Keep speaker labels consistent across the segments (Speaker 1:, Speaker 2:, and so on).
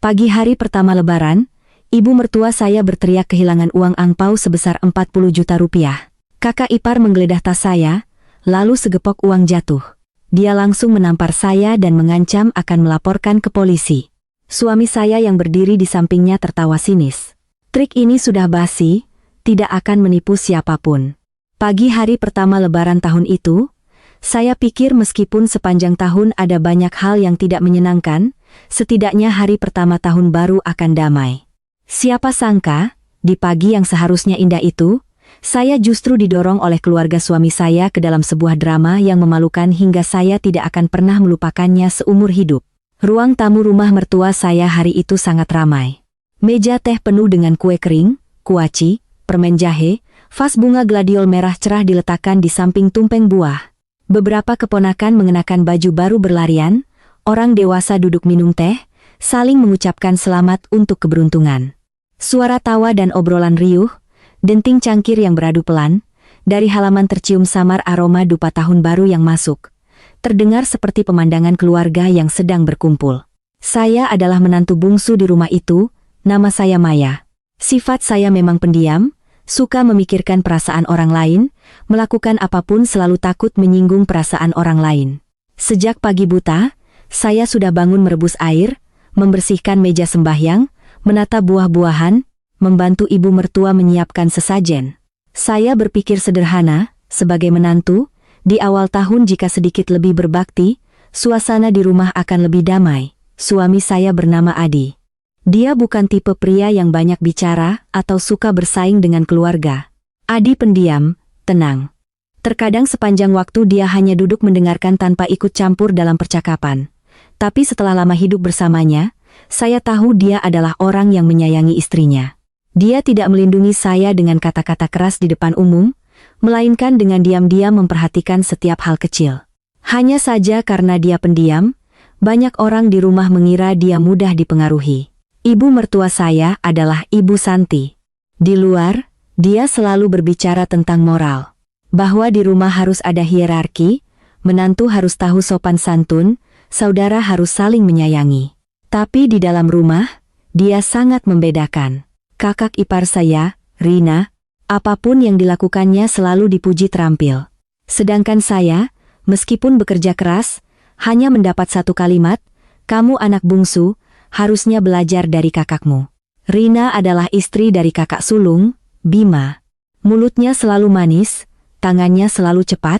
Speaker 1: Pagi hari pertama Lebaran, ibu mertua saya berteriak kehilangan uang angpau sebesar 40 juta rupiah. Kakak ipar menggeledah tas saya, lalu segepok uang jatuh. Dia langsung menampar saya dan mengancam akan melaporkan ke polisi. Suami saya yang berdiri di sampingnya tertawa sinis. Trik ini sudah basi, tidak akan menipu siapapun. Pagi hari pertama Lebaran tahun itu, saya pikir meskipun sepanjang tahun ada banyak hal yang tidak menyenangkan, setidaknya hari pertama tahun baru akan damai. Siapa sangka, di pagi yang seharusnya indah itu, saya justru didorong oleh keluarga suami saya ke dalam sebuah drama yang memalukan hingga saya tidak akan pernah melupakannya seumur hidup. Ruang tamu rumah mertua saya hari itu sangat ramai. Meja teh penuh dengan kue kering, kuaci, permen jahe, vas bunga gladiol merah cerah diletakkan di samping tumpeng buah. Beberapa keponakan mengenakan baju baru berlarian, orang dewasa duduk minum teh, saling mengucapkan selamat untuk keberuntungan. Suara tawa dan obrolan riuh, denting cangkir yang beradu pelan, dari halaman tercium samar aroma dupa tahun baru yang masuk. Terdengar seperti pemandangan keluarga yang sedang berkumpul. Saya adalah menantu bungsu di rumah itu, nama saya Maya. Sifat saya memang pendiam, suka memikirkan perasaan orang lain, melakukan apapun selalu takut menyinggung perasaan orang lain. Sejak pagi buta, saya sudah bangun merebus air, membersihkan meja sembahyang, menata buah-buahan, membantu ibu mertua menyiapkan sesajen. Saya berpikir sederhana, sebagai menantu, di awal tahun jika sedikit lebih berbakti, suasana di rumah akan lebih damai. Suami saya bernama Adi. Dia bukan tipe pria yang banyak bicara atau suka bersaing dengan keluarga. Adi pendiam, tenang. Terkadang sepanjang waktu dia hanya duduk mendengarkan tanpa ikut campur dalam percakapan. Tapi setelah lama hidup bersamanya, saya tahu dia adalah orang yang menyayangi istrinya. Dia tidak melindungi saya dengan kata-kata keras di depan umum, melainkan dengan diam-diam memperhatikan setiap hal kecil. Hanya saja karena dia pendiam, banyak orang di rumah mengira dia mudah dipengaruhi. Ibu mertua saya adalah Ibu Santi. Di luar, dia selalu berbicara tentang moral. Bahwa di rumah harus ada hierarki, menantu harus tahu sopan santun, saudara harus saling menyayangi. Tapi di dalam rumah, dia sangat membedakan. Kakak ipar saya, Rina, apapun yang dilakukannya selalu dipuji terampil. Sedangkan saya, meskipun bekerja keras, hanya mendapat satu kalimat, "Kamu anak bungsu, harusnya belajar dari kakakmu." Rina adalah istri dari kakak sulung, Bima. Mulutnya selalu manis, tangannya selalu cepat,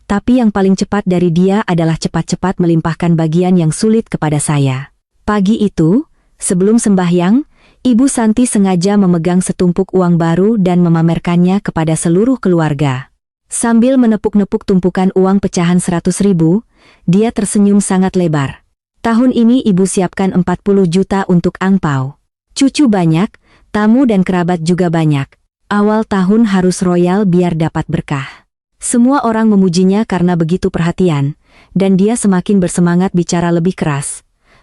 Speaker 1: tapi yang paling cepat dari dia adalah cepat-cepat melimpahkan bagian yang sulit kepada saya. Pagi itu, sebelum sembahyang, Ibu Santi sengaja memegang setumpuk uang baru dan memamerkannya kepada seluruh keluarga. Sambil menepuk-nepuk tumpukan uang pecahan 100.000, dia tersenyum sangat lebar. Tahun ini ibu siapkan 40 juta untuk angpau. Cucu banyak, tamu dan kerabat juga banyak. Awal tahun harus royal biar dapat berkah. Semua orang memujinya karena begitu perhatian, dan dia semakin bersemangat bicara lebih keras.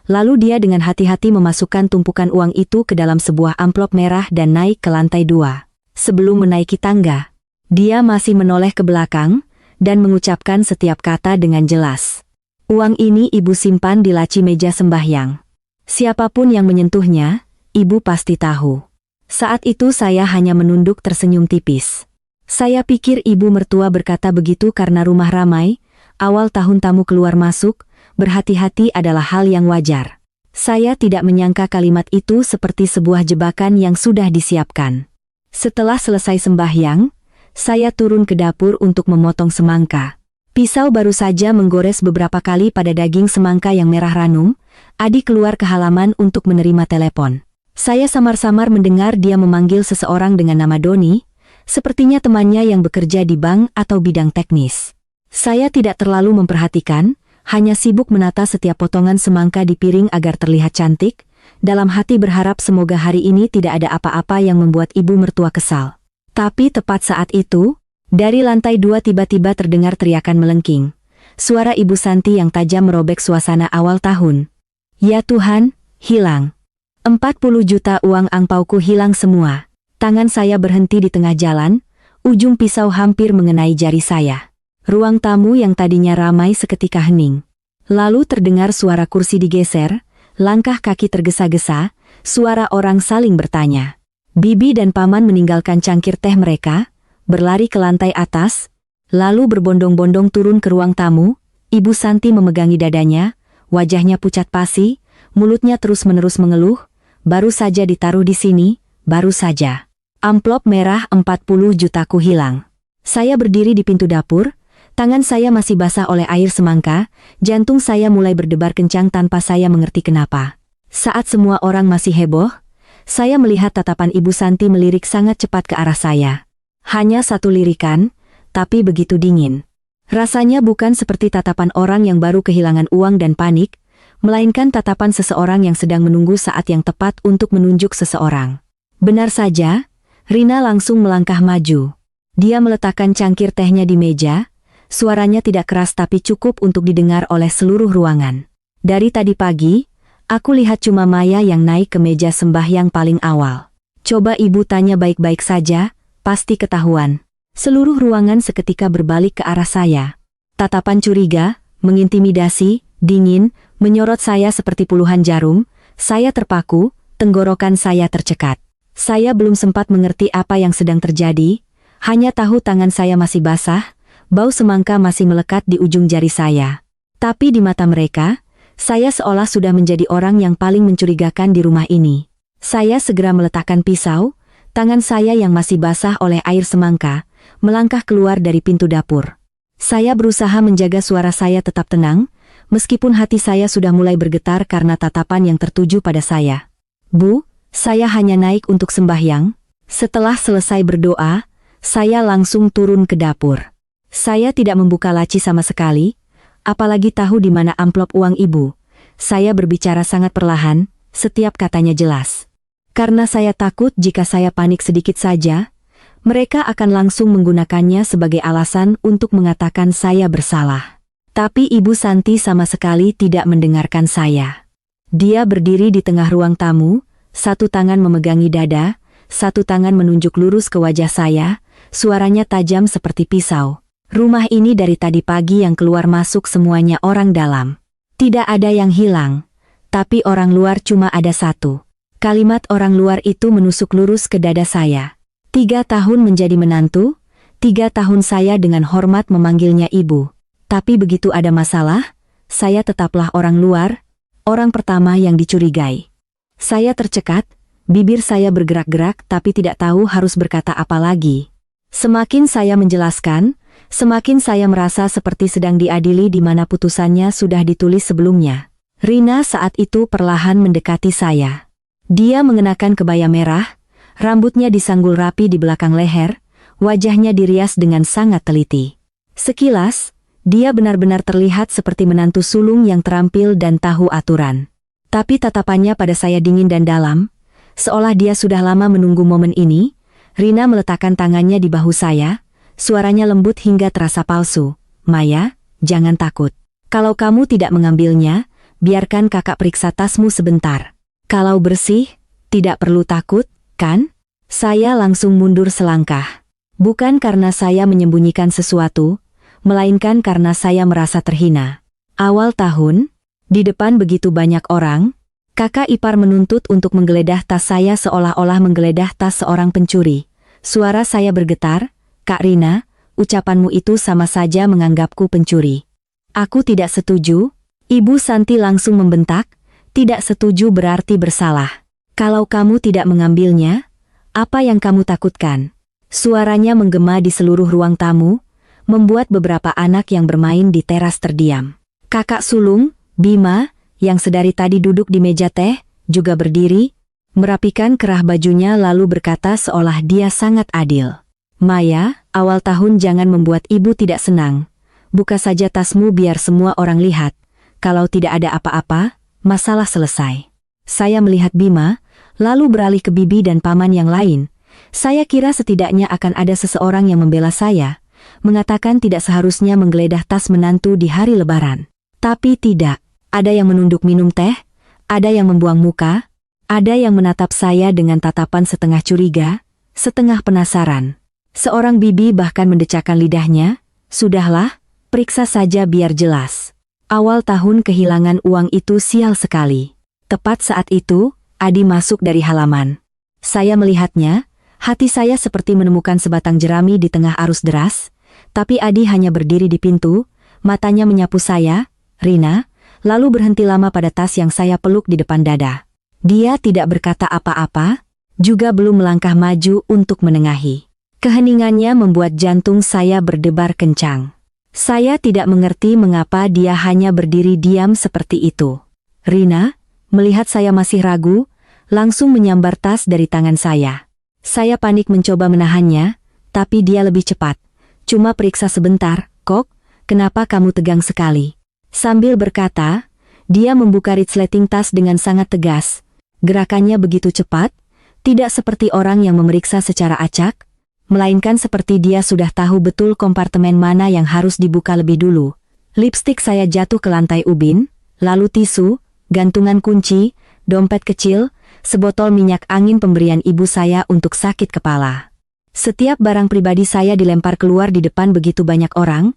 Speaker 1: Lalu dia dengan hati-hati memasukkan tumpukan uang itu ke dalam sebuah amplop merah dan naik ke lantai 2. Sebelum menaiki tangga, dia masih menoleh ke belakang, dan mengucapkan setiap kata dengan jelas. Uang ini ibu simpan di laci meja sembahyang. Siapapun yang menyentuhnya, ibu pasti tahu. Saat itu saya hanya menunduk tersenyum tipis. Saya pikir ibu mertua berkata begitu karena rumah ramai, awal tahun tamu keluar masuk, berhati-hati adalah hal yang wajar. Saya tidak menyangka kalimat itu seperti sebuah jebakan yang sudah disiapkan. Setelah selesai sembahyang, saya turun ke dapur untuk memotong semangka. Pisau baru saja menggores beberapa kali pada daging semangka yang merah ranum. Adi keluar ke halaman untuk menerima telepon. Saya samar-samar mendengar dia memanggil seseorang dengan nama Doni, sepertinya temannya yang bekerja di bank atau bidang teknis. Saya tidak terlalu memperhatikan, hanya sibuk menata setiap potongan semangka di piring agar terlihat cantik, dalam hati berharap semoga hari ini tidak ada apa-apa yang membuat ibu mertua kesal. Tapi tepat saat itu, dari lantai 2 tiba-tiba terdengar teriakan melengking. Suara Ibu Santi yang tajam merobek suasana awal tahun. "Ya Tuhan, hilang. 40 juta uang angpauku hilang semua." Tangan saya berhenti di tengah jalan, ujung pisau hampir mengenai jari saya. Ruang tamu yang tadinya ramai seketika hening. Lalu terdengar suara kursi digeser, langkah kaki tergesa-gesa, suara orang saling bertanya. Bibi dan paman meninggalkan cangkir teh mereka, berlari ke lantai atas, lalu berbondong-bondong turun ke ruang tamu. Ibu Santi memegangi dadanya, wajahnya pucat pasi, mulutnya terus-menerus mengeluh, baru saja ditaruh di sini, baru saja. Amplop merah 40 jutaku hilang. Saya berdiri di pintu dapur, tangan saya masih basah oleh air semangka, jantung saya mulai berdebar kencang tanpa saya mengerti kenapa. Saat semua orang masih heboh, saya melihat tatapan Ibu Santi melirik sangat cepat ke arah saya. Hanya satu lirikan, tapi begitu dingin. Rasanya bukan seperti tatapan orang yang baru kehilangan uang dan panik, melainkan tatapan seseorang yang sedang menunggu saat yang tepat untuk menunjuk seseorang. Benar saja, Rina langsung melangkah maju. Dia meletakkan cangkir tehnya di meja, suaranya tidak keras tapi cukup untuk didengar oleh seluruh ruangan. Dari tadi pagi, aku lihat cuma Maya yang naik ke meja sembahyang paling awal. Coba ibu tanya baik-baik saja, pasti ketahuan. Seluruh ruangan seketika berbalik ke arah saya. Tatapan curiga, mengintimidasi, dingin, menyorot saya seperti puluhan jarum. Saya terpaku, tenggorokan saya tercekat. Saya belum sempat mengerti apa yang sedang terjadi, hanya tahu tangan saya masih basah, bau semangka masih melekat di ujung jari saya. Tapi di mata mereka, saya seolah sudah menjadi orang yang paling mencurigakan di rumah ini. Saya segera meletakkan pisau, tangan saya yang masih basah oleh air semangka, melangkah keluar dari pintu dapur. Saya berusaha menjaga suara saya tetap tenang, meskipun hati saya sudah mulai bergetar karena tatapan yang tertuju pada saya. Bu, saya hanya naik untuk sembahyang. Setelah selesai berdoa, saya langsung turun ke dapur. Saya tidak membuka laci sama sekali, apalagi tahu di mana amplop uang ibu. Saya berbicara sangat perlahan, setiap katanya jelas. Karena saya takut jika saya panik sedikit saja, mereka akan langsung menggunakannya sebagai alasan untuk mengatakan saya bersalah. Tapi Ibu Santi sama sekali tidak mendengarkan saya. Dia berdiri di tengah ruang tamu, satu tangan memegangi dada, satu tangan menunjuk lurus ke wajah saya, suaranya tajam seperti pisau. Rumah ini dari tadi pagi yang keluar masuk semuanya orang dalam. Tidak ada yang hilang, tapi orang luar cuma ada satu. Kalimat orang luar itu menusuk lurus ke dada saya. 3 tahun menjadi menantu, 3 tahun saya dengan hormat memanggilnya ibu. Tapi begitu ada masalah, saya tetaplah orang luar, orang pertama yang dicurigai. Saya tercekat, bibir saya bergerak-gerak tapi tidak tahu harus berkata apa lagi. Semakin saya menjelaskan, semakin saya merasa seperti sedang diadili di mana putusannya sudah ditulis sebelumnya. Rina saat itu perlahan mendekati saya. Dia mengenakan kebaya merah, rambutnya disanggul rapi di belakang leher, wajahnya dirias dengan sangat teliti. Sekilas, dia benar-benar terlihat seperti menantu sulung yang terampil dan tahu aturan. Tapi tatapannya pada saya dingin dan dalam, seolah dia sudah lama menunggu momen ini. Rina meletakkan tangannya di bahu saya, suaranya lembut hingga terasa palsu. Maya, jangan takut. Kalau kamu tidak mengambilnya, biarkan kakak periksa tasmu sebentar. Kalau bersih, tidak perlu takut, kan? Saya langsung mundur selangkah. Bukan karena saya menyembunyikan sesuatu, melainkan karena saya merasa terhina. Awal tahun, di depan begitu banyak orang, kakak ipar menuntut untuk menggeledah tas saya seolah-olah menggeledah tas seorang pencuri. Suara saya bergetar, Kak Rina, ucapanmu itu sama saja menganggapku pencuri. Aku tidak setuju. Ibu Santi langsung membentak, tidak setuju berarti bersalah. Kalau kamu tidak mengambilnya, apa yang kamu takutkan? Suaranya menggema di seluruh ruang tamu, membuat beberapa anak yang bermain di teras terdiam. Kakak sulung, Bima, yang sedari tadi duduk di meja teh, juga berdiri, merapikan kerah bajunya lalu berkata seolah dia sangat adil. Maya, awal tahun jangan membuat ibu tidak senang. Buka saja tasmu biar semua orang lihat. Kalau tidak ada apa-apa, masalah selesai. Saya melihat Bima, lalu beralih ke bibi dan paman yang lain. Saya kira setidaknya akan ada seseorang yang membela saya, mengatakan tidak seharusnya menggeledah tas menantu di hari lebaran. Tapi tidak, ada yang menunduk minum teh, ada yang membuang muka, ada yang menatap saya dengan tatapan setengah curiga, setengah penasaran. Seorang bibi bahkan mendecakkan lidahnya, sudahlah, periksa saja biar jelas. Awal tahun kehilangan uang itu sial sekali. Tepat saat itu, Adi masuk dari halaman. Saya melihatnya, hati saya seperti menemukan sebatang jerami di tengah arus deras, tapi Adi hanya berdiri di pintu, matanya menyapu saya, "Rina," lalu berhenti lama pada tas yang saya peluk di depan dada. Dia tidak berkata apa-apa, juga belum melangkah maju untuk menengahi. Keheningannya membuat jantung saya berdebar kencang. Saya tidak mengerti mengapa dia hanya berdiri diam seperti itu. Rina, melihat saya masih ragu, langsung menyambar tas dari tangan saya. Saya panik mencoba menahannya, tapi dia lebih cepat. "Cuma periksa sebentar, Kok, kenapa kamu tegang sekali?" Sambil berkata, dia membuka resleting tas dengan sangat tegas. Gerakannya begitu cepat, tidak seperti orang yang memeriksa secara acak, melainkan seperti dia sudah tahu betul kompartemen mana yang harus dibuka lebih dulu. Lipstik saya jatuh ke lantai ubin, lalu tisu, gantungan kunci, dompet kecil, sebotol minyak angin pemberian ibu saya untuk sakit kepala. Setiap barang pribadi saya dilempar keluar di depan begitu banyak orang,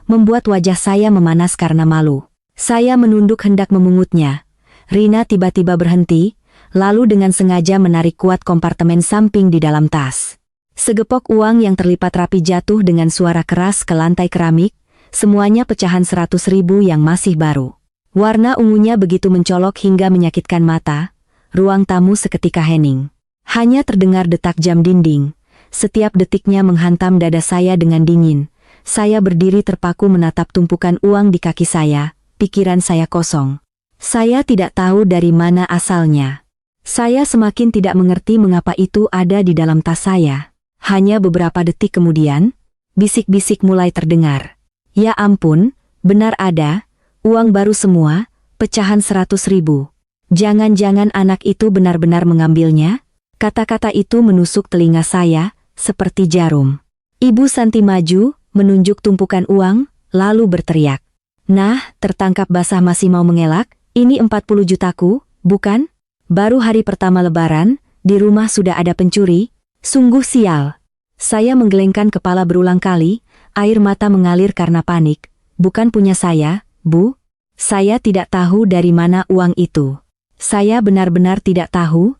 Speaker 1: membuat wajah saya memanas karena malu. Saya menunduk hendak memungutnya. Rina tiba-tiba berhenti, lalu dengan sengaja menarik kuat kompartemen samping di dalam tas. Segepok uang yang terlipat rapi jatuh dengan suara keras ke lantai keramik, semuanya pecahan 100.000 yang masih baru. Warna ungunya begitu mencolok hingga menyakitkan mata. Ruang tamu seketika hening. Hanya terdengar detak jam dinding. Setiap detiknya menghantam dada saya dengan dingin. Saya berdiri terpaku menatap tumpukan uang di kaki saya, pikiran saya kosong. Saya tidak tahu dari mana asalnya. Saya semakin tidak mengerti mengapa itu ada di dalam tas saya. Hanya beberapa detik kemudian, bisik-bisik mulai terdengar. "Ya ampun, benar ada, uang baru semua, pecahan 100.000. Jangan-jangan anak itu benar-benar mengambilnya?" Kata-kata itu menusuk telinga saya, seperti jarum. Ibu Santi maju, menunjuk tumpukan uang, lalu berteriak. "Nah, tertangkap basah masih mau mengelak, ini 40 jutaku, bukan? Baru hari pertama lebaran, di rumah sudah ada pencuri. Sungguh sial." Saya menggelengkan kepala berulang kali, air mata mengalir karena panik. "Bukan punya saya, Bu. Saya tidak tahu dari mana uang itu. Saya benar-benar tidak tahu."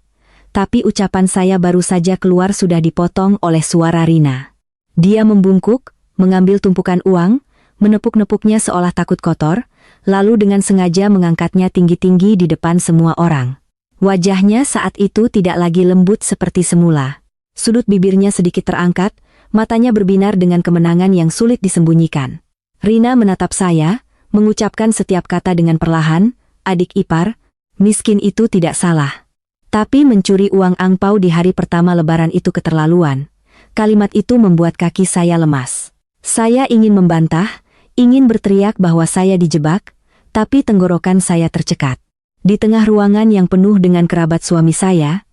Speaker 1: Tapi ucapan saya baru saja keluar sudah dipotong oleh suara Rina. Dia membungkuk, mengambil tumpukan uang, menepuk-nepuknya seolah takut kotor, lalu dengan sengaja mengangkatnya tinggi-tinggi di depan semua orang. Wajahnya saat itu tidak lagi lembut seperti semula. Sudut bibirnya sedikit terangkat, matanya berbinar dengan kemenangan yang sulit disembunyikan. Rina menatap saya, mengucapkan setiap kata dengan perlahan, "Adik ipar, miskin itu tidak salah. Tapi mencuri uang angpau di hari pertama lebaran itu keterlaluan." Kalimat itu membuat kaki saya lemas. Saya ingin membantah, ingin berteriak bahwa saya dijebak, tapi tenggorokan saya tercekat. Di tengah ruangan yang penuh dengan kerabat suami saya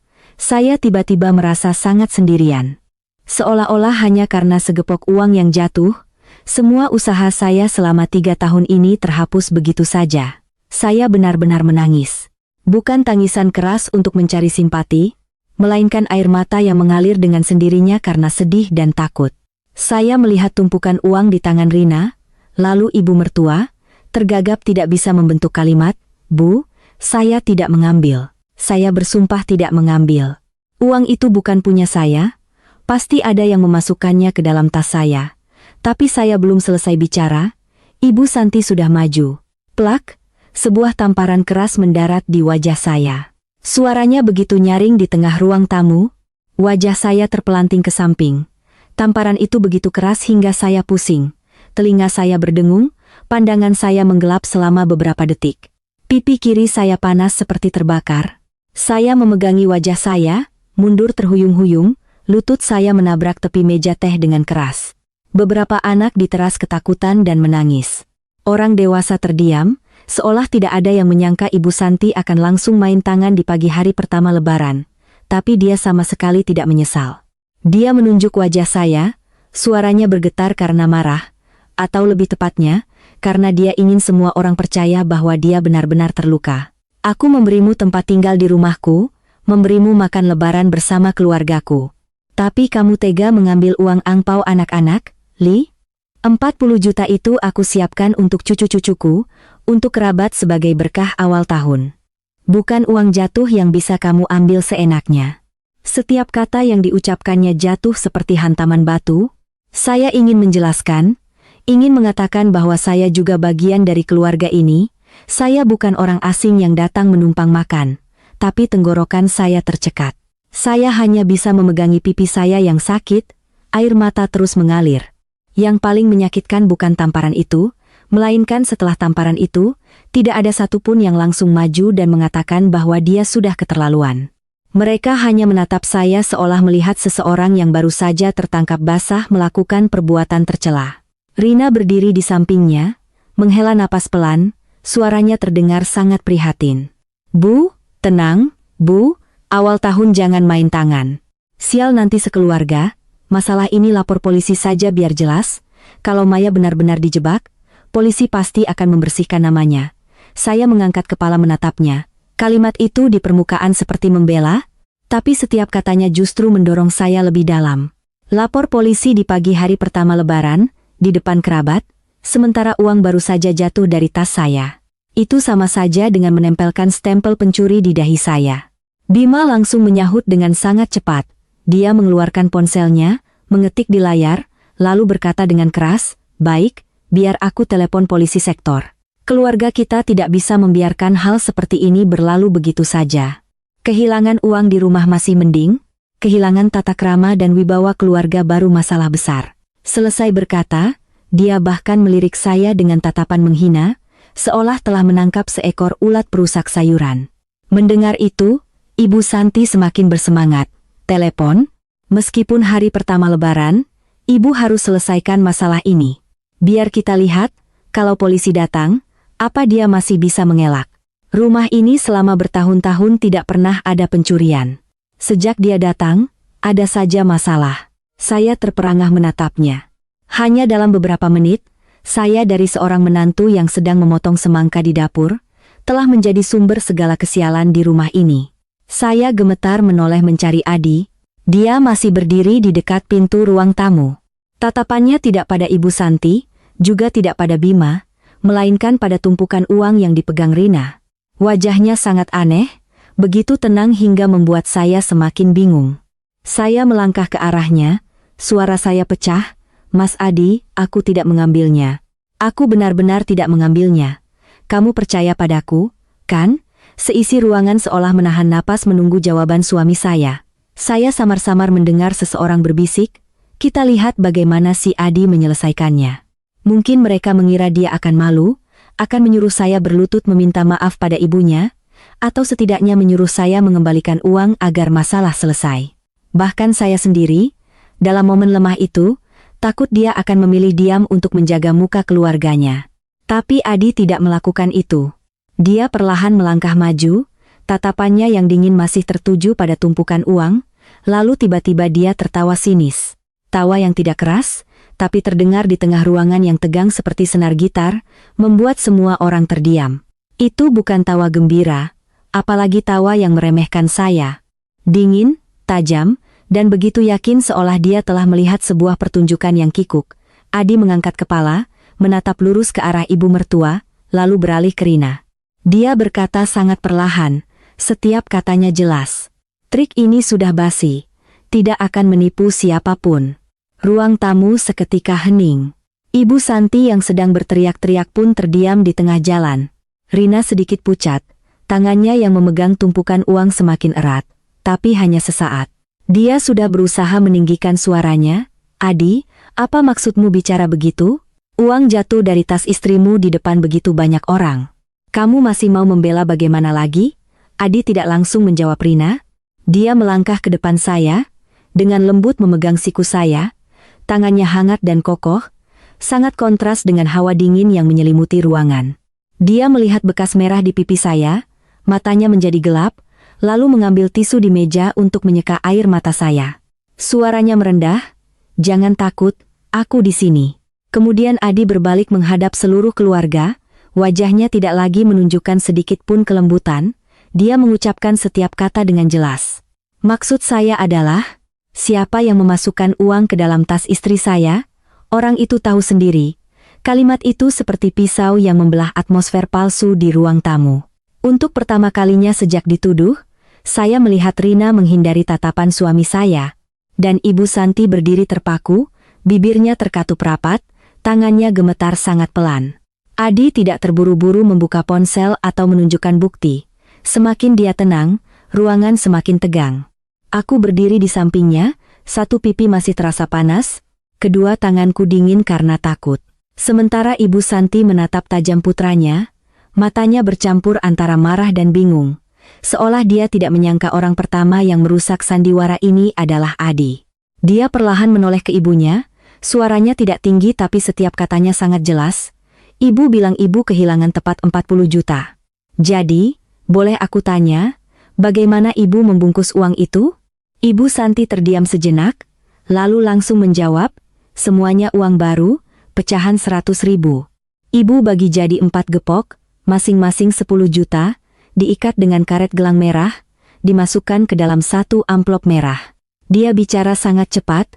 Speaker 1: tiba-tiba merasa sangat sendirian. Seolah-olah hanya karena segepok uang yang jatuh, semua usaha saya selama 3 tahun ini terhapus begitu saja. Saya benar-benar menangis. Bukan tangisan keras untuk mencari simpati, melainkan air mata yang mengalir dengan sendirinya karena sedih dan takut. Saya melihat tumpukan uang di tangan Rina, lalu ibu mertua, tergagap tidak bisa membentuk kalimat, "Bu, saya tidak mengambil. Saya bersumpah tidak mengambil. Uang itu bukan punya saya. Pasti ada yang memasukkannya ke dalam tas saya." Tapi saya belum selesai bicara, Ibu Santi sudah maju. Plak, sebuah tamparan keras mendarat di wajah saya. Suaranya begitu nyaring di tengah ruang tamu, wajah saya terpelanting ke samping. Tamparan itu begitu keras hingga saya pusing. Telinga saya berdengung, pandangan saya menggelap selama beberapa detik. Pipi kiri saya panas seperti terbakar. Saya memegangi wajah saya, mundur terhuyung-huyung, lutut saya menabrak tepi meja teh dengan keras. Beberapa anak di teras ketakutan dan menangis. Orang dewasa terdiam, seolah tidak ada yang menyangka Ibu Santi akan langsung main tangan di pagi hari pertama lebaran. Tapi dia sama sekali tidak menyesal. Dia menunjuk wajah saya, suaranya bergetar karena marah, atau lebih tepatnya, karena dia ingin semua orang percaya bahwa dia benar-benar terluka. "Aku memberimu tempat tinggal di rumahku, memberimu makan lebaran bersama keluargaku. Tapi kamu tega mengambil uang angpau anak-anak, Li? 40 juta itu aku siapkan untuk cucu-cucuku, untuk kerabat sebagai berkah awal tahun. Bukan uang jatuh yang bisa kamu ambil seenaknya. Setiap kata yang diucapkannya jatuh seperti hantaman batu. Saya ingin menjelaskan, ingin mengatakan bahwa saya juga bagian dari keluarga ini. Saya bukan orang asing yang datang menumpang makan, tapi tenggorokan saya tercekat. Saya hanya bisa memegangi pipi saya yang sakit, air mata terus mengalir. Yang paling menyakitkan bukan tamparan itu, melainkan setelah tamparan itu, tidak ada satupun yang langsung maju dan mengatakan bahwa dia sudah keterlaluan. Mereka hanya menatap saya seolah melihat seseorang yang baru saja tertangkap basah melakukan perbuatan tercela. Rina berdiri di sampingnya, menghela napas pelan, suaranya terdengar sangat prihatin. Bu, tenang, Bu, awal tahun jangan main tangan. Sial nanti sekeluarga, masalah ini lapor polisi saja biar jelas, kalau Maya benar-benar dijebak, polisi pasti akan membersihkan namanya. Saya mengangkat kepala menatapnya. Kalimat itu di permukaan seperti membela, tapi setiap katanya justru mendorong saya lebih dalam. Lapor polisi di pagi hari pertama Lebaran, di depan kerabat, sementara uang baru saja jatuh dari tas saya. Itu sama saja dengan menempelkan stempel pencuri di dahi saya. Bima langsung menyahut dengan sangat cepat. Dia mengeluarkan ponselnya, mengetik di layar, lalu berkata dengan keras, "Baik, biar aku telepon polisi sektor. Keluarga kita tidak bisa membiarkan hal seperti ini berlalu begitu saja. Kehilangan uang di rumah masih mending, kehilangan tata krama dan wibawa keluarga baru masalah besar." Selesai berkata, dia bahkan melirik saya dengan tatapan menghina, seolah telah menangkap seekor ulat perusak sayuran. Mendengar itu, Ibu Santi semakin bersemangat. "Telepon? Meskipun hari pertama Lebaran, Ibu harus selesaikan masalah ini. Biar kita lihat, kalau polisi datang, apa dia masih bisa mengelak. Rumah ini selama bertahun-tahun tidak pernah ada pencurian. Sejak dia datang, ada saja masalah." Saya terperangah menatapnya. Hanya dalam beberapa menit, saya dari seorang menantu yang sedang memotong semangka di dapur, telah menjadi sumber segala kesialan di rumah ini. Saya gemetar menoleh mencari Adi. Dia masih berdiri di dekat pintu ruang tamu. Tatapannya tidak pada Ibu Santi, juga tidak pada Bima, melainkan pada tumpukan uang yang dipegang Rina. Wajahnya sangat aneh, begitu tenang hingga membuat saya semakin bingung. Saya melangkah ke arahnya, suara saya pecah, "Mas Adi, aku tidak mengambilnya. Aku benar-benar tidak mengambilnya. Kamu percaya padaku, kan?" Seisi ruangan seolah menahan napas menunggu jawaban suami saya. Saya samar-samar mendengar seseorang berbisik, "Kita lihat bagaimana si Adi menyelesaikannya." Mungkin mereka mengira dia akan malu, akan menyuruh saya berlutut meminta maaf pada ibunya, atau setidaknya menyuruh saya mengembalikan uang agar masalah selesai. Bahkan saya sendiri, dalam momen lemah itu, takut dia akan memilih diam untuk menjaga muka keluarganya. Tapi Adi tidak melakukan itu. Dia perlahan melangkah maju, tatapannya yang dingin masih tertuju pada tumpukan uang, lalu tiba-tiba dia tertawa sinis. Tawa yang tidak keras, tapi terdengar di tengah ruangan yang tegang seperti senar gitar, membuat semua orang terdiam. Itu bukan tawa gembira, apalagi tawa yang meremehkan saya. Dingin, tajam, dan begitu yakin seolah dia telah melihat sebuah pertunjukan yang kikuk. Adi mengangkat kepala, menatap lurus ke arah ibu mertua, lalu beralih ke Rina. Dia berkata sangat perlahan, setiap katanya jelas. "Trik ini sudah basi, tidak akan menipu siapapun." Ruang tamu seketika hening. Ibu Santi yang sedang berteriak-teriak pun terdiam di tengah jalan. Rina sedikit pucat, tangannya yang memegang tumpukan uang semakin erat, tapi hanya sesaat. Dia sudah berusaha meninggikan suaranya. "Adi, apa maksudmu bicara begitu? Uang jatuh dari tas istrimu di depan begitu banyak orang. Kamu masih mau membela bagaimana lagi?" Adi tidak langsung menjawab Rina. Dia melangkah ke depan saya, dengan lembut memegang siku saya, tangannya hangat dan kokoh, sangat kontras dengan hawa dingin yang menyelimuti ruangan. Dia melihat bekas merah di pipi saya, matanya menjadi gelap, lalu mengambil tisu di meja untuk menyeka air mata saya. Suaranya merendah, "Jangan takut, aku di sini." Kemudian Adi berbalik menghadap seluruh keluarga, wajahnya tidak lagi menunjukkan sedikit pun kelembutan, dia mengucapkan setiap kata dengan jelas. "Maksud saya adalah, siapa yang memasukkan uang ke dalam tas istri saya, orang itu tahu sendiri." Kalimat itu seperti pisau yang membelah atmosfer palsu di ruang tamu. Untuk pertama kalinya sejak dituduh, saya melihat Rina menghindari tatapan suami saya, dan Ibu Santi berdiri terpaku, bibirnya terkatup rapat, tangannya gemetar sangat pelan. Adi tidak terburu-buru membuka ponsel atau menunjukkan bukti. Semakin dia tenang, ruangan semakin tegang. Aku berdiri di sampingnya, satu pipi masih terasa panas, kedua tanganku dingin karena takut. Sementara Ibu Santi menatap tajam putranya, matanya bercampur antara marah dan bingung. Seolah dia tidak menyangka orang pertama yang merusak sandiwara ini adalah Adi. Dia perlahan menoleh ke ibunya, suaranya tidak tinggi tapi setiap katanya sangat jelas. Ibu bilang ibu kehilangan tepat 40 juta. Jadi, boleh aku tanya, bagaimana ibu membungkus uang itu? Ibu Santi terdiam sejenak, lalu langsung menjawab, semuanya uang baru, pecahan 100.000. Ibu bagi jadi 4 gepok, masing-masing 10 juta, diikat dengan karet gelang merah, dimasukkan ke dalam satu amplop merah. Dia bicara sangat cepat,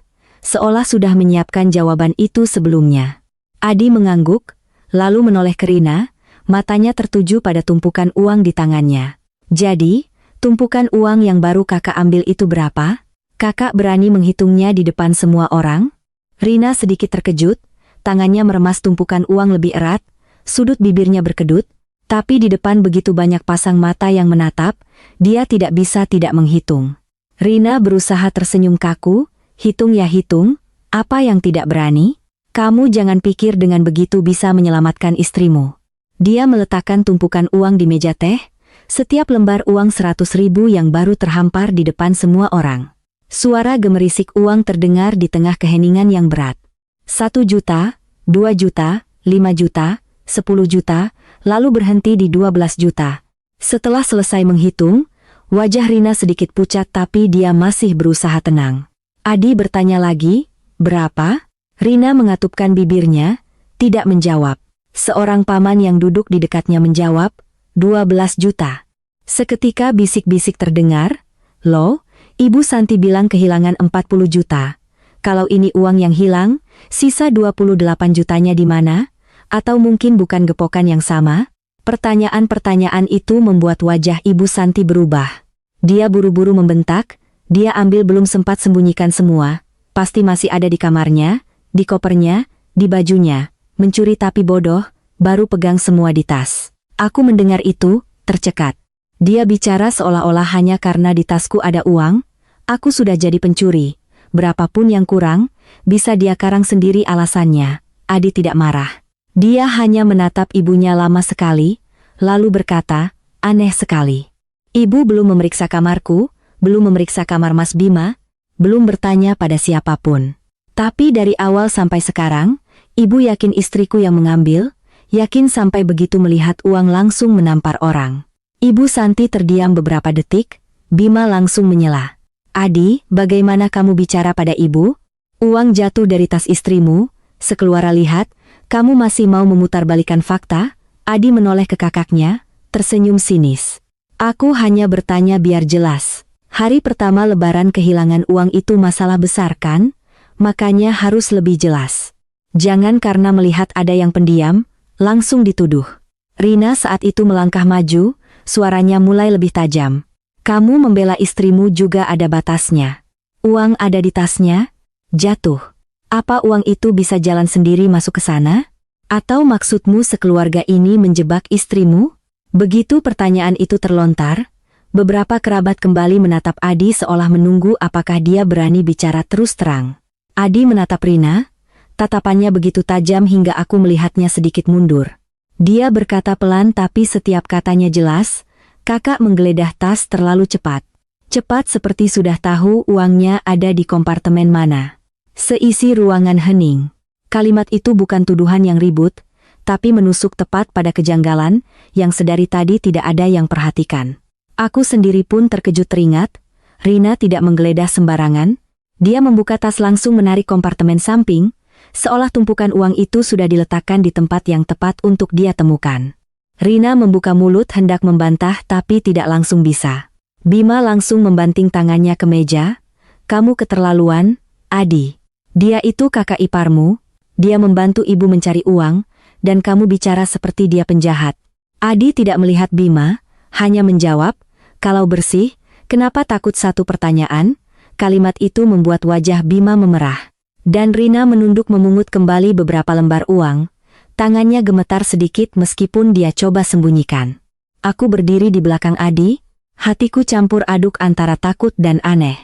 Speaker 1: seolah sudah menyiapkan jawaban itu sebelumnya. Adi mengangguk, lalu menoleh ke Rina, matanya tertuju pada tumpukan uang di tangannya. Jadi, tumpukan uang yang baru kakak ambil itu berapa? Kakak berani menghitungnya di depan semua orang? Rina sedikit terkejut, tangannya meremas tumpukan uang lebih erat, sudut bibirnya berkedut, tapi di depan begitu banyak pasang mata yang menatap, dia tidak bisa tidak menghitung. Rina berusaha tersenyum kaku, hitung ya hitung, apa yang tidak berani? Kamu jangan pikir dengan begitu bisa menyelamatkan istrimu. Dia meletakkan tumpukan uang di meja teh, setiap lembar uang 100.000 yang baru terhampar di depan semua orang. Suara gemerisik uang terdengar di tengah keheningan yang berat. 1 juta, 2 juta, 5 juta, 10 juta, lalu berhenti di 12 juta. Setelah selesai menghitung, wajah Rina sedikit pucat tapi dia masih berusaha tenang. Adi bertanya lagi, berapa? Rina mengatupkan bibirnya, tidak menjawab. Seorang paman yang duduk di dekatnya menjawab, 12 juta. Seketika bisik-bisik terdengar, loh, Ibu Santi bilang kehilangan 40 juta. Kalau ini uang yang hilang, sisa 28 jutanya di mana? Atau mungkin bukan gepokan yang sama? Pertanyaan-pertanyaan itu membuat wajah Ibu Santi berubah. Dia buru-buru membentak, dia ambil belum sempat sembunyikan semua, pasti masih ada di kamarnya, di kopernya, di bajunya, mencuri tapi bodoh, baru pegang semua di tas. Aku mendengar itu, tercekat. Dia bicara seolah-olah hanya karena di tasku ada uang, aku sudah jadi pencuri, berapapun yang kurang, bisa dia karang sendiri alasannya. Adi tidak marah. Dia hanya menatap ibunya lama sekali, lalu berkata, aneh sekali. Ibu belum memeriksa kamarku, belum memeriksa kamar Mas Bima, belum bertanya pada siapapun. Tapi dari awal sampai sekarang, ibu yakin istriku yang mengambil, yakin sampai begitu melihat uang langsung menampar orang. Ibu Santi terdiam beberapa detik, Bima langsung menyela. Adi, bagaimana kamu bicara pada ibu? Uang jatuh dari tas istrimu, sekeluarga lihat, kamu masih mau memutarbalikan fakta? Adi menoleh ke kakaknya, tersenyum sinis. Aku hanya bertanya biar jelas. Hari pertama lebaran kehilangan uang itu masalah besar kan? Makanya harus lebih jelas. Jangan karena melihat ada yang pendiam, langsung dituduh. Rina saat itu melangkah maju, suaranya mulai lebih tajam. Kamu membela istrimu juga ada batasnya. Uang ada di tasnya, jatuh. Apa uang itu bisa jalan sendiri masuk ke sana? Atau maksudmu sekeluarga ini menjebak istrimu? Begitu pertanyaan itu terlontar, beberapa kerabat kembali menatap Adi seolah menunggu apakah dia berani bicara terus terang. Adi menatap Rina, tatapannya begitu tajam hingga aku melihatnya sedikit mundur. Dia berkata pelan tapi setiap katanya jelas, kakak menggeledah tas terlalu cepat. Cepat seperti sudah tahu uangnya ada di kompartemen mana. Seisi ruangan hening. Kalimat itu bukan tuduhan yang ribut, tapi menusuk tepat pada kejanggalan yang sedari tadi tidak ada yang perhatikan. Aku sendiri pun terkejut teringat, Rina tidak menggeledah sembarangan, dia membuka tas langsung menarik kompartemen samping, seolah tumpukan uang itu sudah diletakkan di tempat yang tepat untuk dia temukan. Rina membuka mulut hendak membantah tapi tidak langsung bisa. Bima langsung membanting tangannya ke meja, kamu keterlaluan, Adi. Dia itu kakak iparmu, dia membantu ibu mencari uang, dan kamu bicara seperti dia penjahat. Adi tidak melihat Bima, Hanya menjawab, kalau bersih, kenapa takut? Satu pertanyaan, kalimat itu membuat wajah Bima memerah. Dan Rina menunduk memungut kembali beberapa lembar uang. Tangannya gemetar sedikit meskipun dia coba sembunyikan. Aku berdiri di belakang Adi, hatiku campur aduk antara takut dan aneh.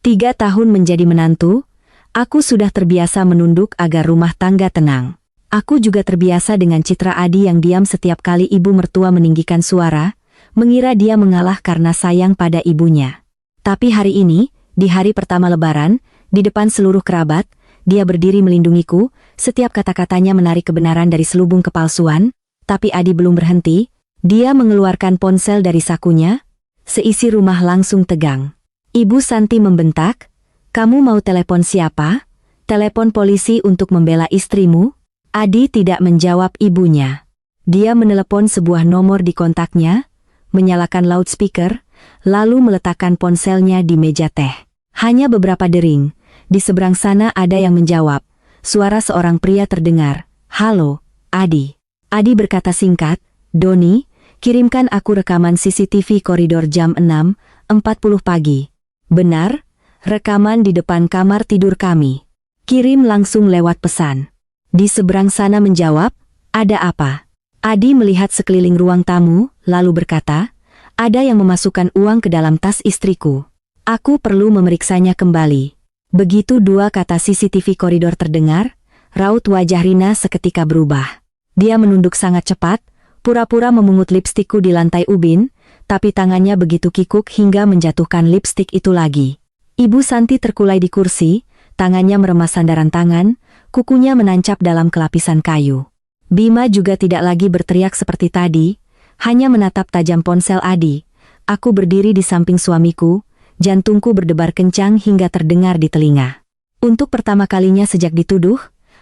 Speaker 1: 3 tahun menjadi menantu, aku sudah terbiasa menunduk agar rumah tangga tenang. Aku juga terbiasa dengan citra Adi yang diam setiap kali ibu mertua meninggikan suara, mengira dia mengalah karena sayang pada ibunya. Tapi hari ini, di hari pertama Lebaran, di depan seluruh kerabat, dia berdiri melindungiku, setiap kata-katanya menarik kebenaran dari selubung kepalsuan, tapi Adi belum berhenti, dia mengeluarkan ponsel dari sakunya, seisi rumah langsung tegang. Ibu Santi membentak, "Kamu mau telepon siapa? Telepon polisi untuk membela istrimu?" Adi tidak menjawab ibunya. Dia menelepon sebuah nomor di kontaknya, menyalakan loudspeaker, lalu meletakkan ponselnya di meja teh. Hanya beberapa dering, di seberang sana ada yang menjawab. Suara seorang pria terdengar, "Halo, Adi." Adi berkata singkat, "Doni, kirimkan aku rekaman CCTV koridor jam 6.40 pagi. Benar, rekaman di depan kamar tidur kami. Kirim langsung lewat pesan." Di seberang sana menjawab, "Ada apa?" Adi melihat sekeliling ruang tamu, lalu berkata, "Ada yang memasukkan uang ke dalam tas istriku. Aku perlu memeriksanya kembali." Begitu 2 kata CCTV koridor terdengar, raut wajah Rina seketika berubah. Dia menunduk sangat cepat, pura-pura memungut lipstikku di lantai ubin, tapi tangannya begitu kikuk hingga menjatuhkan lipstik itu lagi. Ibu Santi terkulai di kursi, tangannya meremas sandaran tangan, kukunya menancap dalam kelapisan kayu. Bima juga tidak lagi berteriak seperti tadi, hanya menatap tajam ponsel Adi. Aku berdiri di samping suamiku, jantungku berdebar kencang hingga terdengar di telinga. Untuk pertama kalinya sejak dituduh,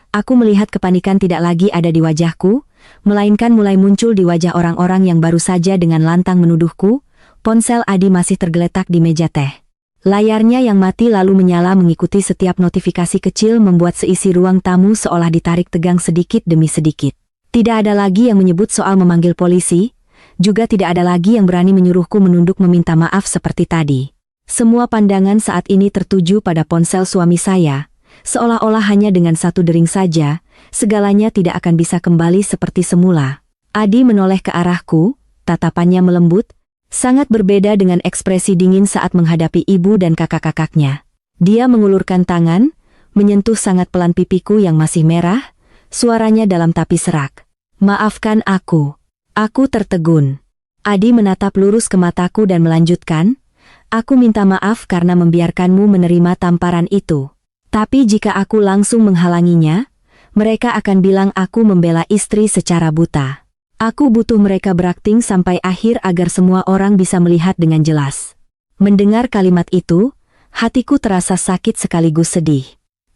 Speaker 1: aku melihat kepanikan tidak lagi ada di wajahku, melainkan mulai muncul di wajah orang-orang yang baru saja dengan lantang menuduhku. Ponsel Adi masih tergeletak di meja teh. Layarnya yang mati lalu menyala mengikuti setiap notifikasi kecil membuat seisi ruang tamu seolah ditarik tegang sedikit demi sedikit. Tidak ada lagi yang menyebut soal memanggil polisi, juga tidak ada lagi yang berani menyuruhku menunduk meminta maaf seperti tadi. Semua pandangan saat ini tertuju pada ponsel suami saya, seolah-olah hanya dengan satu dering saja, segalanya tidak akan bisa kembali seperti semula. Adi menoleh ke arahku, tatapannya melembut, sangat berbeda dengan ekspresi dingin saat menghadapi ibu dan kakak-kakaknya. Dia mengulurkan tangan, menyentuh sangat pelan pipiku yang masih merah, suaranya dalam tapi serak. "Maafkan aku." Aku tertegun. Adi menatap lurus ke mataku dan melanjutkan, "Aku minta maaf karena membiarkanmu menerima tamparan itu. Tapi jika aku langsung menghalanginya, mereka akan bilang aku membela istri secara buta. Aku butuh mereka berakting sampai akhir agar semua orang bisa melihat dengan jelas." Mendengar kalimat itu, hatiku terasa sakit sekaligus sedih.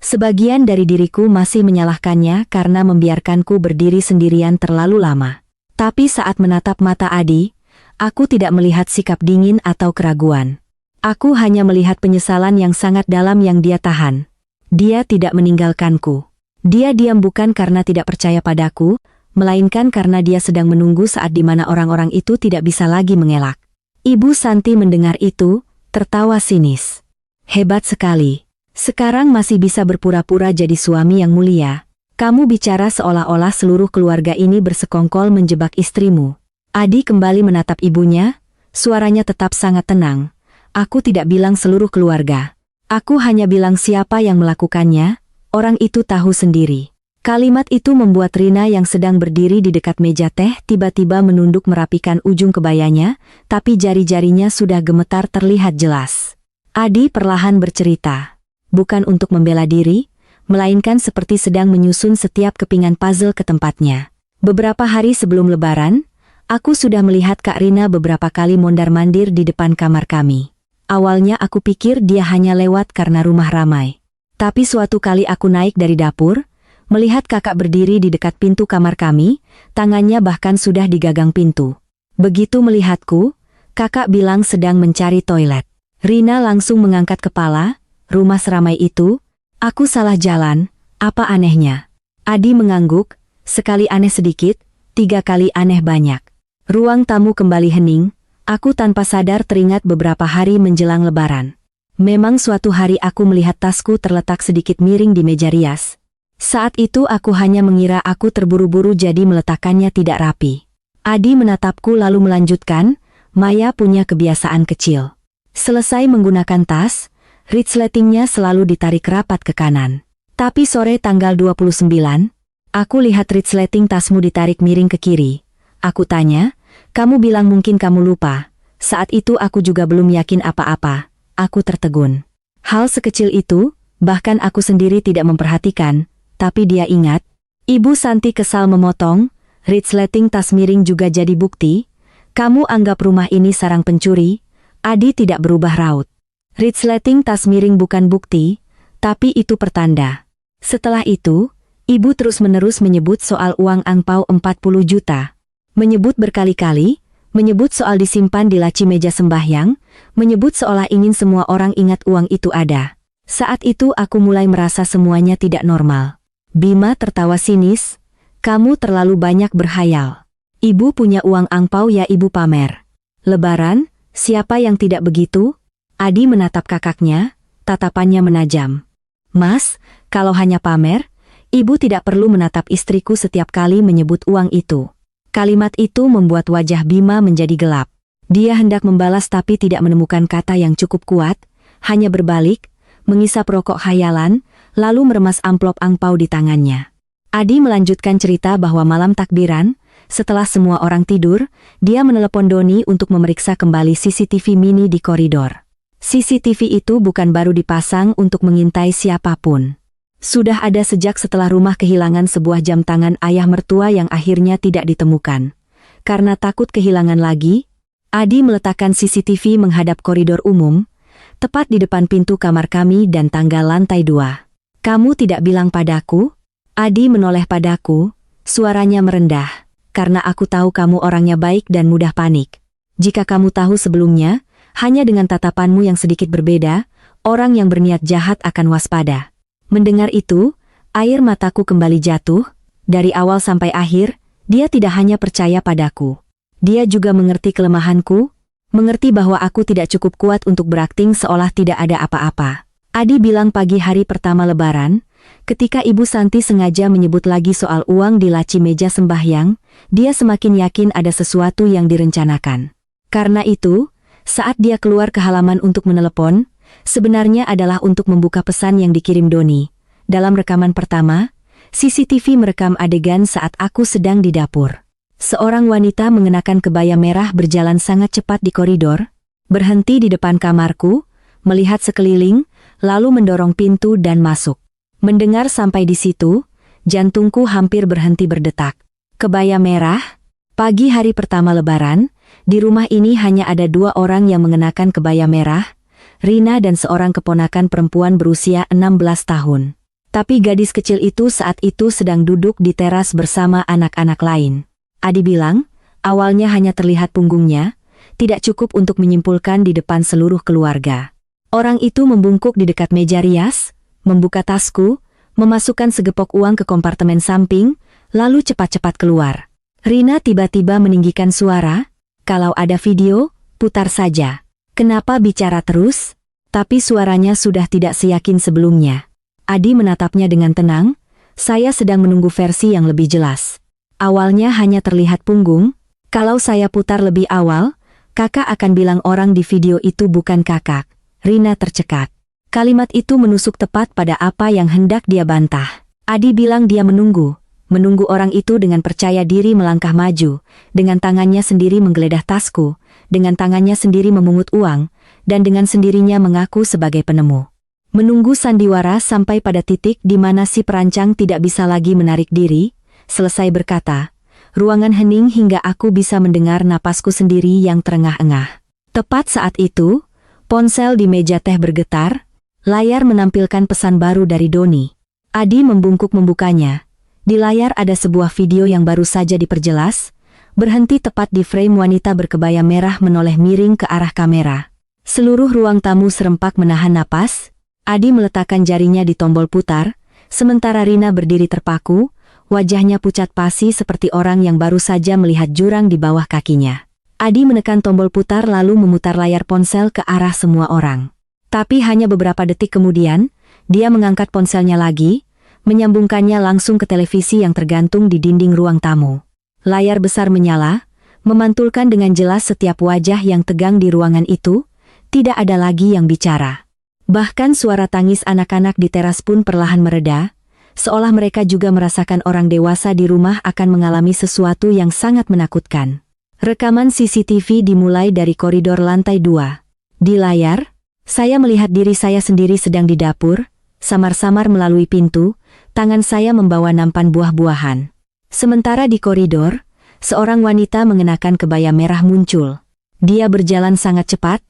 Speaker 1: Sebagian dari diriku masih menyalahkannya karena membiarkanku berdiri sendirian terlalu lama. Tapi saat menatap mata Adi, aku tidak melihat sikap dingin atau keraguan. Aku hanya melihat penyesalan yang sangat dalam yang dia tahan. Dia tidak meninggalkanku. Dia diam bukan karena tidak percaya padaku, melainkan karena dia sedang menunggu saat di mana orang-orang itu tidak bisa lagi mengelak. Ibu Santi mendengar itu, tertawa sinis. "Hebat sekali. Sekarang masih bisa berpura-pura jadi suami yang mulia. Kamu bicara seolah-olah seluruh keluarga ini bersekongkol menjebak istrimu." Adi kembali menatap ibunya, suaranya tetap sangat tenang. "Aku tidak bilang seluruh keluarga. Aku hanya bilang siapa yang melakukannya, orang itu tahu sendiri." Kalimat itu membuat Rina yang sedang berdiri di dekat meja teh tiba-tiba menunduk merapikan ujung kebayanya, tapi jari-jarinya sudah gemetar terlihat jelas. Adi perlahan bercerita. Bukan untuk membela diri, melainkan seperti sedang menyusun setiap kepingan puzzle ke tempatnya. Beberapa hari sebelum Lebaran, aku sudah melihat Kak Rina beberapa kali mondar-mandir di depan kamar kami. Awalnya aku pikir dia hanya lewat karena rumah ramai. Tapi suatu kali aku naik dari dapur, melihat kakak berdiri di dekat pintu kamar kami, tangannya bahkan sudah di gagang pintu. Begitu melihatku, kakak bilang sedang mencari toilet. Rina langsung mengangkat kepala, "Rumah seramai itu? Aku salah jalan, apa anehnya?" Adi mengangguk, "Sekali aneh sedikit, 3 kali aneh banyak." Ruang tamu kembali hening, Aku tanpa sadar teringat beberapa hari menjelang Lebaran. Memang suatu hari aku melihat tasku terletak sedikit miring di meja rias. Saat itu aku hanya mengira aku terburu-buru jadi meletakkannya tidak rapi. Adi menatapku lalu melanjutkan, Maya punya kebiasaan kecil. Selesai menggunakan tas, resletingnya selalu ditarik rapat ke kanan. Tapi sore tanggal 29, aku lihat resleting tasmu ditarik miring ke kiri. Aku tanya, kamu bilang mungkin kamu lupa. Saat itu aku juga belum yakin apa-apa. Aku tertegun. Hal sekecil itu, bahkan aku sendiri tidak memperhatikan, tapi dia ingat. Ibu Santi kesal memotong, resleting tas miring juga jadi bukti. Kamu anggap rumah ini sarang pencuri? Adi tidak berubah raut. Resleting tas miring bukan bukti, tapi itu pertanda. Setelah itu, ibu terus-menerus menyebut soal uang angpau 40 juta. Menyebut berkali-kali, menyebut soal disimpan di laci meja sembahyang, menyebut seolah ingin semua orang ingat uang itu ada. Saat itu aku mulai merasa semuanya tidak normal. Bima tertawa sinis, kamu terlalu banyak berhayal. Ibu punya uang angpau ya ibu pamer. Lebaran, siapa yang tidak begitu? Adi menatap kakaknya, tatapannya menajam. Mas, kalau hanya pamer, ibu tidak perlu menatap istriku setiap kali menyebut uang itu. Kalimat itu membuat wajah Bima menjadi gelap. Dia hendak membalas tapi tidak menemukan kata yang cukup kuat, hanya berbalik, mengisap rokok khayalan, lalu meremas amplop angpau di tangannya. Adi melanjutkan cerita bahwa malam takbiran, setelah semua orang tidur, dia menelepon Doni untuk memeriksa kembali CCTV mini di koridor. CCTV itu bukan baru dipasang untuk mengintai siapapun. Sudah ada sejak setelah rumah kehilangan sebuah jam tangan ayah mertua yang akhirnya tidak ditemukan. Karena takut kehilangan lagi, Adi meletakkan CCTV menghadap koridor umum, tepat di depan pintu kamar kami dan tangga lantai 2. Kamu tidak bilang padaku? Adi menoleh padaku, suaranya merendah, karena aku tahu kamu orangnya baik dan mudah panik. Jika kamu tahu sebelumnya, hanya dengan tatapanmu yang sedikit berbeda, orang yang berniat jahat akan waspada. Mendengar itu, air mataku kembali jatuh. Dari awal sampai akhir, dia tidak hanya percaya padaku. Dia juga mengerti kelemahanku, mengerti bahwa aku tidak cukup kuat untuk berakting seolah tidak ada apa-apa. Adi bilang pagi hari pertama Lebaran, ketika Ibu Santi sengaja menyebut lagi soal uang di laci meja sembahyang, dia semakin yakin ada sesuatu yang direncanakan. Karena itu, saat dia keluar ke halaman untuk menelepon, sebenarnya adalah untuk membuka pesan yang dikirim Doni. Dalam rekaman pertama, CCTV merekam adegan saat aku sedang di dapur. Seorang wanita mengenakan kebaya merah berjalan sangat cepat di koridor, berhenti di depan kamarku, melihat sekeliling, lalu mendorong pintu dan masuk. Mendengar sampai di situ, jantungku hampir berhenti berdetak. Kebaya merah? Pagi hari pertama Lebaran, di rumah ini hanya ada 2 orang yang mengenakan kebaya merah, Rina dan seorang keponakan perempuan berusia 16 tahun. Tapi gadis kecil itu saat itu sedang duduk di teras bersama anak-anak lain. Adi bilang, awalnya hanya terlihat punggungnya, tidak cukup untuk menyimpulkan di depan seluruh keluarga. Orang itu membungkuk di dekat meja rias, membuka tasku, memasukkan segepok uang ke kompartemen samping, lalu cepat-cepat keluar. Rina tiba-tiba meninggikan suara, kalau ada video, putar saja. Kenapa bicara terus? Tapi suaranya sudah tidak seyakin sebelumnya. Adi menatapnya dengan tenang, saya sedang menunggu versi yang lebih jelas. Awalnya hanya terlihat punggung, kalau saya putar lebih awal, kakak akan bilang orang di video itu bukan kakak. Rina tercekat. Kalimat itu menusuk tepat pada apa yang hendak dia bantah. Adi bilang dia menunggu orang itu dengan percaya diri melangkah maju, dengan tangannya sendiri menggeledah tasku, dengan tangannya sendiri memungut uang, dan dengan sendirinya mengaku sebagai penemu. Menunggu sandiwara sampai pada titik di mana si perancang tidak bisa lagi menarik diri, selesai berkata, ruangan hening hingga aku bisa mendengar napasku sendiri yang terengah-engah. Tepat saat itu, ponsel di meja teh bergetar, layar menampilkan pesan baru dari Doni. Adi membungkuk membukanya. Di layar ada sebuah video yang baru saja diperjelas, berhenti tepat di frame wanita berkebaya merah menoleh miring ke arah kamera. Seluruh ruang tamu serempak menahan napas. Adi meletakkan jarinya di tombol putar, sementara Rina berdiri terpaku, wajahnya pucat pasi seperti orang yang baru saja melihat jurang di bawah kakinya. Adi menekan tombol putar lalu memutar layar ponsel ke arah semua orang. Tapi hanya beberapa detik kemudian, dia mengangkat ponselnya lagi, menyambungkannya langsung ke televisi yang tergantung di dinding ruang tamu. Layar besar menyala, memantulkan dengan jelas setiap wajah yang tegang di ruangan itu, tidak ada lagi yang bicara. Bahkan suara tangis anak-anak di teras pun perlahan mereda, seolah mereka juga merasakan orang dewasa di rumah akan mengalami sesuatu yang sangat menakutkan. Rekaman CCTV dimulai dari koridor lantai 2. Di layar, saya melihat diri saya sendiri sedang di dapur, samar-samar melalui pintu, tangan saya membawa nampan buah-buahan. Sementara di koridor, seorang wanita mengenakan kebaya merah muncul. Dia berjalan sangat cepat,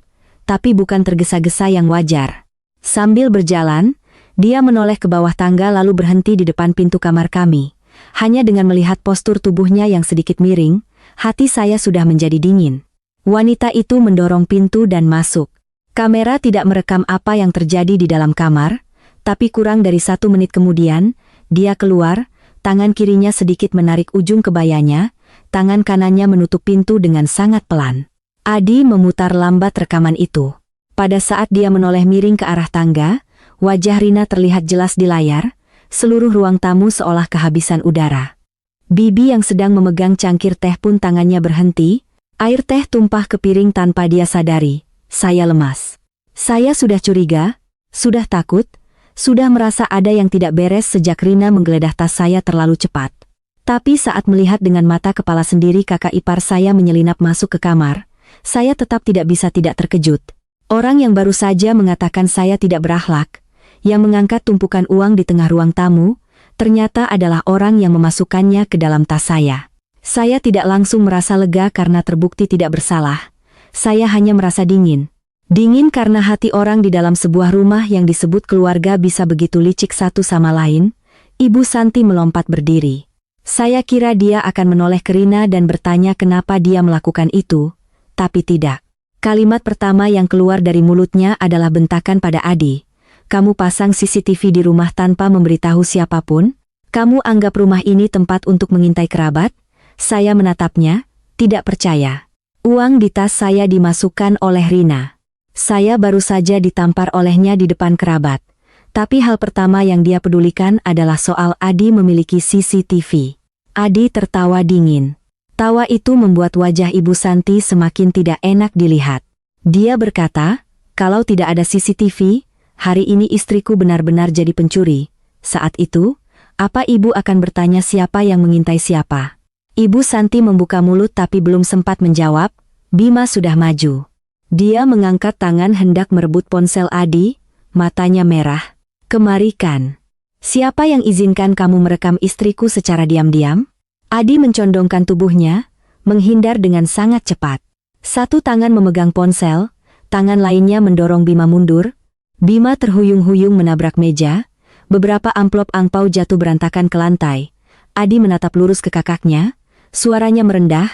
Speaker 1: tapi bukan tergesa-gesa yang wajar. Sambil berjalan, dia menoleh ke bawah tangga lalu berhenti di depan pintu kamar kami. Hanya dengan melihat postur tubuhnya yang sedikit miring, hati saya sudah menjadi dingin. Wanita itu mendorong pintu dan masuk. Kamera tidak merekam apa yang terjadi di dalam kamar, tapi kurang dari 1 menit kemudian, dia keluar, tangan kirinya sedikit menarik ujung kebayanya, tangan kanannya menutup pintu dengan sangat pelan. Adi memutar lambat rekaman itu. Pada saat dia menoleh miring ke arah tangga, wajah Rina terlihat jelas di layar, seluruh ruang tamu seolah kehabisan udara. Bibi yang sedang memegang cangkir teh pun tangannya berhenti, air teh tumpah ke piring tanpa dia sadari. Saya lemas. Saya sudah curiga, sudah takut, sudah merasa ada yang tidak beres sejak Rina menggeledah tas saya terlalu cepat. Tapi saat melihat dengan mata kepala sendiri kakak ipar saya menyelinap masuk ke kamar, saya tetap tidak bisa tidak terkejut. Orang yang baru saja mengatakan saya tidak berakhlak, yang mengangkat tumpukan uang di tengah ruang tamu, ternyata adalah orang yang memasukkannya ke dalam tas saya. Saya tidak langsung merasa lega karena terbukti tidak bersalah. Saya hanya merasa dingin. Dingin karena hati orang di dalam sebuah rumah yang disebut keluarga bisa begitu licik satu sama lain. Ibu Santi melompat berdiri. Saya kira dia akan menoleh ke Rina dan bertanya kenapa dia melakukan itu, tapi tidak. Kalimat pertama yang keluar dari mulutnya adalah bentakan pada Adi. Kamu pasang CCTV di rumah tanpa memberitahu siapapun? Kamu anggap rumah ini tempat untuk mengintai kerabat? Saya menatapnya, tidak percaya. Uang di tas saya dimasukkan oleh Rina. Saya baru saja ditampar olehnya di depan kerabat. Tapi hal pertama yang dia pedulikan adalah soal Adi memiliki CCTV. Adi tertawa dingin. Tawa itu membuat wajah Ibu Santi semakin tidak enak dilihat. Dia berkata, kalau tidak ada CCTV, hari ini istriku benar-benar jadi pencuri. Saat itu, apa ibu akan bertanya siapa yang mengintai siapa? Ibu Santi membuka mulut tapi belum sempat menjawab, Bima sudah maju. Dia mengangkat tangan hendak merebut ponsel Adi, matanya merah. Kemari kan. Siapa yang izinkan kamu merekam istriku secara diam-diam? Adi mencondongkan tubuhnya, menghindar dengan sangat cepat. Satu tangan memegang ponsel, tangan lainnya mendorong Bima mundur. Bima terhuyung-huyung menabrak meja, beberapa amplop angpau jatuh berantakan ke lantai. Adi menatap lurus ke kakaknya, suaranya merendah,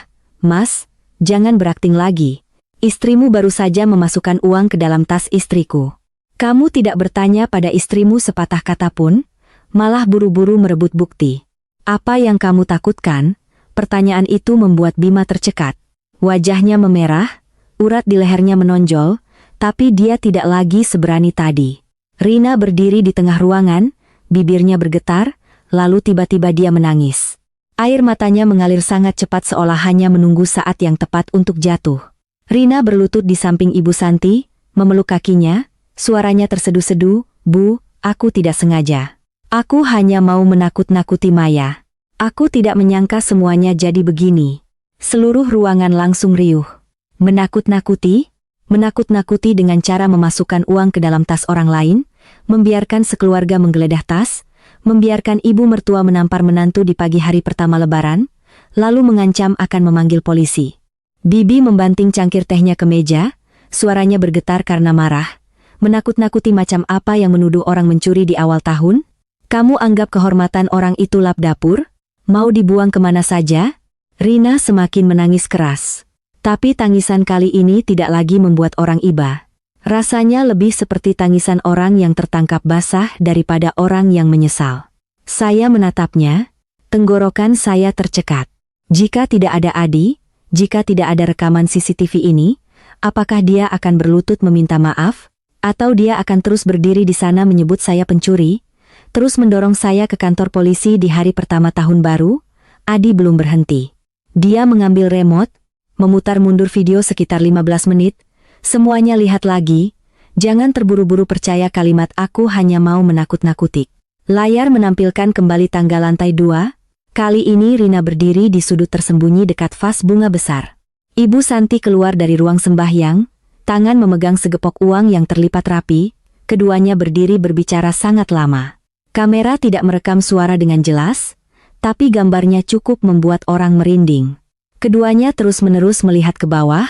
Speaker 1: Mas, jangan berakting lagi. Istrimu baru saja memasukkan uang ke dalam tas istriku. Kamu tidak bertanya pada istrimu sepatah kata pun, malah buru-buru merebut bukti. Apa yang kamu takutkan? Pertanyaan itu membuat Bima tercekat. Wajahnya memerah, urat di lehernya menonjol, tapi dia tidak lagi seberani tadi. Rina berdiri di tengah ruangan, bibirnya bergetar, lalu tiba-tiba dia menangis. Air matanya mengalir sangat cepat seolah hanya menunggu saat yang tepat untuk jatuh. Rina berlutut di samping Ibu Santi, memeluk kakinya, suaranya tersedu-sedu, Bu, aku tidak sengaja. Aku hanya mau menakut-nakuti Maya. Aku tidak menyangka semuanya jadi begini. Seluruh ruangan langsung riuh. Menakut-nakuti? Menakut-nakuti dengan cara memasukkan uang ke dalam tas orang lain, membiarkan sekeluarga menggeledah tas, membiarkan ibu mertua menampar menantu di pagi hari pertama lebaran, lalu mengancam akan memanggil polisi. Bibi membanting cangkir tehnya ke meja, suaranya bergetar karena marah. Menakut-nakuti macam apa yang menuduh orang mencuri di awal tahun? Kamu anggap kehormatan orang itu lap dapur? Mau dibuang kemana saja? Rina semakin menangis keras. Tapi tangisan kali ini tidak lagi membuat orang iba. Rasanya lebih seperti tangisan orang yang tertangkap basah daripada orang yang menyesal. Saya menatapnya, tenggorokan saya tercekat. Jika tidak ada Adi, Jika tidak ada rekaman CCTV ini, apakah dia akan berlutut meminta maaf? Atau dia akan terus berdiri di sana menyebut saya pencuri? Terus mendorong saya ke kantor polisi di hari pertama tahun baru? Adi belum berhenti. Dia mengambil remote, memutar mundur video sekitar 15 menit. Semuanya lihat lagi. Jangan terburu-buru percaya kalimat aku hanya mau menakut-nakuti. Layar menampilkan kembali tangga lantai 2. Kali ini Rina berdiri di sudut tersembunyi dekat vas bunga besar. Ibu Santi keluar dari ruang sembahyang, tangan memegang segepok uang yang terlipat rapi. Keduanya berdiri berbicara sangat lama. Kamera tidak merekam suara dengan jelas, tapi gambarnya cukup membuat orang merinding. Keduanya terus-menerus melihat ke bawah,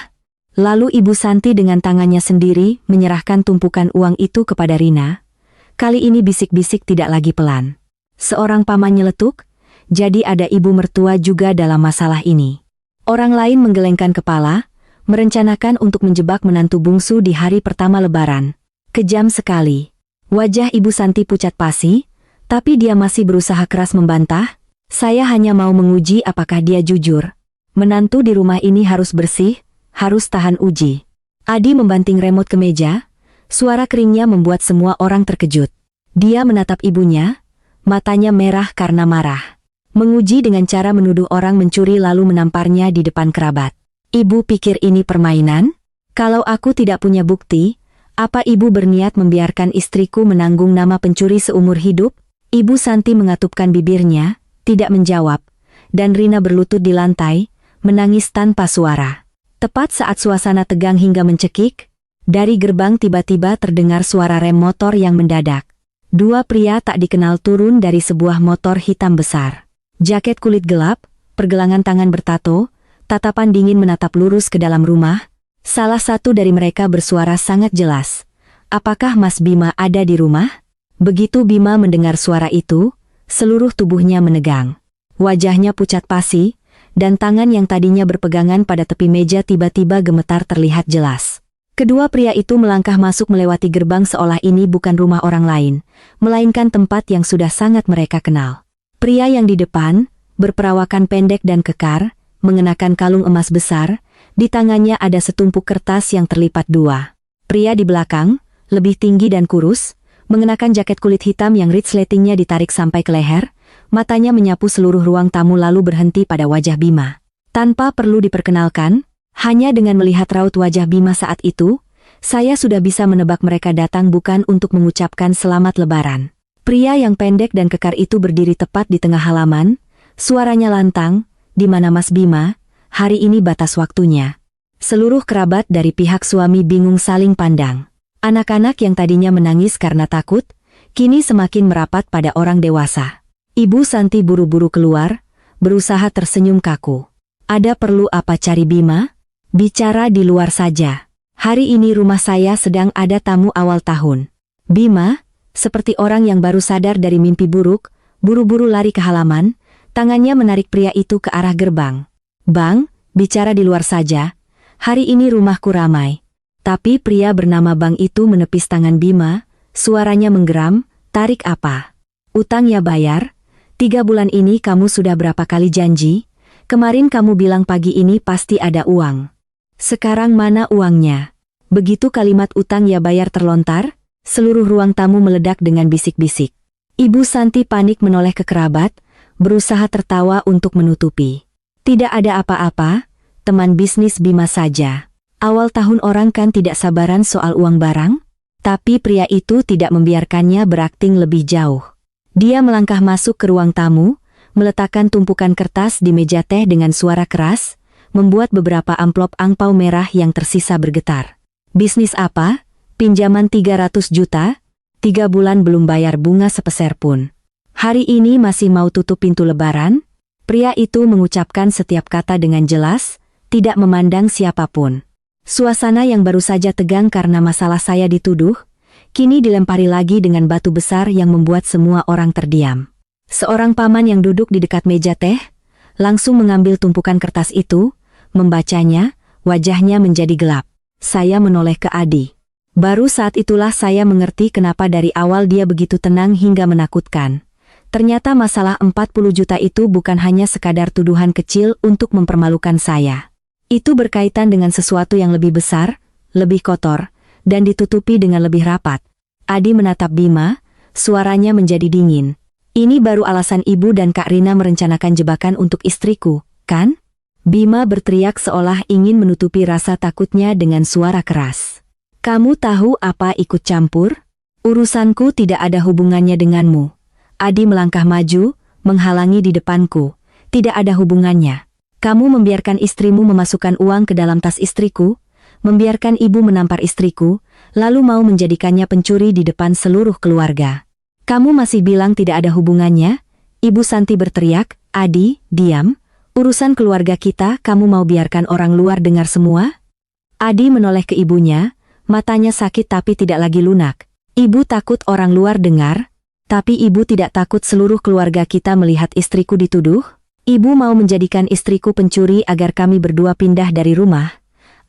Speaker 1: lalu Ibu Santi dengan tangannya sendiri menyerahkan tumpukan uang itu kepada Rina. Kali ini bisik-bisik tidak lagi pelan. Seorang paman nyeletuk, jadi ada ibu mertua juga dalam masalah ini. Orang lain menggelengkan kepala, merencanakan untuk menjebak menantu bungsu di hari pertama lebaran. Kejam sekali. Wajah Ibu Santi pucat pasi, tapi dia masih berusaha keras membantah. Saya hanya mau menguji apakah dia jujur. Menantu di rumah ini harus bersih, harus tahan uji. Adi membanting remote ke meja. Suara keringnya membuat semua orang terkejut. Dia menatap ibunya, matanya merah karena marah. Menguji dengan cara menuduh orang mencuri lalu menamparnya di depan kerabat. Ibu pikir ini permainan? Kalau aku tidak punya bukti, apa ibu berniat membiarkan istriku menanggung nama pencuri seumur hidup? Ibu Santi mengatupkan bibirnya, tidak menjawab, dan Rina berlutut di lantai, menangis tanpa suara. Tepat saat suasana tegang hingga mencekik, dari gerbang tiba-tiba terdengar suara rem motor yang mendadak. Dua pria tak dikenal turun dari sebuah motor hitam besar. Jaket kulit gelap, pergelangan tangan bertato, tatapan dingin menatap lurus ke dalam rumah. Salah satu dari mereka bersuara sangat jelas. Apakah Mas Bima ada di rumah? Begitu Bima mendengar suara itu, seluruh tubuhnya menegang. Wajahnya pucat pasi, dan tangan yang tadinya berpegangan pada tepi meja tiba-tiba gemetar terlihat jelas. Kedua pria itu melangkah masuk melewati gerbang seolah ini bukan rumah orang lain, melainkan tempat yang sudah sangat mereka kenal. Pria yang di depan, berperawakan pendek dan kekar, mengenakan kalung emas besar, di tangannya ada setumpuk kertas yang terlipat dua. Pria di belakang, lebih tinggi dan kurus, mengenakan jaket kulit hitam yang resletingnya ditarik sampai ke leher, matanya menyapu seluruh ruang tamu lalu berhenti pada wajah Bima. Tanpa perlu diperkenalkan, hanya dengan melihat raut wajah Bima saat itu, saya sudah bisa menebak mereka datang bukan untuk mengucapkan selamat lebaran. Pria yang pendek dan kekar itu berdiri tepat di tengah halaman, suaranya lantang, "Di mana Mas Bima? Hari ini batas waktunya." Seluruh kerabat dari pihak suami bingung saling pandang. Anak-anak yang tadinya menangis karena takut, kini semakin merapat pada orang dewasa. Ibu Santi buru-buru keluar, berusaha tersenyum kaku. "Ada perlu apa cari Bima? Bicara di luar saja. Hari ini rumah saya sedang ada tamu awal tahun." Bima, seperti orang yang baru sadar dari mimpi buruk, buru-buru lari ke halaman, tangannya menarik pria itu ke arah gerbang. "Bang, bicara di luar saja. Hari ini rumahku ramai." Tapi pria bernama Bang itu menepis tangan Bima, suaranya menggeram, "Tarik apa? Utang ya bayar. 3 bulan ini kamu sudah berapa kali janji? Kemarin kamu bilang pagi ini pasti ada uang. Sekarang mana uangnya?" Begitu kalimat utang ya bayar terlontar, seluruh ruang tamu meledak dengan bisik-bisik. Ibu Santi panik menoleh ke kerabat, berusaha tertawa untuk menutupi. "Tidak ada apa-apa, teman bisnis Bima saja. Awal tahun orang kan tidak sabaran soal uang barang?" Tapi pria itu tidak membiarkannya berakting lebih jauh. Dia melangkah masuk ke ruang tamu, meletakkan tumpukan kertas di meja teh dengan suara keras, membuat beberapa amplop angpau merah yang tersisa bergetar. "Bisnis apa? Pinjaman 300 juta? 3 bulan belum bayar bunga sepeser pun. Hari ini masih mau tutup pintu lebaran?" Pria itu mengucapkan setiap kata dengan jelas, tidak memandang siapapun. Suasana yang baru saja tegang karena masalah saya dituduh, kini dilempari lagi dengan batu besar yang membuat semua orang terdiam. Seorang paman yang duduk di dekat meja teh, langsung mengambil tumpukan kertas itu, membacanya, wajahnya menjadi gelap. Saya menoleh ke Adi. Baru saat itulah saya mengerti kenapa dari awal dia begitu tenang hingga menakutkan. Ternyata masalah 40 juta itu bukan hanya sekadar tuduhan kecil untuk mempermalukan saya. Itu berkaitan dengan sesuatu yang lebih besar, lebih kotor, dan ditutupi dengan lebih rapat. Adi menatap Bima, suaranya menjadi dingin. Ini baru alasan ibu dan Kak Rina merencanakan jebakan untuk istriku, kan? Bima berteriak seolah ingin menutupi rasa takutnya dengan suara keras. Kamu tahu apa ikut campur? Urusanku tidak ada hubungannya denganmu. Adi melangkah maju, menghalangi di depanku. Tidak ada hubungannya. Kamu membiarkan istrimu memasukkan uang ke dalam tas istriku, membiarkan ibu menampar istriku, lalu mau menjadikannya pencuri di depan seluruh keluarga. Kamu masih bilang tidak ada hubungannya? Ibu Santi berteriak. Adi, diam. Urusan keluarga kita kamu mau biarkan orang luar dengar semua? Adi menoleh ke ibunya, matanya sakit tapi tidak lagi lunak. Ibu takut orang luar dengar? Tapi ibu tidak takut seluruh keluarga kita melihat istriku dituduh? Ibu mau menjadikan istriku pencuri agar kami berdua pindah dari rumah,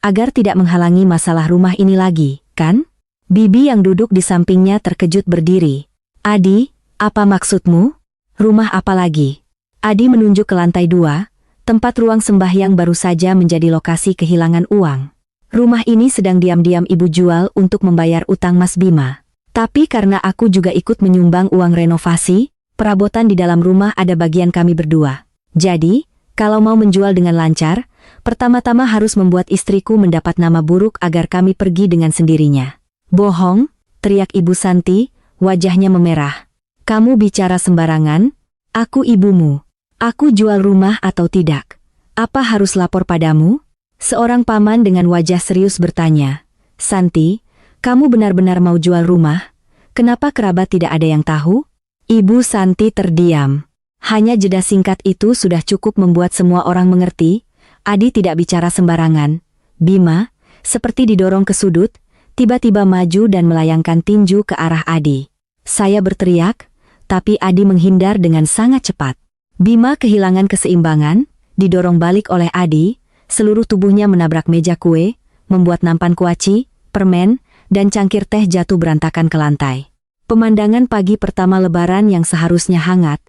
Speaker 1: agar tidak menghalangi masalah rumah ini lagi, kan? Bibi yang duduk di sampingnya terkejut berdiri. Adi, apa maksudmu? Rumah apa lagi? Adi menunjuk ke lantai 2, tempat ruang sembahyang baru saja menjadi lokasi kehilangan uang. Rumah ini sedang diam-diam ibu jual untuk membayar utang Mas Bima. Tapi karena aku juga ikut menyumbang uang renovasi, perabotan di dalam rumah ada bagian kami berdua. Jadi, kalau mau menjual dengan lancar, pertama-tama harus membuat istriku mendapat nama buruk agar kami pergi dengan sendirinya. Bohong, teriak Ibu Santi, wajahnya memerah. Kamu bicara sembarangan, aku ibumu. Aku jual rumah atau tidak? Apa harus lapor padamu? Seorang paman dengan wajah serius bertanya. Santi, kamu benar-benar mau jual rumah? Kenapa kerabat tidak ada yang tahu? Ibu Santi terdiam. Hanya jeda singkat itu sudah cukup membuat semua orang mengerti, Adi tidak bicara sembarangan. Bima, seperti didorong ke sudut, tiba-tiba maju dan melayangkan tinju ke arah Adi. Saya berteriak, tapi Adi menghindar dengan sangat cepat. Bima kehilangan keseimbangan, didorong balik oleh Adi, seluruh tubuhnya menabrak meja kue, membuat nampan kuaci, permen, dan cangkir teh jatuh berantakan ke lantai. Pemandangan pagi pertama Lebaran yang seharusnya hangat,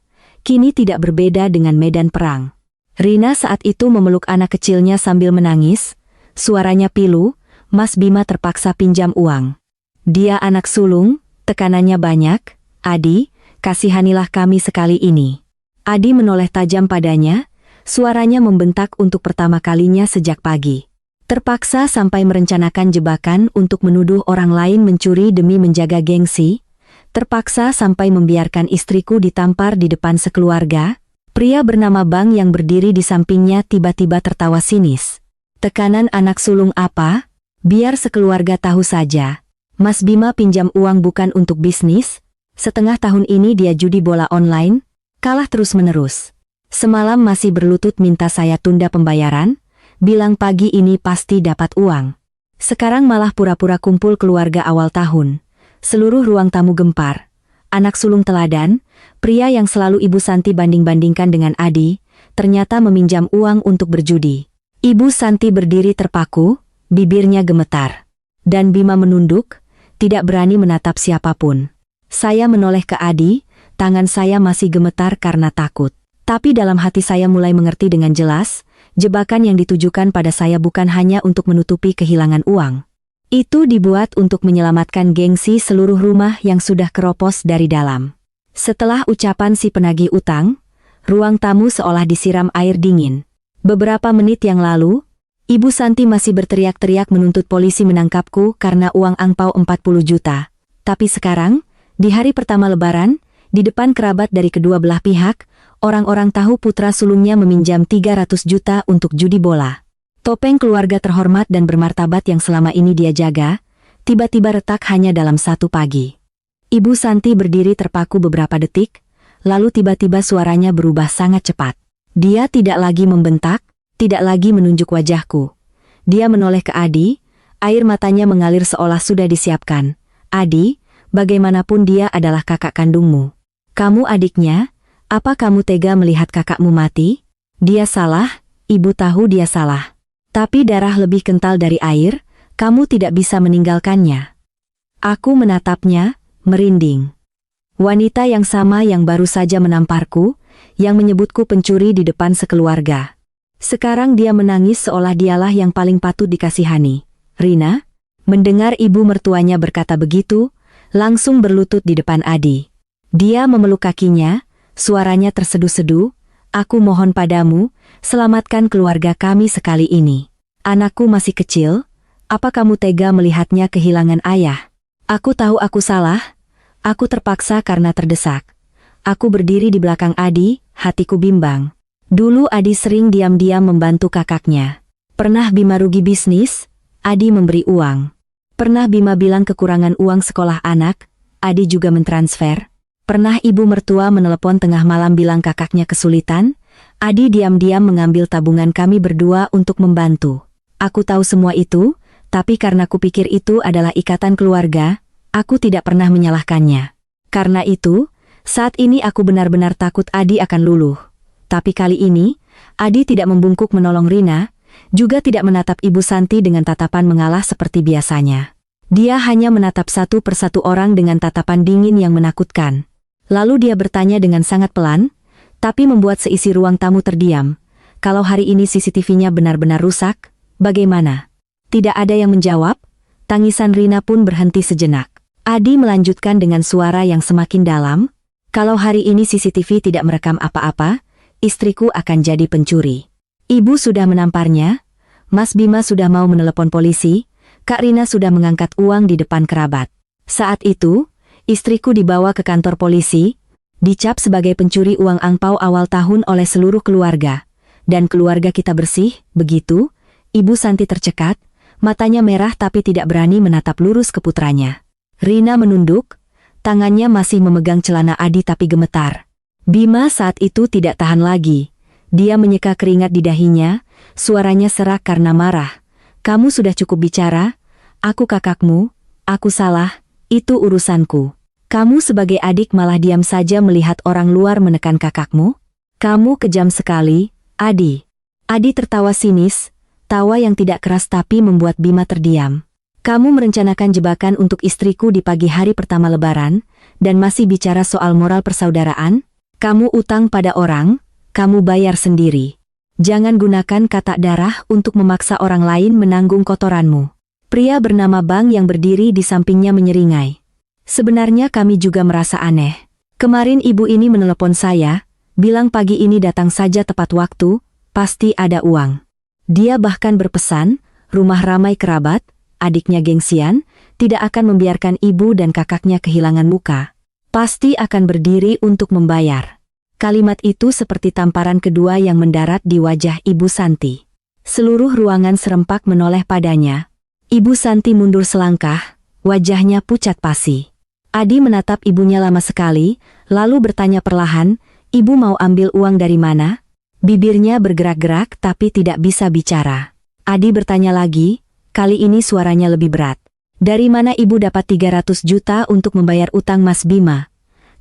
Speaker 1: kini tidak berbeda dengan medan perang. Rina saat itu memeluk anak kecilnya sambil menangis, suaranya pilu. Mas Bima terpaksa pinjam uang. Dia anak sulung, tekanannya banyak. Adi, kasihanilah kami sekali ini. Adi menoleh tajam padanya, suaranya membentak untuk pertama kalinya sejak pagi. Terpaksa sampai merencanakan jebakan untuk menuduh orang lain mencuri demi menjaga gengsi. Terpaksa sampai membiarkan istriku ditampar di depan sekeluarga. Pria bernama Bang yang berdiri di sampingnya tiba-tiba tertawa sinis. Tekanan anak sulung apa? Biar sekeluarga tahu saja. Mas Bima pinjam uang bukan untuk bisnis. Setengah tahun ini dia judi bola online, kalah terus-menerus. Semalam masih berlutut minta saya tunda pembayaran, bilang pagi ini pasti dapat uang. Sekarang malah pura-pura kumpul keluarga awal tahun. Seluruh ruang tamu gempar. Anak sulung teladan, pria yang selalu Ibu Santi banding-bandingkan dengan Adi, ternyata meminjam uang untuk berjudi. Ibu Santi berdiri terpaku, bibirnya gemetar. Dan Bima menunduk, tidak berani menatap siapapun. Saya menoleh ke Adi, tangan saya masih gemetar karena takut. Tapi dalam hati saya mulai mengerti dengan jelas, jebakan yang ditujukan pada saya bukan hanya untuk menutupi kehilangan uang. Itu dibuat untuk menyelamatkan gengsi seluruh rumah yang sudah keropos dari dalam. Setelah ucapan si penagih utang, ruang tamu seolah disiram air dingin. Beberapa menit yang lalu, Ibu Santi masih berteriak-teriak menuntut polisi menangkapku karena uang angpau 40 juta. Tapi sekarang, di hari pertama Lebaran, di depan kerabat dari kedua belah pihak, orang-orang tahu putra sulungnya meminjam 300 juta untuk judi bola. Topeng keluarga terhormat dan bermartabat yang selama ini dia jaga, tiba-tiba retak hanya dalam satu pagi. Ibu Santi berdiri terpaku beberapa detik, lalu tiba-tiba suaranya berubah sangat cepat. Dia tidak lagi membentak, tidak lagi menunjuk wajahku. Dia menoleh ke Adi, air matanya mengalir seolah sudah disiapkan. Adi, bagaimanapun dia adalah kakak kandungmu. Kamu adiknya, apa kamu tega melihat kakakmu mati? Dia salah, ibu tahu dia salah. Tapi darah lebih kental dari air, kamu tidak bisa meninggalkannya. Aku menatapnya, merinding. Wanita yang sama yang baru saja menamparku, yang menyebutku pencuri di depan sekeluarga. Sekarang dia menangis seolah dialah yang paling patut dikasihani. Rina, mendengar ibu mertuanya berkata begitu, langsung berlutut di depan Adi. Dia memeluk kakinya, suaranya terseduh-seduh, "Aku mohon padamu, selamatkan keluarga kami sekali ini. Anakku masih kecil, apa kamu tega melihatnya kehilangan ayah? Aku tahu aku salah, aku terpaksa karena terdesak." Aku berdiri di belakang Adi, hatiku bimbang. Dulu Adi sering diam-diam membantu kakaknya. Pernah Bima rugi bisnis, Adi memberi uang. Pernah Bima bilang kekurangan uang sekolah anak, Adi juga mentransfer. Pernah ibu mertua menelepon tengah malam bilang kakaknya kesulitan, Adi diam-diam mengambil tabungan kami berdua untuk membantu. Aku tahu semua itu, tapi karena kupikir itu adalah ikatan keluarga, aku tidak pernah menyalahkannya. Karena itu, saat ini aku benar-benar takut Adi akan luluh. Tapi kali ini, Adi tidak membungkuk menolong Rina, juga tidak menatap Ibu Santi dengan tatapan mengalah seperti biasanya. Dia hanya menatap satu persatu orang dengan tatapan dingin yang menakutkan. Lalu dia bertanya dengan sangat pelan, tapi membuat seisi ruang tamu terdiam. "Kalau hari ini CCTV-nya benar-benar rusak, bagaimana?" Tidak ada yang menjawab, tangisan Rina pun berhenti sejenak. Adi melanjutkan dengan suara yang semakin dalam, "Kalau hari ini CCTV tidak merekam apa-apa, istriku akan jadi pencuri. Ibu sudah menamparnya, Mas Bima sudah mau menelepon polisi, Kak Rina sudah mengangkat uang di depan kerabat. Saat itu, istriku dibawa ke kantor polisi, dicap sebagai pencuri uang angpau awal tahun oleh seluruh keluarga. Dan keluarga kita bersih, begitu?" Ibu Santi tercekat, matanya merah tapi tidak berani menatap lurus ke putranya. Rina menunduk, tangannya masih memegang celana Adi tapi gemetar. Bima saat itu tidak tahan lagi. Dia menyeka keringat di dahinya, suaranya serak karena marah. "Kamu sudah cukup bicara, aku kakakmu, aku salah, itu urusanku. Kamu sebagai adik malah diam saja melihat orang luar menekan kakakmu? Kamu kejam sekali, Adi." Adi tertawa sinis, tawa yang tidak keras tapi membuat Bima terdiam. "Kamu merencanakan jebakan untuk istriku di pagi hari pertama Lebaran, dan masih bicara soal moral persaudaraan? Kamu utang pada orang, kamu bayar sendiri. Jangan gunakan kata darah untuk memaksa orang lain menanggung kotoranmu." Pria bernama Bang yang berdiri di sampingnya menyeringai. "Sebenarnya kami juga merasa aneh. Kemarin ibu ini menelepon saya, bilang pagi ini datang saja tepat waktu, pasti ada uang. Dia bahkan berpesan, rumah ramai kerabat, adiknya gengsian, tidak akan membiarkan ibu dan kakaknya kehilangan muka. Pasti akan berdiri untuk membayar." Kalimat itu seperti tamparan kedua yang mendarat di wajah Ibu Santi. Seluruh ruangan serempak menoleh padanya. Ibu Santi mundur selangkah, wajahnya pucat pasi. Adi menatap ibunya lama sekali, lalu bertanya perlahan, "Ibu mau ambil uang dari mana?" Bibirnya bergerak-gerak tapi tidak bisa bicara. Adi bertanya lagi, kali ini suaranya lebih berat. "Dari mana ibu dapat 300 juta untuk membayar utang Mas Bima?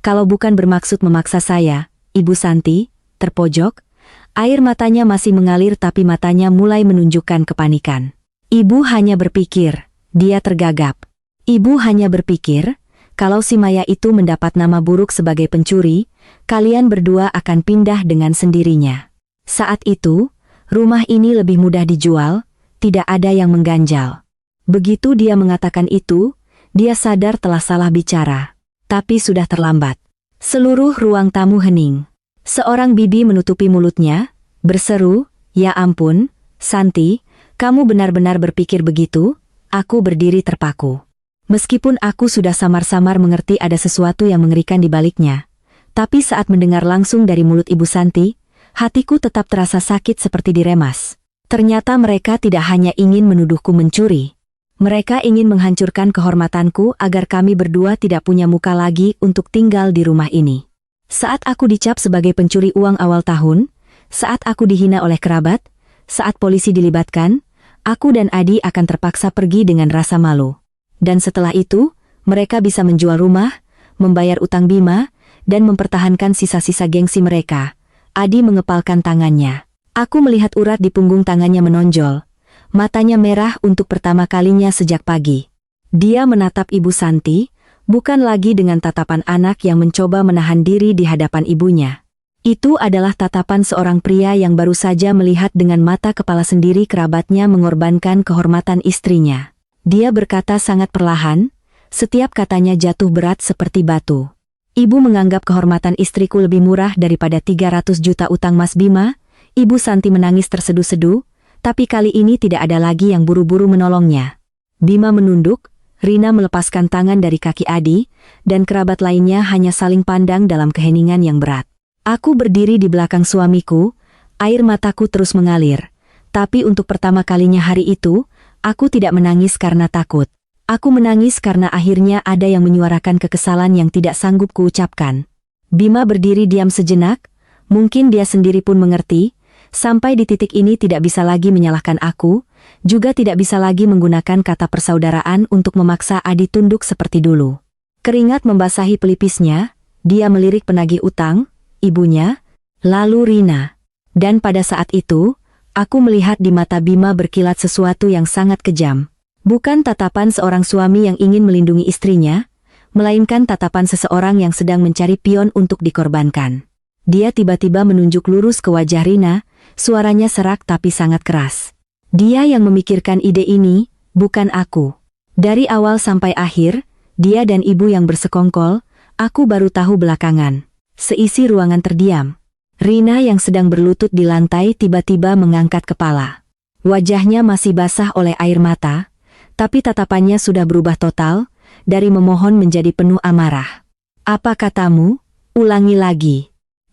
Speaker 1: Kalau bukan bermaksud memaksa saya." Ibu Santi terpojok, air matanya masih mengalir tapi matanya mulai menunjukkan kepanikan. Ibu hanya berpikir, dia tergagap. Ibu hanya berpikir, kalau si Maya itu mendapat nama buruk sebagai pencuri, kalian berdua akan pindah dengan sendirinya. Saat itu, rumah ini lebih mudah dijual, tidak ada yang mengganjal. Begitu dia mengatakan itu, dia sadar telah salah bicara. Tapi sudah terlambat. Seluruh ruang tamu hening. Seorang bibi menutupi mulutnya, berseru, "Ya ampun, Santi, kamu benar-benar berpikir begitu?" Aku berdiri terpaku. Meskipun aku sudah samar-samar mengerti ada sesuatu yang mengerikan di baliknya, tapi saat mendengar langsung dari mulut Ibu Santi, hatiku tetap terasa sakit seperti diremas. Ternyata mereka tidak hanya ingin menuduhku mencuri. Mereka ingin menghancurkan kehormatanku agar kami berdua tidak punya muka lagi untuk tinggal di rumah ini. Saat aku dicap sebagai pencuri uang awal tahun, saat aku dihina oleh kerabat, saat polisi dilibatkan, aku dan Adi akan terpaksa pergi dengan rasa malu. Dan setelah itu, mereka bisa menjual rumah, membayar utang Bima, dan mempertahankan sisa-sisa gengsi mereka. Adi mengepalkan tangannya. Aku melihat urat di punggung tangannya menonjol. Matanya merah untuk pertama kalinya sejak pagi. Dia menatap Ibu Santi, bukan lagi dengan tatapan anak yang mencoba menahan diri di hadapan ibunya. Itu adalah tatapan seorang pria yang baru saja melihat dengan mata kepala sendiri kerabatnya mengorbankan kehormatan istrinya. Dia berkata sangat perlahan, setiap katanya jatuh berat seperti batu. Ibu menganggap kehormatan istriku lebih murah daripada 300 juta utang Mas Bima. Ibu Santi menangis terseduh-seduh, tapi kali ini tidak ada lagi yang buru-buru menolongnya. Bima menunduk, Rina melepaskan tangan dari kaki Adi, dan kerabat lainnya hanya saling pandang dalam keheningan yang berat. Aku berdiri di belakang suamiku, air mataku terus mengalir. Tapi untuk pertama kalinya hari itu, aku tidak menangis karena takut. Aku menangis karena akhirnya ada yang menyuarakan kekesalan yang tidak sanggup kuucapkan. Bima berdiri diam sejenak, mungkin dia sendiri pun mengerti, sampai di titik ini tidak bisa lagi menyalahkan aku, juga tidak bisa lagi menggunakan kata persaudaraan untuk memaksa Adi tunduk seperti dulu. Keringat membasahi pelipisnya, dia melirik penagih utang, ibunya, lalu Rina. Dan pada saat itu, aku melihat di mata Bima berkilat sesuatu yang sangat kejam. Bukan tatapan seorang suami yang ingin melindungi istrinya, melainkan tatapan seseorang yang sedang mencari pion untuk dikorbankan. Dia tiba-tiba menunjuk lurus ke wajah Rina, suaranya serak tapi sangat keras. Dia yang memikirkan ide ini, bukan aku. Dari awal sampai akhir, dia dan ibu yang bersekongkol, aku baru tahu belakangan. Seisi ruangan terdiam. Rina yang sedang berlutut di lantai tiba-tiba mengangkat kepala. Wajahnya masih basah oleh air mata, tapi tatapannya sudah berubah total, dari memohon menjadi penuh amarah. Apa katamu? Ulangi lagi.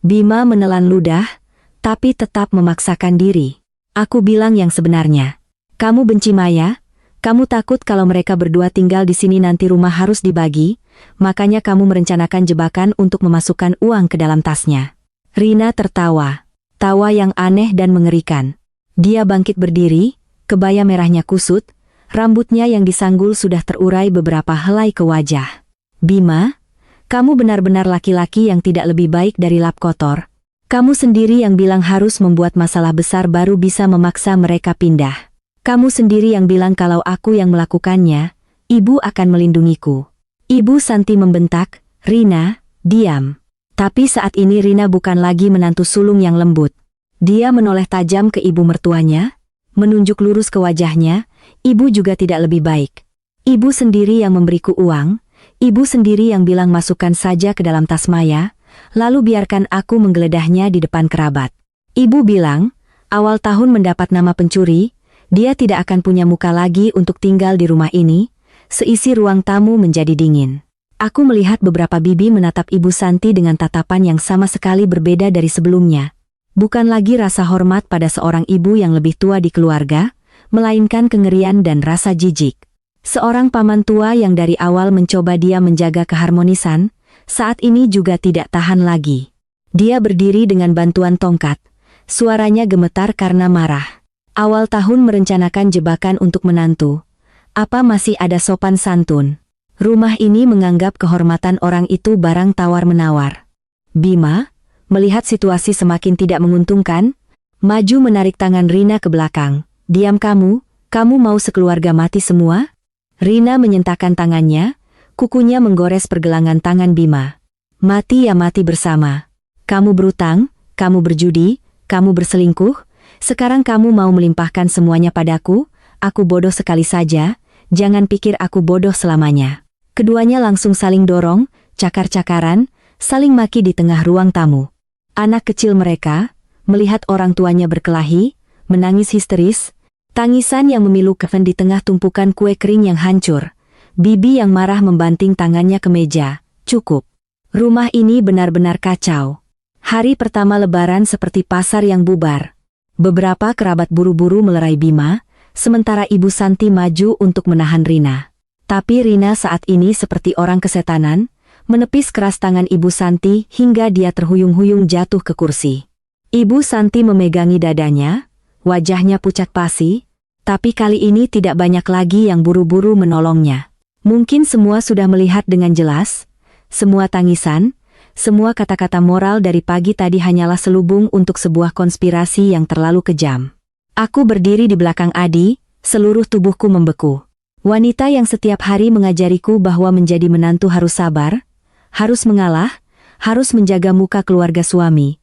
Speaker 1: Bima menelan ludah, tapi tetap memaksakan diri. Aku bilang yang sebenarnya. Kamu benci Maya? Kamu takut kalau mereka berdua tinggal di sini nanti rumah harus dibagi? Makanya kamu merencanakan jebakan untuk memasukkan uang ke dalam tasnya. Rina tertawa. Tawa yang aneh dan mengerikan. Dia bangkit berdiri, kebaya merahnya kusut, rambutnya yang disanggul sudah terurai beberapa helai ke wajah. Bima, kamu benar-benar laki-laki yang tidak lebih baik dari lap kotor. Kamu sendiri yang bilang harus membuat masalah besar baru bisa memaksa mereka pindah. Kamu sendiri yang bilang kalau aku yang melakukannya, ibu akan melindungiku. Ibu Santi membentak, Rina, diam. Tapi saat ini Rina bukan lagi menantu sulung yang lembut. Dia menoleh tajam ke ibu mertuanya, menunjuk lurus ke wajahnya, ibu juga tidak lebih baik. Ibu sendiri yang memberiku uang, ibu sendiri yang bilang masukkan saja ke dalam tas Maya, lalu biarkan aku menggeledahnya di depan kerabat. Ibu bilang, awal tahun mendapat nama pencuri, dia tidak akan punya muka lagi untuk tinggal di rumah ini. Seisi ruang tamu menjadi dingin. Aku melihat beberapa bibi menatap Ibu Santi dengan tatapan yang sama sekali berbeda dari sebelumnya. Bukan lagi rasa hormat pada seorang ibu yang lebih tua di keluarga, melainkan kengerian dan rasa jijik. Seorang paman tua yang dari awal mencoba dia menjaga keharmonisan, saat ini juga tidak tahan lagi. Dia berdiri dengan bantuan tongkat. Suaranya gemetar karena marah. Awal tahun merencanakan jebakan untuk menantu. Apa masih ada sopan santun? Rumah ini menganggap kehormatan orang itu barang tawar-menawar. Bima, melihat situasi semakin tidak menguntungkan, maju menarik tangan Rina ke belakang. Diam kamu mau sekeluarga mati semua? Rina menyentakkan tangannya, kukunya menggores pergelangan tangan Bima. Mati ya mati bersama. Kamu berutang, kamu berjudi, kamu berselingkuh, sekarang kamu mau melimpahkan semuanya padaku? Aku bodoh sekali saja. Jangan pikir aku bodoh selamanya. Keduanya langsung saling dorong, cakar-cakaran, saling maki di tengah ruang tamu. Anak kecil mereka, melihat orang tuanya berkelahi, menangis histeris, tangisan yang memilu Kevin di tengah tumpukan kue kering yang hancur. Bibi yang marah membanting tangannya ke meja. Cukup. Rumah ini benar-benar kacau. Hari pertama lebaran seperti pasar yang bubar. Beberapa kerabat buru-buru melerai Bima, sementara Ibu Santi maju untuk menahan Rina. Tapi Rina saat ini seperti orang kesetanan, menepis keras tangan Ibu Santi hingga dia terhuyung-huyung jatuh ke kursi. Ibu Santi memegangi dadanya, wajahnya pucat pasi, tapi kali ini tidak banyak lagi yang buru-buru menolongnya. Mungkin semua sudah melihat dengan jelas, semua tangisan, semua kata-kata moral dari pagi tadi hanyalah selubung untuk sebuah konspirasi yang terlalu kejam. Aku berdiri di belakang Adi, seluruh tubuhku membeku. Wanita yang setiap hari mengajariku bahwa menjadi menantu harus sabar, harus mengalah, harus menjaga muka keluarga suami.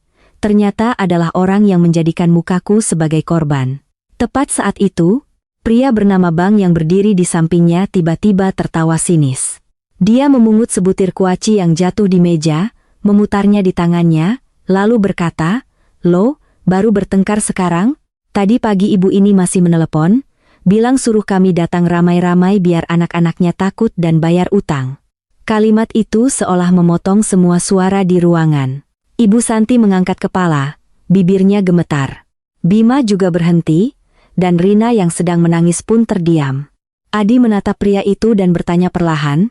Speaker 1: ternyata adalah orang yang menjadikan mukaku sebagai korban. Tepat saat itu, pria bernama Bang yang berdiri di sampingnya tiba-tiba tertawa sinis. Dia memungut sebutir kuaci yang jatuh di meja, memutarnya di tangannya, lalu berkata, "Lo, baru bertengkar sekarang? Tadi pagi ibu ini masih menelepon, bilang suruh kami datang ramai-ramai biar anak-anaknya takut dan bayar utang." Kalimat itu seolah memotong semua suara di ruangan. Ibu Santi mengangkat kepala, bibirnya gemetar. Bima juga berhenti, dan Rina yang sedang menangis pun terdiam. Adi menatap pria itu dan bertanya perlahan,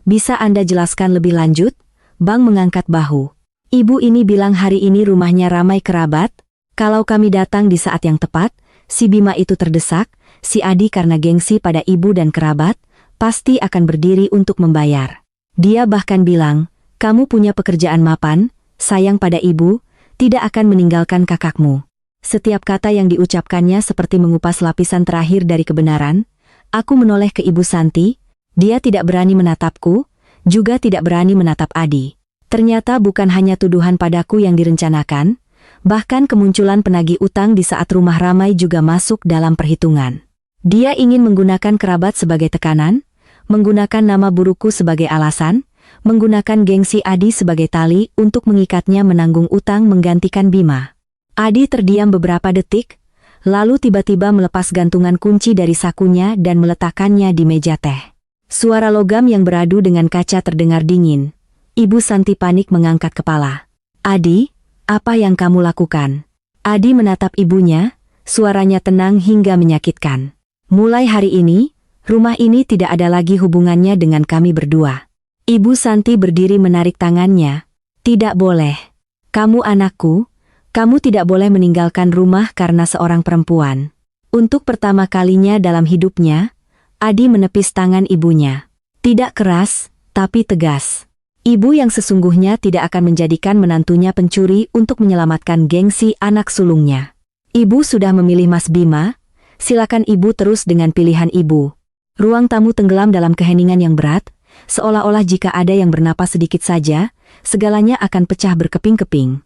Speaker 1: "Bisa Anda jelaskan lebih lanjut?" Bang mengangkat bahu. "Ibu ini bilang hari ini rumahnya ramai kerabat. Kalau kami datang di saat yang tepat, si Bima itu terdesak, si Adi karena gengsi pada ibu dan kerabat, pasti akan berdiri untuk membayar. Dia bahkan bilang, kamu punya pekerjaan mapan, sayang pada ibu, tidak akan meninggalkan kakakmu." Setiap kata yang diucapkannya seperti mengupas lapisan terakhir dari kebenaran. Aku menoleh ke Ibu Santi, dia tidak berani menatapku, juga tidak berani menatap Adi. Ternyata bukan hanya tuduhan padaku yang direncanakan, bahkan kemunculan penagih utang di saat rumah ramai juga masuk dalam perhitungan. Dia ingin menggunakan kerabat sebagai tekanan, menggunakan nama burukku sebagai alasan, menggunakan gengsi Adi sebagai tali untuk mengikatnya menanggung utang menggantikan Bima. Adi terdiam beberapa detik, lalu tiba-tiba melepas gantungan kunci dari sakunya dan meletakkannya di meja teh. Suara logam yang beradu dengan kaca terdengar dingin. Ibu Santi panik mengangkat kepala. "Adi, apa yang kamu lakukan?" Adi menatap ibunya, suaranya tenang hingga menyakitkan. "Mulai hari ini, rumah ini tidak ada lagi hubungannya dengan kami berdua." Ibu Santi berdiri menarik tangannya. "Tidak boleh. Kamu anakku, kamu tidak boleh meninggalkan rumah karena seorang perempuan." Untuk pertama kalinya dalam hidupnya, Adi menepis tangan ibunya. Tidak keras, tapi tegas. Ibu yang sesungguhnya tidak akan menjadikan menantunya pencuri untuk menyelamatkan gengsi anak sulungnya. "Ibu sudah memilih Mas Bima, silakan ibu terus dengan pilihan ibu." Ruang tamu tenggelam dalam keheningan yang berat, seolah-olah jika ada yang bernapas sedikit saja, segalanya akan pecah berkeping-keping.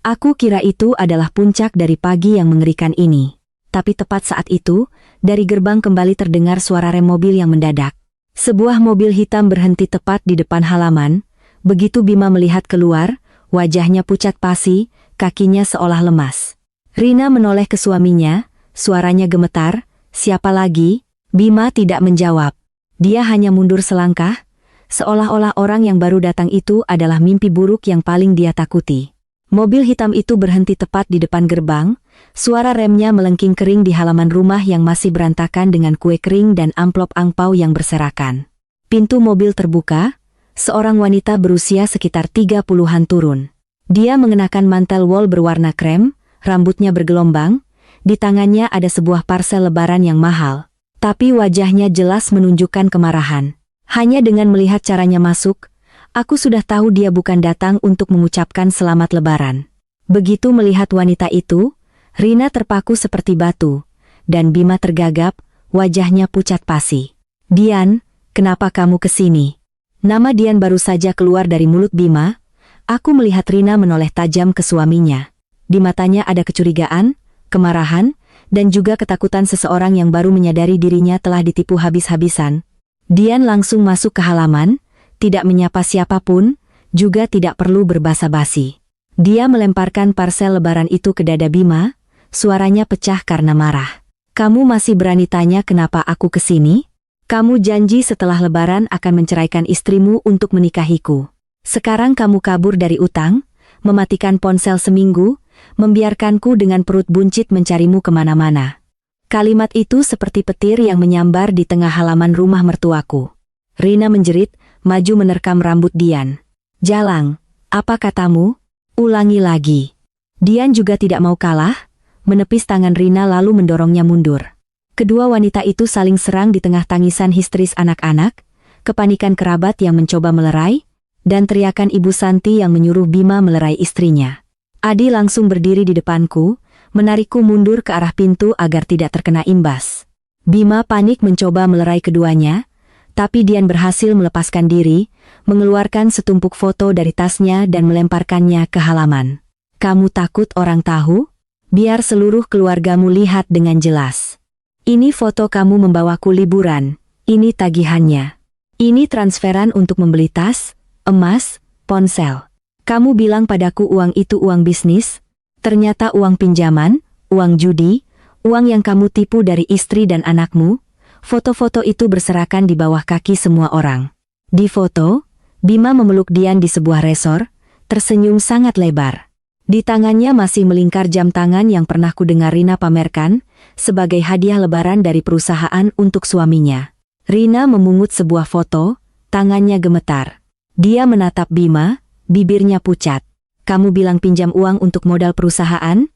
Speaker 1: Aku kira itu adalah puncak dari pagi yang mengerikan ini. Tapi tepat saat itu, dari gerbang kembali terdengar suara rem mobil yang mendadak. Sebuah mobil hitam berhenti tepat di depan halaman. Begitu Bima melihat keluar, wajahnya pucat pasi, kakinya seolah lemas. Rina menoleh ke suaminya, suaranya gemetar, "Siapa lagi?" Bima tidak menjawab. Dia hanya mundur selangkah, seolah-olah orang yang baru datang itu adalah mimpi buruk yang paling dia takuti. Mobil hitam itu berhenti tepat di depan gerbang, suara remnya melengking kering di halaman rumah yang masih berantakan dengan kue kering dan amplop angpau yang berserakan. Pintu mobil terbuka, seorang wanita berusia sekitar 30-an turun. Dia mengenakan mantel wol berwarna krem, rambutnya bergelombang, di tangannya ada sebuah parsel lebaran yang mahal. Tapi wajahnya jelas menunjukkan kemarahan. Hanya dengan melihat caranya masuk, aku sudah tahu dia bukan datang untuk mengucapkan selamat lebaran. Begitu melihat wanita itu, Rina terpaku seperti batu, dan Bima tergagap, wajahnya pucat pasi. "Dian, kenapa kamu kesini?" Nama Dian baru saja keluar dari mulut Bima. Aku melihat Rina menoleh tajam ke suaminya. Di matanya ada kecurigaan, kemarahan, dan juga ketakutan seseorang yang baru menyadari dirinya telah ditipu habis-habisan. Dian langsung masuk ke halaman, tidak menyapa siapapun, juga tidak perlu berbasa-basi. Dia melemparkan parsel lebaran itu ke dada Bima, suaranya pecah karena marah. "Kamu masih berani tanya kenapa aku kesini? Kamu janji setelah lebaran akan menceraikan istrimu untuk menikahiku. Sekarang kamu kabur dari utang, mematikan ponsel seminggu, membiarkanku dengan perut buncit mencarimu kemana-mana." Kalimat itu seperti petir yang menyambar di tengah halaman rumah mertuaku. Rina menjerit, maju menerkam rambut Dian. "Jalang, apa katamu? Ulangi lagi." Dian juga tidak mau kalah, menepis tangan Rina lalu mendorongnya mundur. Kedua wanita itu saling serang di tengah tangisan histeris anak-anak, kepanikan kerabat yang mencoba melerai, dan teriakan Ibu Santi yang menyuruh Bima melerai istrinya. Adi langsung berdiri di depanku, menarikku mundur ke arah pintu agar tidak terkena imbas. Bima panik mencoba melerai keduanya, tapi Dian berhasil melepaskan diri, mengeluarkan setumpuk foto dari tasnya dan melemparkannya ke halaman. Kamu takut orang tahu? Biar seluruh keluargamu lihat dengan jelas. Ini foto kamu membawaku liburan, ini tagihannya. Ini transferan untuk membeli tas, emas, ponsel. Kamu bilang padaku uang itu uang bisnis, ternyata uang pinjaman, uang judi, uang yang kamu tipu dari istri dan anakmu. Foto-foto itu berserakan di bawah kaki semua orang. Di foto, Bima memeluk Dian di sebuah resor, tersenyum sangat lebar. Di tangannya masih melingkar jam tangan yang pernah kudengar Rina pamerkan, sebagai hadiah lebaran dari perusahaan untuk suaminya. Rina memungut sebuah foto, tangannya gemetar. Dia menatap Bima, bibirnya pucat. Kamu bilang pinjam uang untuk modal perusahaan?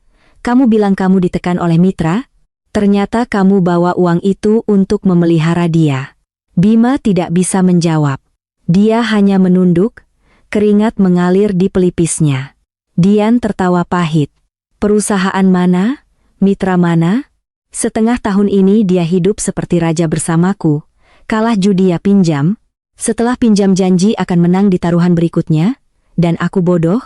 Speaker 1: Kamu bilang kamu ditekan oleh mitra? Ternyata kamu bawa uang itu untuk memelihara dia. Bima tidak bisa menjawab. Dia hanya menunduk, keringat mengalir di pelipisnya. Dian tertawa pahit. Perusahaan mana? Mitra mana? Setengah tahun ini dia hidup seperti raja bersamaku. Kalah judi ya pinjam. Setelah pinjam janji akan menang di taruhan berikutnya. Dan aku bodoh.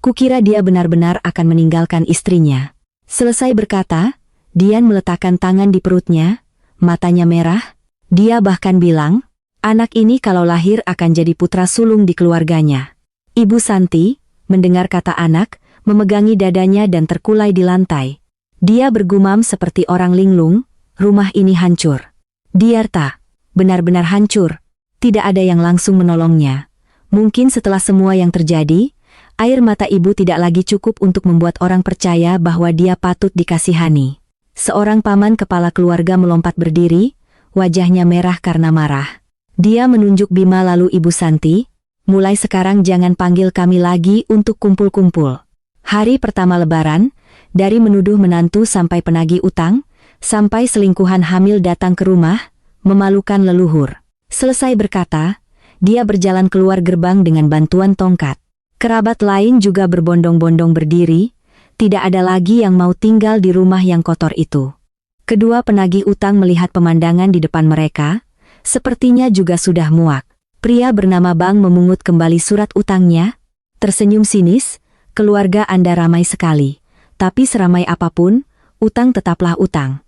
Speaker 1: Kukira dia benar-benar akan meninggalkan istrinya. Selesai berkata, Dian meletakkan tangan di perutnya. Matanya merah. Dia bahkan bilang, anak ini kalau lahir akan jadi putra sulung di keluarganya. Ibu Santi mendengar kata anak, memegangi dadanya dan terkulai di lantai. Dia bergumam seperti orang linglung, rumah ini hancur. Diarta, benar-benar hancur. Tidak ada yang langsung menolongnya. Mungkin setelah semua yang terjadi, air mata ibu tidak lagi cukup untuk membuat orang percaya bahwa dia patut dikasihani. Seorang paman kepala keluarga melompat berdiri, wajahnya merah karena marah. Dia menunjuk Bima lalu Ibu Santi, mulai sekarang jangan panggil kami lagi untuk kumpul-kumpul. Hari pertama lebaran, dari menuduh menantu sampai penagih utang, sampai selingkuhan hamil datang ke rumah, memalukan leluhur. Selesai berkata, dia berjalan keluar gerbang dengan bantuan tongkat. Kerabat lain juga berbondong-bondong berdiri, tidak ada lagi yang mau tinggal di rumah yang kotor itu. Kedua penagih utang melihat pemandangan di depan mereka, sepertinya juga sudah muak. Pria bernama Bang memungut kembali surat utangnya, tersenyum sinis, keluarga Anda ramai sekali. Tapi seramai apapun, utang tetaplah utang.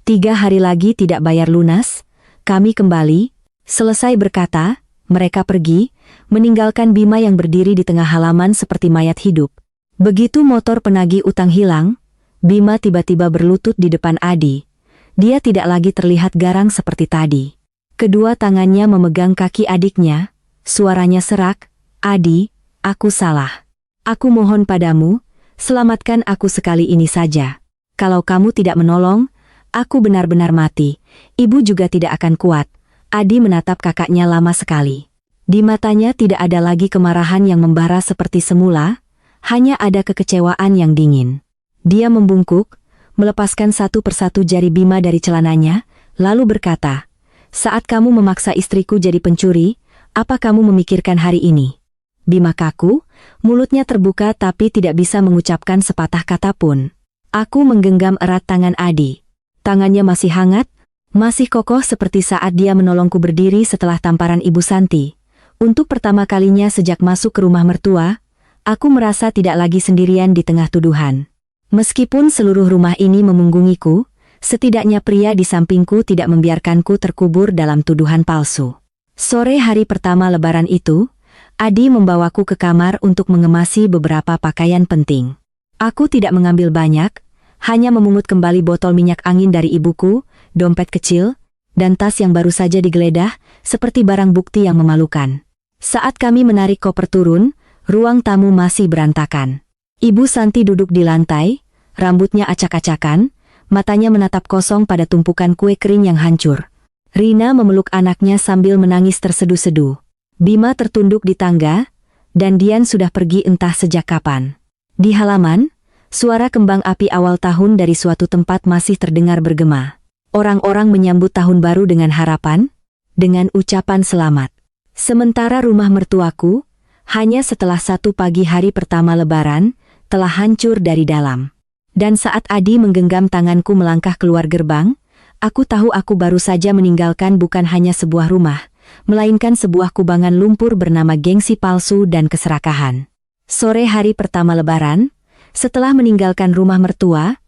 Speaker 1: 3 hari lagi tidak bayar lunas, kami kembali. Selesai berkata, mereka pergi, meninggalkan Bima yang berdiri di tengah halaman seperti mayat hidup. Begitu motor penagih utang hilang, Bima tiba-tiba berlutut di depan Adi. Dia tidak lagi terlihat garang seperti tadi. Kedua tangannya memegang kaki adiknya, suaranya serak, Adi, aku salah. Aku mohon padamu, selamatkan aku sekali ini saja. Kalau kamu tidak menolong, aku benar-benar mati. Ibu juga tidak akan kuat. Adi menatap kakaknya lama sekali. Di matanya tidak ada lagi kemarahan yang membara seperti semula, hanya ada kekecewaan yang dingin. Dia membungkuk, melepaskan satu persatu jari Bima dari celananya, lalu berkata, saat kamu memaksa istriku jadi pencuri, apa kamu memikirkan hari ini? Bima kaku, mulutnya terbuka tapi tidak bisa mengucapkan sepatah kata pun. Aku menggenggam erat tangan Adi. Tangannya masih hangat, masih kokoh seperti saat dia menolongku berdiri setelah tamparan Ibu Santi. Untuk pertama kalinya sejak masuk ke rumah mertua, aku merasa tidak lagi sendirian di tengah tuduhan. Meskipun seluruh rumah ini memunggungiku, setidaknya pria di sampingku tidak membiarkanku terkubur dalam tuduhan palsu. Sore hari pertama lebaran itu, Adi membawaku ke kamar untuk mengemasi beberapa pakaian penting. Aku tidak mengambil banyak, hanya memungut kembali botol minyak angin dari ibuku, dompet kecil, dan tas yang baru saja digeledah, seperti barang bukti yang memalukan. Saat kami menarik koper turun, ruang tamu masih berantakan. Ibu Santi duduk di lantai, rambutnya acak-acakan, matanya menatap kosong pada tumpukan kue kering yang hancur. Rina memeluk anaknya sambil menangis terseduh-seduh. Bima tertunduk di tangga, dan Dian sudah pergi entah sejak kapan. Di halaman, suara kembang api awal tahun dari suatu tempat masih terdengar bergema. Orang-orang menyambut tahun baru dengan harapan, dengan ucapan selamat. Sementara rumah mertuaku, hanya setelah 1 pagi hari pertama lebaran, telah hancur dari dalam. Dan saat Adi menggenggam tanganku melangkah keluar gerbang, aku tahu aku baru saja meninggalkan bukan hanya sebuah rumah, melainkan sebuah kubangan lumpur bernama gengsi palsu dan keserakahan. Sore hari pertama lebaran, Setelah meninggalkan rumah mertua,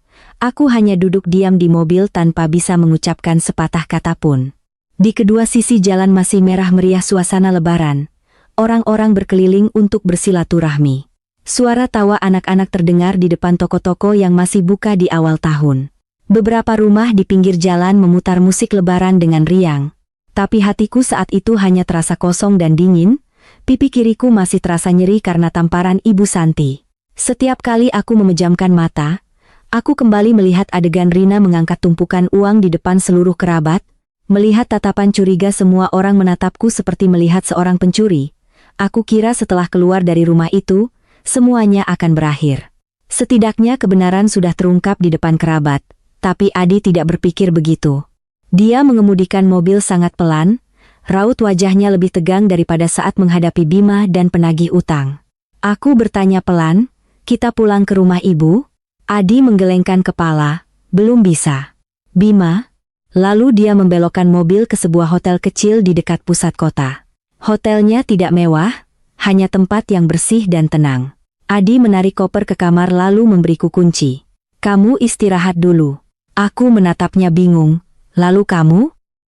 Speaker 1: aku hanya duduk diam di mobil tanpa bisa mengucapkan sepatah kata pun. Di kedua sisi jalan masih merah meriah suasana lebaran. Orang-orang berkeliling untuk bersilaturahmi. Suara tawa anak-anak terdengar di depan toko-toko yang masih buka di awal tahun. Beberapa rumah di pinggir jalan memutar musik lebaran dengan riang. Tapi hatiku saat itu hanya terasa kosong dan dingin. Pipi kiriku masih terasa nyeri karena tamparan Ibu Santi. Setiap kali aku memejamkan mata, aku kembali melihat adegan Rina mengangkat tumpukan uang di depan seluruh kerabat. Melihat tatapan curiga semua orang menatapku seperti melihat seorang pencuri. Aku kira setelah keluar dari rumah itu, semuanya akan berakhir. Setidaknya kebenaran sudah terungkap di depan kerabat. Tapi Adi tidak berpikir begitu. Dia mengemudikan mobil sangat pelan. Raut wajahnya lebih tegang daripada saat menghadapi Bima dan penagih utang. Aku bertanya pelan, "Kita pulang ke rumah ibu?" Adi menggelengkan kepala, "Belum bisa." "Bima?" Lalu dia membelokkan mobil ke sebuah hotel kecil di dekat pusat kota. Hotelnya tidak mewah, hanya tempat yang bersih dan tenang. Adi menarik koper ke kamar lalu memberiku kunci. "Kamu istirahat dulu." Aku menatapnya bingung. "Lalu kamu?"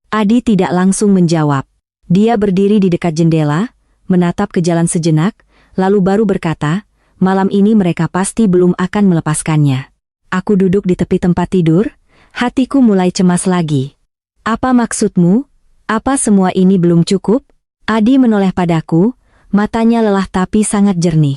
Speaker 1: Adi tidak langsung menjawab. Dia berdiri di dekat jendela, menatap ke jalan sejenak, lalu baru berkata, "Malam ini mereka pasti belum akan melepaskannya." Aku duduk di tepi tempat tidur, hatiku mulai cemas lagi. "Apa maksudmu? Apa semua ini belum cukup?" Adi menoleh padaku, matanya lelah tapi sangat jernih.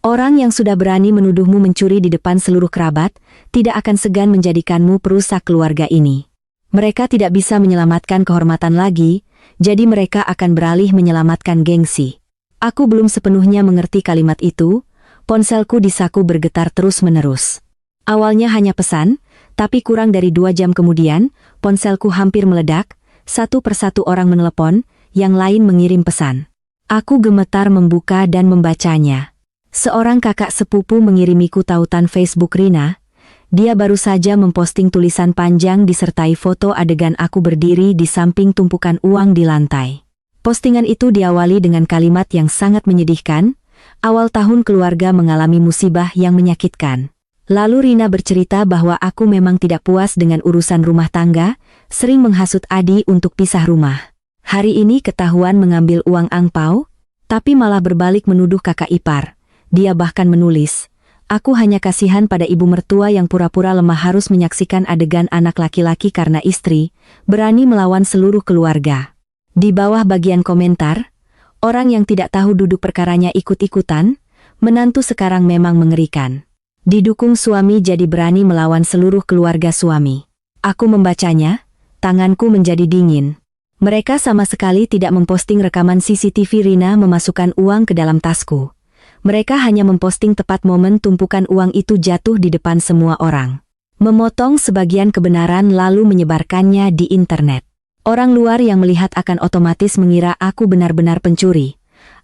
Speaker 1: "Orang yang sudah berani menuduhmu mencuri di depan seluruh kerabat, tidak akan segan menjadikanmu perusak keluarga ini. Mereka tidak bisa menyelamatkan kehormatan lagi, jadi mereka akan beralih menyelamatkan gengsi." Aku belum sepenuhnya mengerti kalimat itu, ponselku di saku bergetar terus-menerus. Awalnya hanya pesan, tapi kurang dari 2 jam kemudian, ponselku hampir meledak, satu persatu orang menelepon, yang lain mengirim pesan. Aku gemetar membuka dan membacanya. Seorang kakak sepupu mengirimiku tautan Facebook Rina. Dia baru saja memposting tulisan panjang disertai foto adegan aku berdiri di samping tumpukan uang di lantai. Postingan itu diawali dengan kalimat yang sangat menyedihkan, "Awal tahun keluarga mengalami musibah yang menyakitkan." Lalu Rina bercerita bahwa aku memang tidak puas dengan urusan rumah tangga, sering menghasut Adi untuk pisah rumah. Hari ini ketahuan mengambil uang angpau, tapi malah berbalik menuduh kakak ipar. Dia bahkan menulis, "Aku hanya kasihan pada ibu mertua yang pura-pura lemah harus menyaksikan adegan anak laki-laki karena istri, berani melawan seluruh keluarga." Di bawah bagian komentar, orang yang tidak tahu duduk perkaranya ikut-ikutan, "Menantu sekarang memang mengerikan. Didukung suami jadi berani melawan seluruh keluarga suami." Aku membacanya, tanganku menjadi dingin. Mereka sama sekali tidak memposting rekaman CCTV Rina memasukkan uang ke dalam tasku. Mereka hanya memposting tepat momen tumpukan uang itu jatuh di depan semua orang. Memotong sebagian kebenaran lalu menyebarkannya di internet. Orang luar yang melihat akan otomatis mengira aku benar-benar pencuri.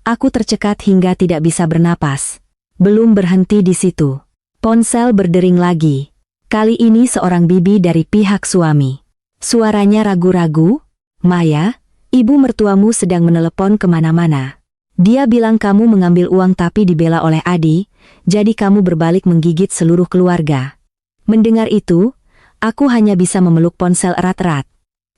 Speaker 1: Aku tercekat hingga tidak bisa bernapas. Belum berhenti di situ. Ponsel berdering lagi. Kali ini seorang bibi dari pihak suami. Suaranya ragu-ragu, "Maya, ibu mertuamu sedang menelepon kemana-mana. Dia bilang kamu mengambil uang tapi dibela oleh Adi, jadi kamu berbalik menggigit seluruh keluarga." Mendengar itu, aku hanya bisa memeluk ponsel erat-erat.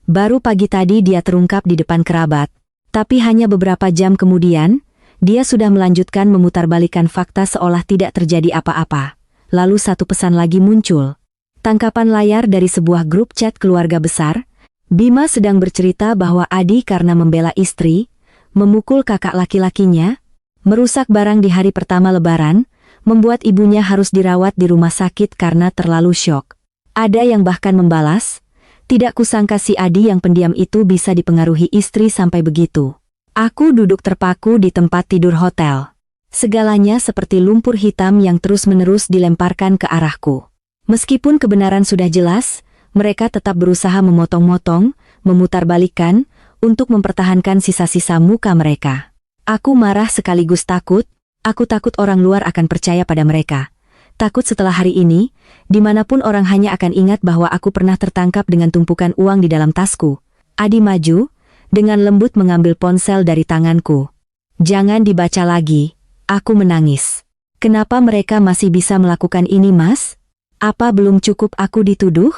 Speaker 1: Baru pagi tadi dia terungkap di depan kerabat, tapi hanya beberapa jam kemudian, dia sudah melanjutkan memutarbalikkan fakta seolah tidak terjadi apa-apa. Lalu satu pesan lagi muncul. Tangkapan layar dari sebuah grup chat keluarga besar. Bima sedang bercerita bahwa Adi karena membela istri, memukul kakak laki-lakinya, merusak barang di hari pertama lebaran, membuat ibunya harus dirawat di rumah sakit karena terlalu syok. Ada yang bahkan membalas, "Tidak kusangka si Adi yang pendiam itu bisa dipengaruhi istri sampai begitu." Aku duduk terpaku di tempat tidur hotel. Segalanya seperti lumpur hitam yang terus-menerus dilemparkan ke arahku. Meskipun kebenaran sudah jelas, mereka tetap berusaha memotong-motong, memutarbalikkan, untuk mempertahankan sisa-sisa muka mereka. Aku marah sekaligus takut, aku takut orang luar akan percaya pada mereka. Takut setelah hari ini, dimanapun orang hanya akan ingat bahwa aku pernah tertangkap dengan tumpukan uang di dalam tasku. Adi maju, dengan lembut mengambil ponsel dari tanganku. "Jangan dibaca lagi," aku menangis. Kenapa mereka masih bisa melakukan ini, Mas? Apa belum cukup aku dituduh?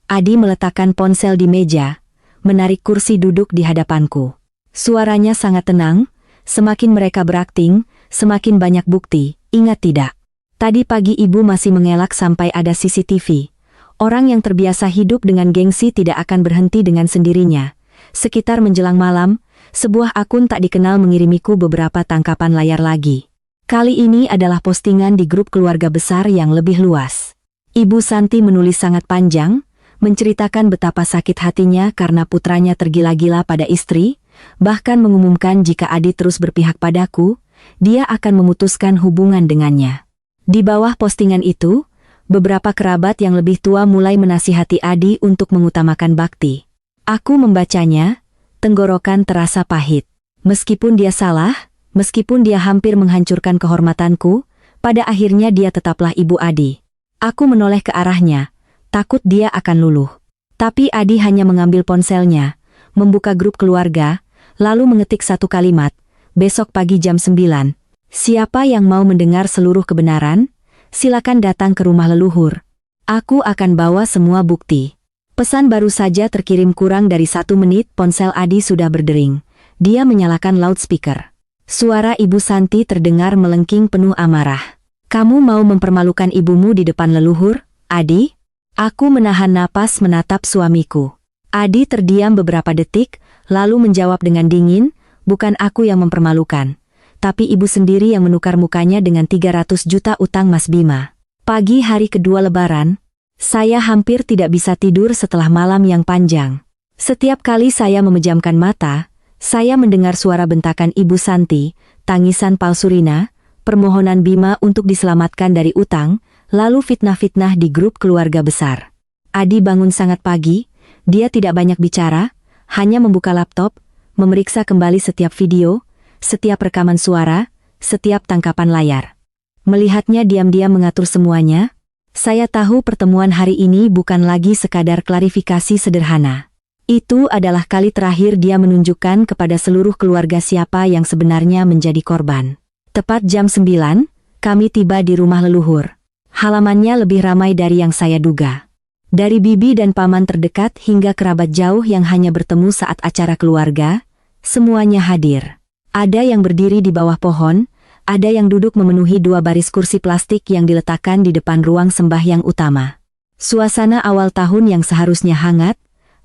Speaker 1: Adi meletakkan ponsel di meja, menarik kursi duduk di hadapanku. Suaranya sangat tenang, semakin mereka berakting, semakin banyak bukti, ingat tidak? Tadi pagi ibu masih mengelak sampai ada CCTV. Orang yang terbiasa hidup dengan gengsi tidak akan berhenti dengan sendirinya. Sekitar menjelang malam, sebuah akun tak dikenal mengirimiku beberapa tangkapan layar lagi. Kali ini adalah postingan di grup keluarga besar yang lebih luas. Ibu Santi menulis sangat panjang, menceritakan betapa sakit hatinya karena putranya tergila-gila pada istri, bahkan mengumumkan jika Adi terus berpihak padaku, dia akan memutuskan hubungan dengannya. Di bawah postingan itu, beberapa kerabat yang lebih tua mulai menasihati Adi untuk mengutamakan bakti. Aku membacanya, tenggorokan terasa pahit. Meskipun dia salah, meskipun dia hampir menghancurkan kehormatanku, pada akhirnya dia tetaplah ibu Adi. Aku menoleh ke arahnya, takut dia akan luluh. Tapi Adi hanya mengambil ponselnya, membuka grup keluarga, lalu mengetik satu kalimat, besok pagi jam 9. Siapa yang mau mendengar seluruh kebenaran? Silakan datang ke rumah leluhur. Aku akan bawa semua bukti. Pesan baru saja terkirim kurang dari 1 menit, ponsel Adi sudah berdering. Dia menyalakan loudspeaker. Suara Ibu Santi terdengar melengking penuh amarah. Kamu mau mempermalukan ibumu di depan leluhur, Adi? Aku menahan napas menatap suamiku. Adi terdiam beberapa detik, lalu menjawab dengan dingin, bukan aku yang mempermalukan. Tapi ibu sendiri yang menukar mukanya dengan 300 juta utang Mas Bima. Pagi hari kedua Lebaran, saya hampir tidak bisa tidur setelah malam yang panjang. Setiap kali saya memejamkan mata, saya mendengar suara bentakan Ibu Santi, tangisan palsu Rina, permohonan Bima untuk diselamatkan dari utang, lalu fitnah-fitnah di grup keluarga besar. Adi bangun sangat pagi, dia tidak banyak bicara, hanya membuka laptop, memeriksa kembali setiap video, setiap rekaman suara, setiap tangkapan layar. Melihatnya diam-diam mengatur semuanya, saya tahu pertemuan hari ini bukan lagi sekadar klarifikasi sederhana. Itu adalah kali terakhir dia menunjukkan kepada seluruh keluarga siapa yang sebenarnya menjadi korban. Tepat jam 9, kami tiba di rumah leluhur. Halamannya lebih ramai dari yang saya duga. Dari bibi dan paman terdekat hingga kerabat jauh yang hanya bertemu saat acara keluarga, semuanya hadir. Ada yang berdiri di bawah pohon, ada yang duduk memenuhi 2 baris kursi plastik yang diletakkan di depan ruang sembahyang utama. Suasana awal tahun yang seharusnya hangat,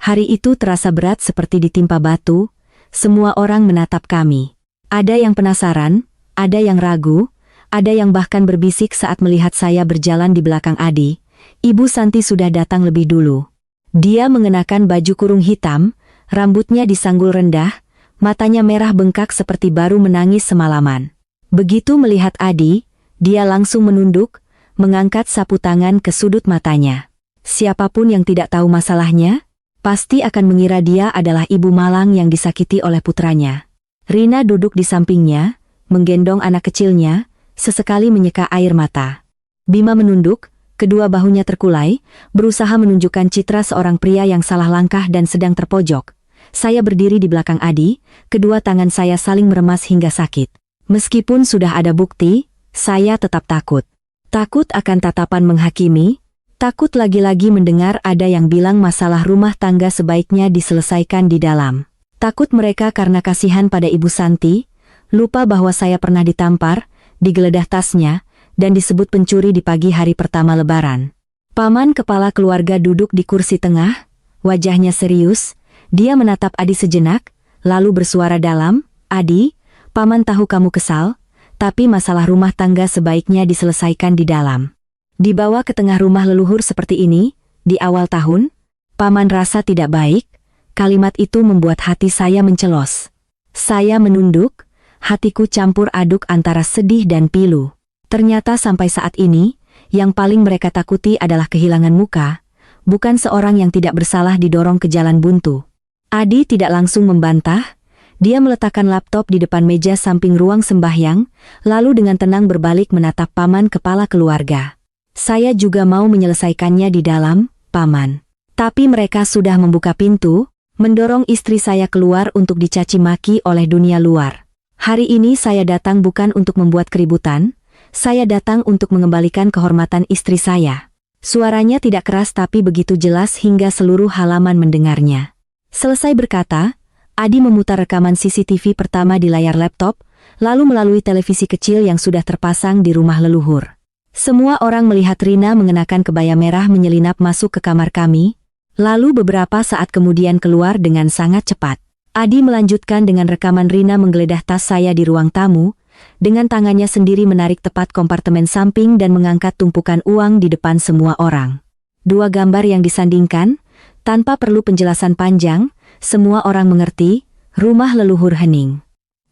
Speaker 1: hari itu terasa berat seperti ditimpa batu. Semua orang menatap kami. Ada yang penasaran, ada yang ragu, ada yang bahkan berbisik saat melihat saya berjalan di belakang Adi. Ibu Santi sudah datang lebih dulu. Dia mengenakan baju kurung hitam, rambutnya disanggul rendah, matanya merah bengkak seperti baru menangis semalaman. Begitu melihat Adi, dia langsung menunduk, mengangkat sapu tangan ke sudut matanya. Siapapun yang tidak tahu masalahnya, pasti akan mengira dia adalah ibu malang yang disakiti oleh putranya. Rina duduk di sampingnya, menggendong anak kecilnya, sesekali menyeka air mata. Bima menunduk, kedua bahunya terkulai, berusaha menunjukkan citra seorang pria yang salah langkah dan sedang terpojok. Saya berdiri di belakang Adi, kedua tangan saya saling meremas hingga sakit. Meskipun sudah ada bukti, saya tetap takut. Takut akan tatapan menghakimi, takut lagi-lagi mendengar ada yang bilang masalah rumah tangga sebaiknya diselesaikan di dalam. Takut mereka karena kasihan pada Ibu Santi, lupa bahwa saya pernah ditampar, digeledah tasnya, dan disebut pencuri di pagi hari pertama Lebaran. Paman kepala keluarga duduk di kursi tengah, wajahnya serius, dia menatap Adi sejenak, lalu bersuara dalam, Adi, Paman tahu kamu kesal, tapi masalah rumah tangga sebaiknya diselesaikan di dalam. Dibawa ke tengah rumah leluhur seperti ini, di awal tahun, Paman rasa tidak baik, kalimat itu membuat hati saya mencelos. Saya menunduk, hatiku campur aduk antara sedih dan pilu. Ternyata sampai saat ini, yang paling mereka takuti adalah kehilangan muka, bukan seorang yang tidak bersalah didorong ke jalan buntu. Adi tidak langsung membantah, dia meletakkan laptop di depan meja samping ruang sembahyang, lalu dengan tenang berbalik menatap paman kepala keluarga. Saya juga mau menyelesaikannya di dalam, Paman. Tapi mereka sudah membuka pintu, mendorong istri saya keluar untuk dicaci maki oleh dunia luar. Hari ini saya datang bukan untuk membuat keributan, Saya datang untuk mengembalikan kehormatan istri saya. Suaranya tidak keras tapi begitu jelas hingga seluruh halaman mendengarnya. Selesai berkata, Adi memutar rekaman CCTV pertama di layar laptop, lalu melalui televisi kecil yang sudah terpasang di rumah leluhur. Semua orang melihat Rina mengenakan kebaya merah menyelinap masuk ke kamar kami, lalu beberapa saat kemudian keluar dengan sangat cepat. Adi melanjutkan dengan rekaman Rina menggeledah tas saya di ruang tamu, dengan tangannya sendiri menarik tepat kompartemen samping dan mengangkat tumpukan uang di depan semua orang. Dua gambar yang disandingkan, tanpa perlu penjelasan panjang, semua orang mengerti, rumah leluhur Hening.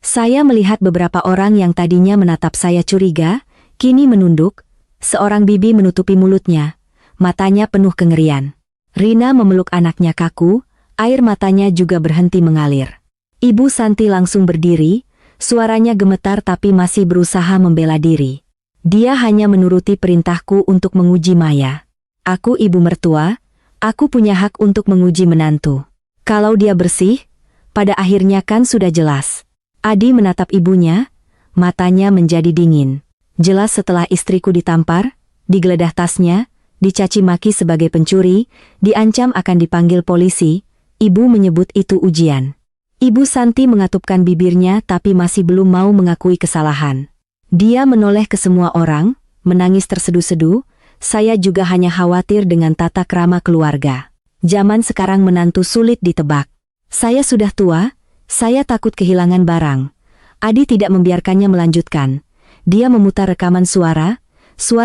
Speaker 1: Saya melihat beberapa orang yang tadinya menatap saya curiga, kini menunduk, seorang bibi menutupi mulutnya, matanya penuh kengerian. Rina memeluk anaknya kaku, air matanya juga berhenti mengalir. Ibu Santi langsung berdiri, suaranya gemetar tapi masih berusaha membela diri. Dia hanya menuruti perintahku untuk menguji Maya. Aku ibu mertua, aku punya hak untuk menguji menantu. Kalau dia bersih, pada akhirnya kan sudah jelas. Adi menatap ibunya, matanya menjadi dingin. Jelas setelah istriku ditampar, digeledah tasnya, dicaci maki sebagai pencuri, diancam akan dipanggil polisi, ibu menyebut itu ujian. Ibu Santi mengatupkan bibirnya tapi masih belum mau mengakui kesalahan. Dia menoleh ke semua orang, menangis terseduh-seduh, saya juga hanya khawatir dengan tata krama keluarga. Zaman sekarang menantu sulit ditebak. Saya sudah tua, saya takut kehilangan barang. Adi tidak membiarkannya melanjutkan. Dia memutar rekaman suara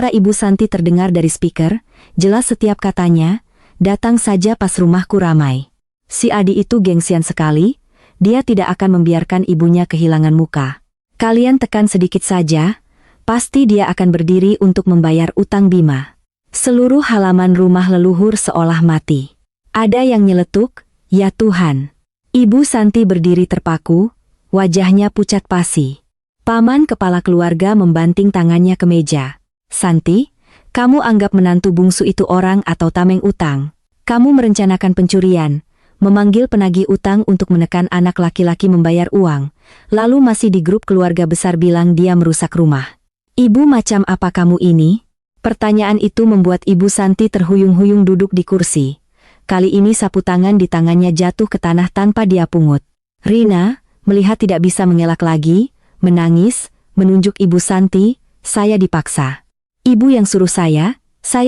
Speaker 1: Ibu Santi terdengar dari speaker, jelas setiap katanya, datang saja pas rumahku ramai. Si Adi itu gengsian sekali, dia tidak akan membiarkan ibunya kehilangan muka. Kalian tekan sedikit saja, pasti dia akan berdiri untuk membayar utang Bima. Seluruh halaman rumah leluhur seolah mati. Ada yang nyeletuk, ya Tuhan. Ibu Santi berdiri terpaku, wajahnya pucat pasi. Paman kepala keluarga membanting tangannya ke meja. Santi, kamu anggap menantu bungsu itu orang atau tameng utang? Kamu merencanakan pencurian, memanggil penagih utang untuk menekan anak laki-laki membayar uang, lalu masih di grup keluarga besar bilang dia merusak rumah. Ibu macam apa kamu ini? Pertanyaan itu membuat Ibu Santi terhuyung-huyung duduk di kursi. Kali ini sapu tangan di tangannya jatuh ke tanah tanpa dia pungut. Rina, melihat tidak bisa mengelak lagi, menangis, menunjuk Ibu Santi, saya dipaksa. Ibu yang suruh saya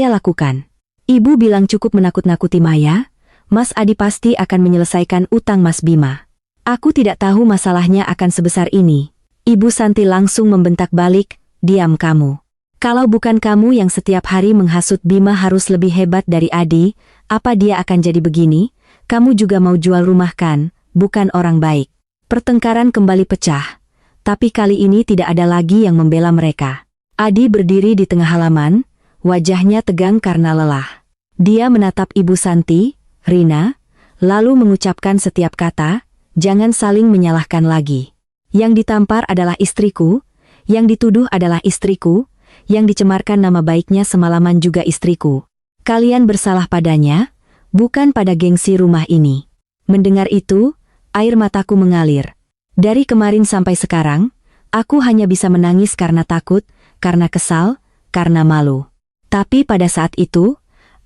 Speaker 1: lakukan. Ibu bilang cukup menakut-nakuti Maya, Mas Adi pasti akan menyelesaikan utang Mas Bima. Aku tidak tahu masalahnya akan sebesar ini. Ibu Santi langsung membentak balik, diam kamu. Kalau bukan kamu yang setiap hari menghasut Bima harus lebih hebat dari Adi, apa dia akan jadi begini? Kamu juga mau jual rumah kan, bukan orang baik. Pertengkaran kembali pecah, tapi kali ini tidak ada lagi yang membela mereka. Adi berdiri di tengah halaman, wajahnya tegang karena lelah. Dia menatap Ibu Santi, Rina, lalu mengucapkan setiap kata, jangan saling menyalahkan lagi. Yang ditampar adalah istriku, yang dituduh adalah istriku, yang dicemarkan nama baiknya semalaman juga istriku. Kalian bersalah padanya, bukan pada gengsi rumah ini. Mendengar itu, air mataku mengalir. Dari kemarin sampai sekarang, aku hanya bisa menangis karena takut, karena kesal, karena malu. Tapi pada saat itu,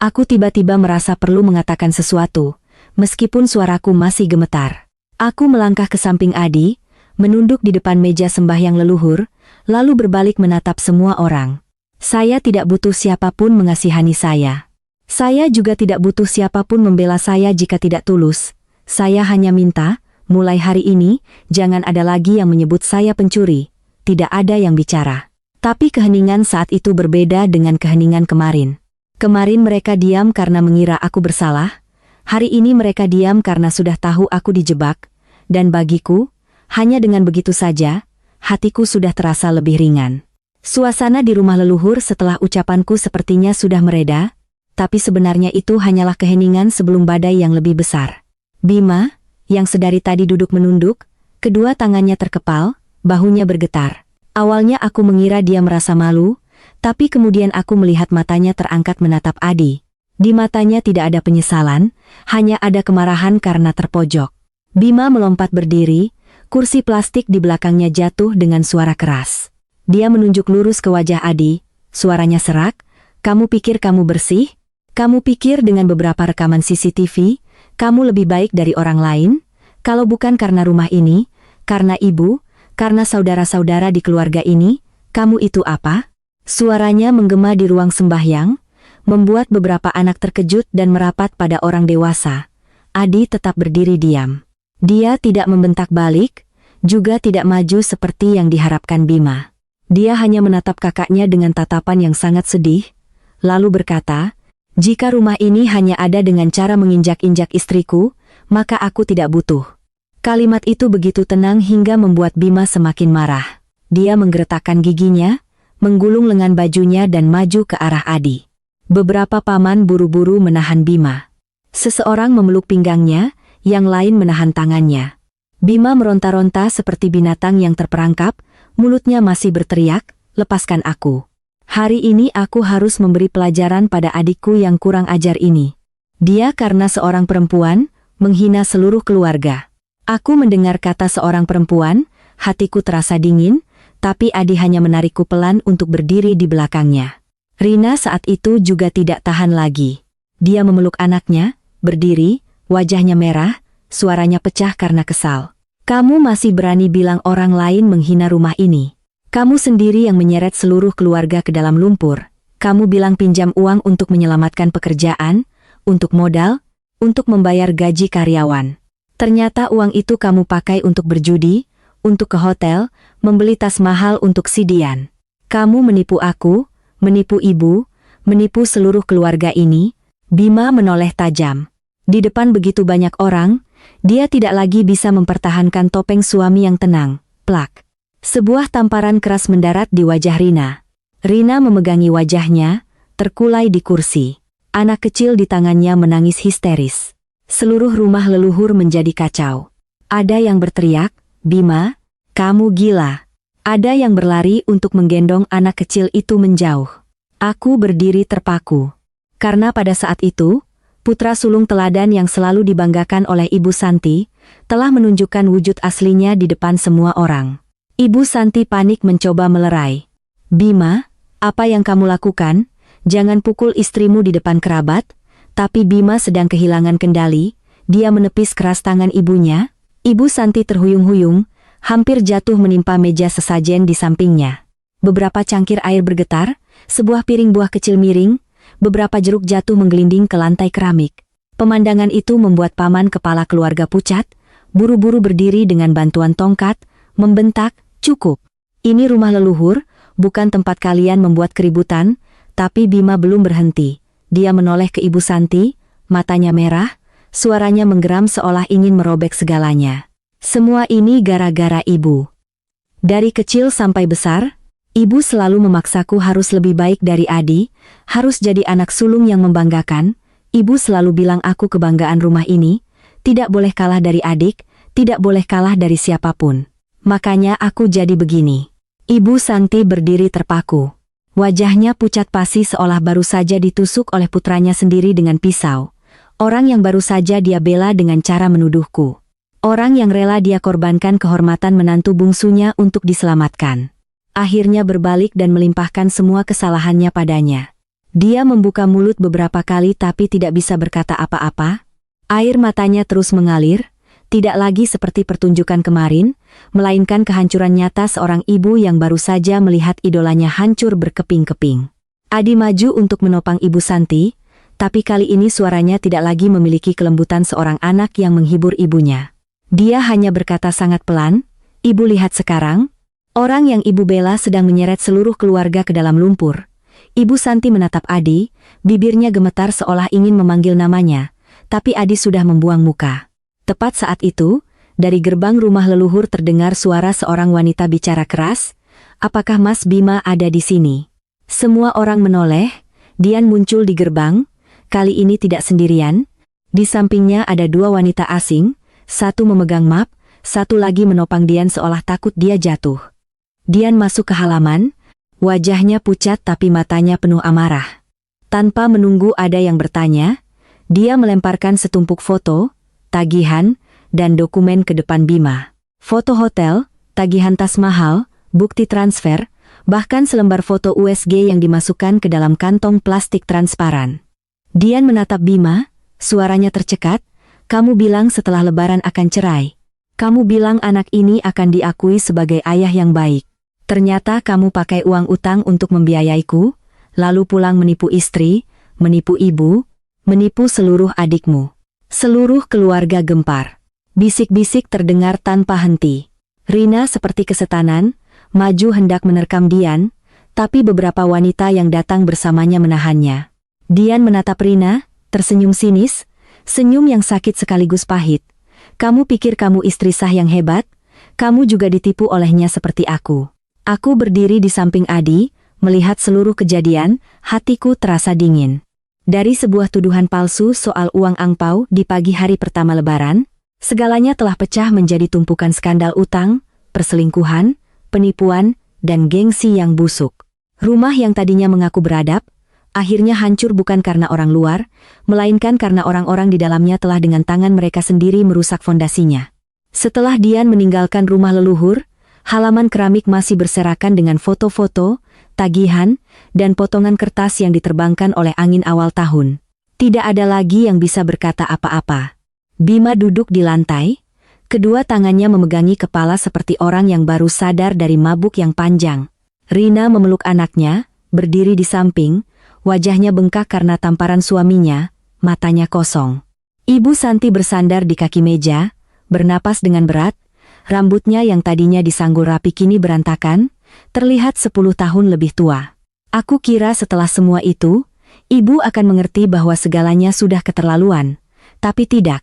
Speaker 1: aku tiba-tiba merasa perlu mengatakan sesuatu, meskipun suaraku masih gemetar. Aku melangkah ke samping Adi, menunduk di depan meja sembahyang leluhur, lalu berbalik menatap semua orang. Saya tidak butuh siapapun mengasihani saya. Saya juga tidak butuh siapapun membela saya jika tidak tulus. Saya hanya minta, mulai hari ini, jangan ada lagi yang menyebut saya pencuri. Tidak ada yang bicara. Tapi keheningan saat itu berbeda dengan keheningan kemarin. Kemarin mereka diam karena mengira aku bersalah. Hari ini mereka diam karena sudah tahu aku dijebak. Dan bagiku, hanya dengan begitu saja, hatiku sudah terasa lebih ringan. Suasana di rumah leluhur setelah ucapanku sepertinya sudah mereda, tapi sebenarnya itu hanyalah keheningan sebelum badai yang lebih besar. Bima, yang sedari tadi duduk menunduk, kedua tangannya terkepal, bahunya bergetar. Awalnya aku mengira dia merasa malu, tapi kemudian aku melihat matanya terangkat menatap Adi. Di matanya tidak ada penyesalan, hanya ada kemarahan karena terpojok. Bima melompat berdiri, kursi plastik di belakangnya jatuh dengan suara keras. Dia menunjuk lurus ke wajah Adi, suaranya serak, "Kamu pikir kamu bersih? Kamu pikir dengan beberapa rekaman CCTV, kamu lebih baik dari orang lain? Kalau bukan karena rumah ini, karena ibu, karena saudara-saudara di keluarga ini, kamu itu apa?" Suaranya menggema di ruang sembahyang, membuat beberapa anak terkejut dan merapat pada orang dewasa. Adi tetap berdiri diam. Dia tidak membentak balik, juga tidak maju seperti yang diharapkan Bima. Dia hanya menatap kakaknya dengan tatapan yang sangat sedih, lalu berkata, "Jika rumah ini hanya ada dengan cara menginjak-injak istriku, maka aku tidak butuh." Kalimat itu begitu tenang hingga membuat Bima semakin marah. Dia menggeretakkan giginya, menggulung lengan bajunya dan maju ke arah Adi. Beberapa paman buru-buru menahan Bima. Seseorang memeluk pinggangnya, yang lain menahan tangannya. Bima meronta-ronta seperti binatang yang terperangkap, mulutnya masih berteriak, "Lepaskan aku. Hari ini aku harus memberi pelajaran pada adikku yang kurang ajar ini. Dia karena seorang perempuan, menghina seluruh keluarga." Aku mendengar kata seorang perempuan, hatiku terasa dingin, tapi Adi hanya menarikku pelan untuk berdiri di belakangnya. Rina saat itu juga tidak tahan lagi. Dia memeluk anaknya, berdiri, wajahnya merah, suaranya pecah karena kesal. "Kamu masih berani bilang orang lain menghina rumah ini. Kamu sendiri yang menyeret seluruh keluarga ke dalam lumpur. Kamu bilang pinjam uang untuk menyelamatkan pekerjaan, untuk modal, untuk membayar gaji karyawan. Ternyata uang itu kamu pakai untuk berjudi, untuk ke hotel, membeli tas mahal untuk si Dian. Kamu menipu aku, menipu ibu, menipu seluruh keluarga ini." Bima menoleh tajam. Di depan begitu banyak orang, dia tidak lagi bisa mempertahankan topeng suami yang tenang. Plak. Sebuah tamparan keras mendarat di wajah Rina. Rina memegangi wajahnya, terkulai di kursi. Anak kecil di tangannya menangis histeris. Seluruh rumah leluhur menjadi kacau. Ada yang berteriak, "Bima, kamu gila." Ada yang berlari untuk menggendong anak kecil itu menjauh. Aku berdiri terpaku. Karena pada saat itu, putra sulung teladan yang selalu dibanggakan oleh Ibu Santi, telah menunjukkan wujud aslinya di depan semua orang. Ibu Santi panik mencoba melerai. "Bima, apa yang kamu lakukan? Jangan pukul istrimu di depan kerabat." Tapi Bima sedang kehilangan kendali, dia menepis keras tangan ibunya. Ibu Santi terhuyung-huyung, hampir jatuh menimpa meja sesajen di sampingnya. Beberapa cangkir air bergetar, sebuah piring buah kecil miring, beberapa jeruk jatuh menggelinding ke lantai keramik. Pemandangan itu membuat paman kepala keluarga pucat, buru-buru berdiri dengan bantuan tongkat, membentak, "Cukup. Ini rumah leluhur, bukan tempat kalian membuat keributan." Tapi Bima belum berhenti. Dia menoleh ke Ibu Santi, matanya merah, suaranya menggeram seolah ingin merobek segalanya. "Semua ini gara-gara ibu. Dari kecil sampai besar, ibu selalu memaksaku harus lebih baik dari Adi, harus jadi anak sulung yang membanggakan. Ibu selalu bilang aku kebanggaan rumah ini, tidak boleh kalah dari adik, tidak boleh kalah dari siapapun. Makanya aku jadi begini." Ibu Santi berdiri terpaku. Wajahnya pucat pasi seolah baru saja ditusuk oleh putranya sendiri dengan pisau. Orang yang baru saja dia bela dengan cara menuduhku. Orang yang rela dia korbankan kehormatan menantu bungsunya untuk diselamatkan. Akhirnya berbalik dan melimpahkan semua kesalahannya padanya. Dia membuka mulut beberapa kali tapi tidak bisa berkata apa-apa. Air matanya terus mengalir, tidak lagi seperti pertunjukan kemarin, melainkan kehancuran nyata seorang ibu yang baru saja melihat idolanya hancur berkeping-keping. Adi maju untuk menopang Ibu Santi, tapi kali ini suaranya tidak lagi memiliki kelembutan seorang anak yang menghibur ibunya. Dia hanya berkata sangat pelan, "Ibu lihat sekarang. Orang yang ibu bela sedang menyeret seluruh keluarga ke dalam lumpur." Ibu Santi menatap Adi, bibirnya gemetar seolah ingin memanggil namanya, tapi Adi sudah membuang muka. Tepat saat itu, dari gerbang rumah leluhur terdengar suara seorang wanita bicara keras, "Apakah Mas Bima ada di sini?" Semua orang menoleh, Dian muncul di gerbang, kali ini tidak sendirian. Di sampingnya ada dua wanita asing, satu memegang map, satu lagi menopang Dian seolah takut dia jatuh. Dian masuk ke halaman, wajahnya pucat tapi matanya penuh amarah. Tanpa menunggu ada yang bertanya, dia melemparkan setumpuk foto, tagihan, dan dokumen ke depan Bima. Foto hotel, tagihan tas mahal, bukti transfer, Bahkan selembar foto USG yang dimasukkan ke dalam kantong plastik transparan. Dian menatap Bima, suaranya tercekat, "Kamu bilang setelah Lebaran akan cerai. Kamu bilang anak ini akan diakui sebagai ayah yang baik. Ternyata kamu pakai uang utang untuk membiayaiku, lalu pulang menipu istri, menipu ibu, menipu seluruh adikmu. Seluruh keluarga gempar." Bisik-bisik terdengar tanpa henti. Rina seperti kesetanan, maju hendak menerkam Dian, tapi beberapa wanita yang datang bersamanya menahannya. Dian menatap Rina, tersenyum sinis, senyum yang sakit sekaligus pahit. "Kamu pikir kamu istri sah yang hebat? Kamu juga ditipu olehnya seperti aku." Aku berdiri di samping Adi, melihat seluruh kejadian, hatiku terasa dingin. Dari sebuah tuduhan palsu soal uang angpau di pagi hari pertama Lebaran, segalanya telah pecah menjadi tumpukan skandal utang, perselingkuhan, penipuan, dan gengsi yang busuk. Rumah yang tadinya mengaku beradab, akhirnya hancur bukan karena orang luar, melainkan karena orang-orang di dalamnya telah dengan tangan mereka sendiri merusak fondasinya. Setelah Dian meninggalkan rumah leluhur, halaman keramik masih berserakan dengan foto-foto, tagihan, dan potongan kertas yang diterbangkan oleh angin awal tahun. Tidak ada lagi yang bisa berkata apa-apa. Bima duduk di lantai, kedua tangannya memegangi kepala seperti orang yang baru sadar dari mabuk yang panjang. Rina memeluk anaknya, berdiri di samping, wajahnya bengkak karena tamparan suaminya, matanya kosong. Ibu Santi bersandar di kaki meja, bernapas dengan berat, rambutnya yang tadinya disanggul rapi kini berantakan, terlihat 10 tahun lebih tua. Aku kira setelah semua itu, ibu akan mengerti bahwa segalanya sudah keterlaluan, tapi tidak.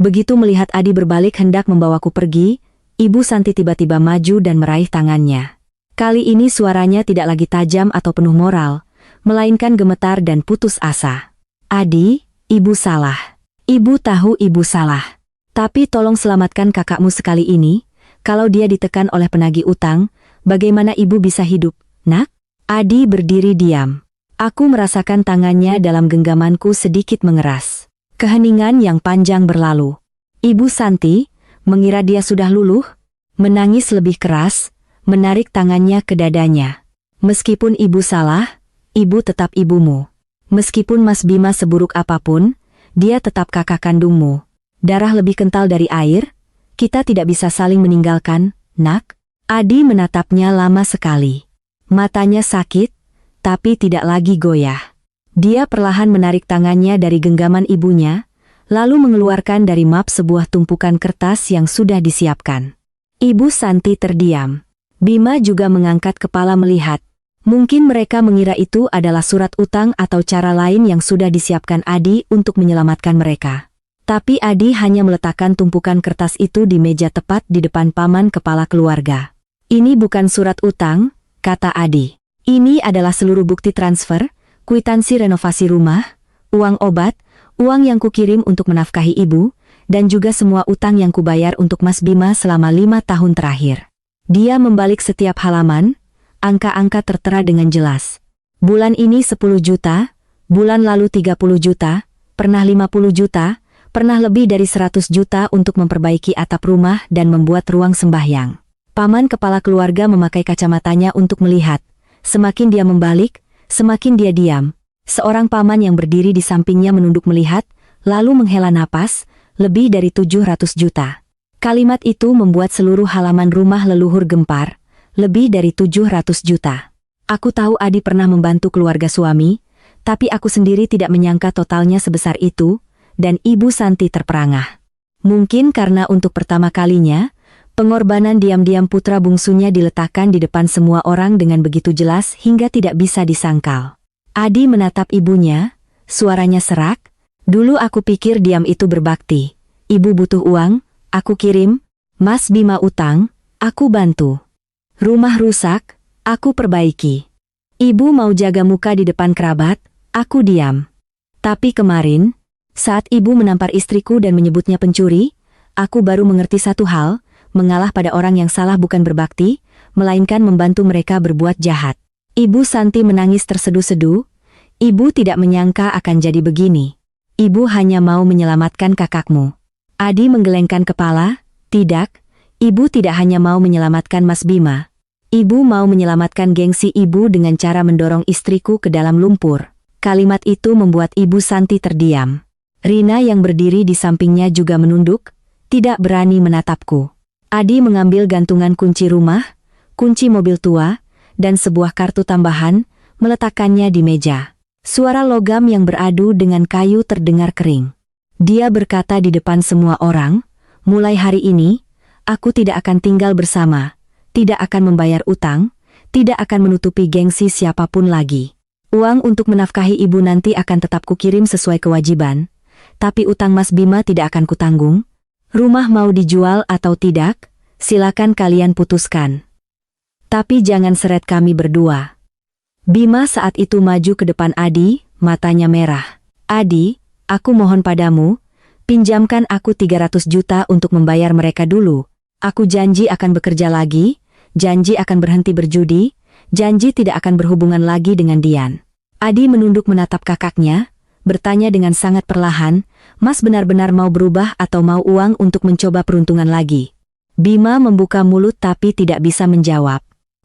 Speaker 1: Begitu melihat Adi berbalik hendak membawaku pergi, Ibu Santi tiba-tiba maju dan meraih tangannya. Kali ini suaranya tidak lagi tajam atau penuh moral, melainkan gemetar dan putus asa. "Adi, ibu salah. Ibu tahu ibu salah. Tapi tolong selamatkan kakakmu sekali ini. Kalau dia ditekan oleh penagih utang, bagaimana ibu bisa hidup, nak?" Adi berdiri diam. Aku merasakan tangannya dalam genggamanku sedikit mengeras. Keheningan yang panjang berlalu. Ibu Santi, mengira dia sudah luluh, menangis lebih keras, menarik tangannya ke dadanya. "Meskipun ibu salah, ibu tetap ibumu. Meskipun Mas Bima seburuk apapun, dia tetap kakak kandungmu. Darah lebih kental dari air, kita tidak bisa saling meninggalkan, nak." Adi menatapnya lama sekali. Matanya sakit, tapi tidak lagi goyah. Dia perlahan menarik tangannya dari genggaman ibunya, lalu mengeluarkan dari map sebuah tumpukan kertas yang sudah disiapkan. Ibu Santi terdiam. Bima juga mengangkat kepala melihat. Mungkin mereka mengira itu adalah surat utang atau cara lain yang sudah disiapkan Adi untuk menyelamatkan mereka. Tapi Adi hanya meletakkan tumpukan kertas itu di meja tepat di depan paman kepala keluarga. "Ini bukan surat utang," kata Adi. "Ini adalah seluruh bukti transfer, kwitansi renovasi rumah, uang obat, uang yang kukirim untuk menafkahi ibu, dan juga semua utang yang kubayar untuk Mas Bima selama 5 tahun terakhir." Dia membalik setiap halaman, angka-angka tertera dengan jelas. Bulan ini 10 juta, bulan lalu 30 juta, pernah 50 juta, pernah lebih dari 100 juta untuk memperbaiki atap rumah dan membuat ruang sembahyang. Paman kepala keluarga memakai kacamatanya untuk melihat. Semakin dia membalik, semakin dia diam. Seorang paman yang berdiri di sampingnya menunduk melihat, lalu menghela napas, lebih dari 700 juta. Kalimat itu membuat seluruh halaman rumah leluhur gempar, lebih dari 700 juta. Aku tahu Adi pernah membantu keluarga suami, tapi aku sendiri tidak menyangka totalnya sebesar itu, dan Ibu Santi terperangah. Mungkin karena untuk pertama kalinya, pengorbanan diam-diam putra bungsunya diletakkan di depan semua orang dengan begitu jelas hingga tidak bisa disangkal. Adi menatap ibunya, suaranya serak. "Dulu aku pikir diam itu berbakti. Ibu butuh uang, aku kirim. Mas Bima utang, aku bantu. Rumah rusak, aku perbaiki. Ibu mau jaga muka di depan kerabat, aku diam. Tapi kemarin, saat ibu menampar istriku dan menyebutnya pencuri, aku baru mengerti satu hal. Mengalah pada orang yang salah bukan berbakti, melainkan membantu mereka berbuat jahat." Ibu Santi menangis terseduh-seduh. Ibu tidak menyangka akan jadi begini. Ibu hanya mau menyelamatkan kakakmu. Adi menggelengkan kepala. "Tidak, ibu tidak hanya mau menyelamatkan Mas Bima. Ibu mau menyelamatkan gengsi ibu dengan cara mendorong istriku ke dalam lumpur. Kalimat itu membuat Ibu Santi terdiam. Rina yang berdiri di sampingnya juga menunduk, tidak berani menatapku. Adi mengambil gantungan kunci rumah, kunci mobil tua, dan sebuah kartu tambahan, meletakkannya di meja. Suara logam yang beradu dengan kayu terdengar kering. Dia berkata di depan semua orang, mulai hari ini, aku tidak akan tinggal bersama, tidak akan membayar utang, tidak akan menutupi gengsi siapapun lagi. Uang untuk menafkahi ibu nanti akan tetap kukirim sesuai kewajiban, tapi utang Mas Bima tidak akan kutanggung. Rumah mau dijual atau tidak, silakan kalian putuskan. Tapi jangan seret kami berdua. Bima saat itu maju ke depan Adi, matanya merah. Adi, aku mohon padamu, pinjamkan aku 300 juta untuk membayar mereka dulu. Aku janji akan bekerja lagi, janji akan berhenti berjudi, janji tidak akan berhubungan lagi dengan Dian. Adi menunduk menatap kakaknya, bertanya dengan sangat perlahan, Mas benar-benar mau berubah atau mau uang untuk mencoba peruntungan lagi? Bima membuka mulut tapi tidak bisa menjawab.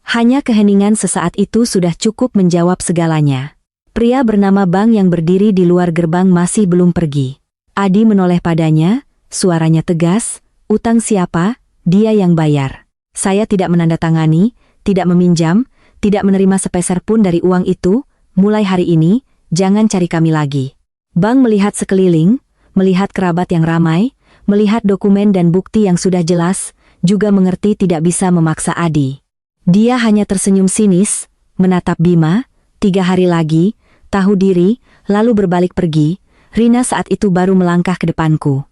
Speaker 1: Hanya keheningan sesaat itu sudah cukup menjawab segalanya. Pria bernama Bang yang berdiri di luar gerbang masih belum pergi. Adi menoleh padanya, suaranya tegas, utang siapa? Dia yang bayar. Saya tidak menandatangani, tidak meminjam, tidak menerima sepeser pun dari uang itu, mulai hari ini, jangan cari kami lagi. Bang melihat sekeliling, melihat kerabat yang ramai, melihat dokumen dan bukti yang sudah jelas, juga mengerti tidak bisa memaksa Adi. Dia hanya tersenyum sinis, menatap Bima, 3 hari lagi, tahu diri, lalu berbalik pergi. Rina saat itu baru melangkah ke depanku.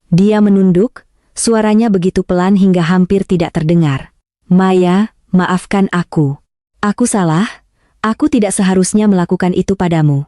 Speaker 1: Dia menunduk, suaranya begitu pelan hingga hampir tidak terdengar. Maya, maafkan aku. Aku salah, aku tidak seharusnya melakukan itu padamu.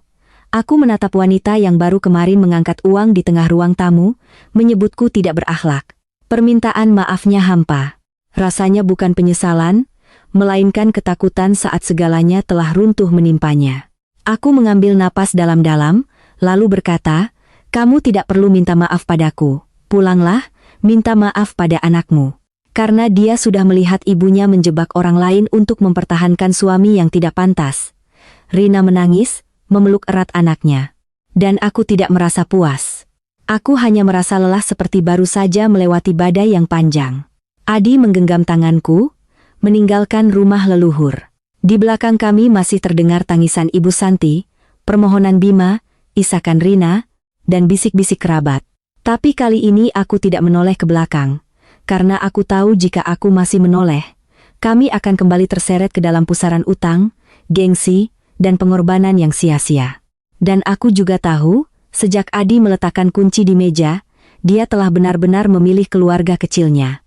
Speaker 1: Aku menatap wanita yang baru kemarin mengangkat uang di tengah ruang tamu, menyebutku tidak berakhlak. Permintaan maafnya hampa. Rasanya bukan penyesalan, melainkan ketakutan saat segalanya telah runtuh menimpanya. Aku mengambil napas dalam-dalam, lalu berkata, kamu tidak perlu minta maaf padaku, pulanglah, minta maaf pada anakmu. Karena dia sudah melihat ibunya menjebak orang lain untuk mempertahankan suami yang tidak pantas. Rina menangis, memeluk erat anaknya. Dan aku tidak merasa puas. Aku hanya merasa lelah seperti baru saja melewati badai yang panjang. Adi menggenggam tanganku, meninggalkan rumah leluhur. Di belakang kami masih terdengar tangisan Ibu Santi, permohonan Bima, isakan Rina, dan bisik-bisik kerabat. Tapi kali ini aku tidak menoleh ke belakang, karena aku tahu jika aku masih menoleh, kami akan kembali terseret ke dalam pusaran utang, gengsi, dan pengorbanan yang sia-sia. Dan aku juga tahu, sejak Adi meletakkan kunci di meja, dia telah benar-benar memilih keluarga kecilnya.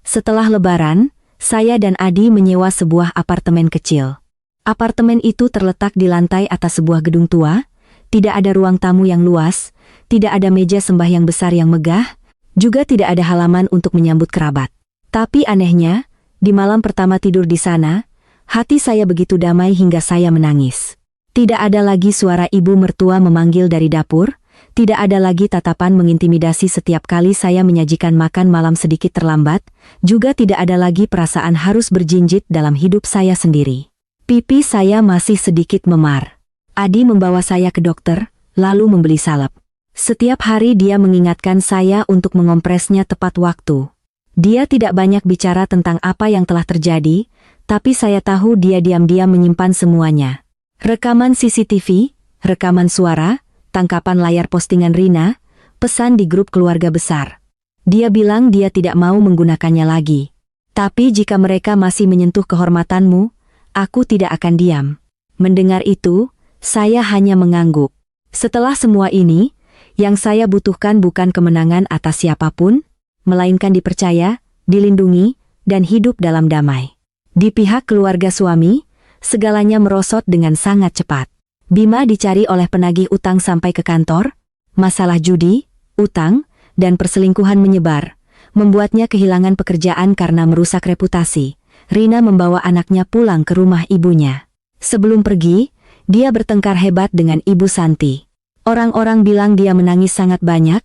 Speaker 1: Setelah Lebaran, saya dan Adi menyewa sebuah apartemen kecil. Apartemen itu terletak di lantai atas sebuah gedung tua, tidak ada ruang tamu yang luas, tidak ada meja sembahyang besar yang megah, juga tidak ada halaman untuk menyambut kerabat. Tapi anehnya, di malam pertama tidur di sana, hati saya begitu damai hingga saya menangis. Tidak ada lagi suara ibu mertua memanggil dari dapur, tidak ada lagi tatapan mengintimidasi setiap kali saya menyajikan makan malam sedikit terlambat, juga tidak ada lagi perasaan harus berjinjit dalam hidup saya sendiri. Pipi saya masih sedikit memar. Adi membawa saya ke dokter, lalu membeli salep. Setiap hari dia mengingatkan saya untuk mengompresnya tepat waktu. Dia tidak banyak bicara tentang apa yang telah terjadi, tapi saya tahu dia diam-diam menyimpan semuanya. Rekaman CCTV, rekaman suara, tangkapan layar postingan Rina, pesan di grup keluarga besar. Dia bilang dia tidak mau menggunakannya lagi. Tapi jika mereka masih menyentuh kehormatanmu, aku tidak akan diam. Mendengar itu, saya hanya mengangguk. Setelah semua ini, yang saya butuhkan bukan kemenangan atas siapapun, melainkan dipercaya, dilindungi, dan hidup dalam damai. Di pihak keluarga suami, segalanya merosot dengan sangat cepat. Bima dicari oleh penagih utang sampai ke kantor, masalah judi, utang, dan perselingkuhan menyebar, membuatnya kehilangan pekerjaan karena merusak reputasi. Rina membawa anaknya pulang ke rumah ibunya. Sebelum pergi, dia bertengkar hebat dengan Ibu Santi. Orang-orang bilang dia menangis sangat banyak,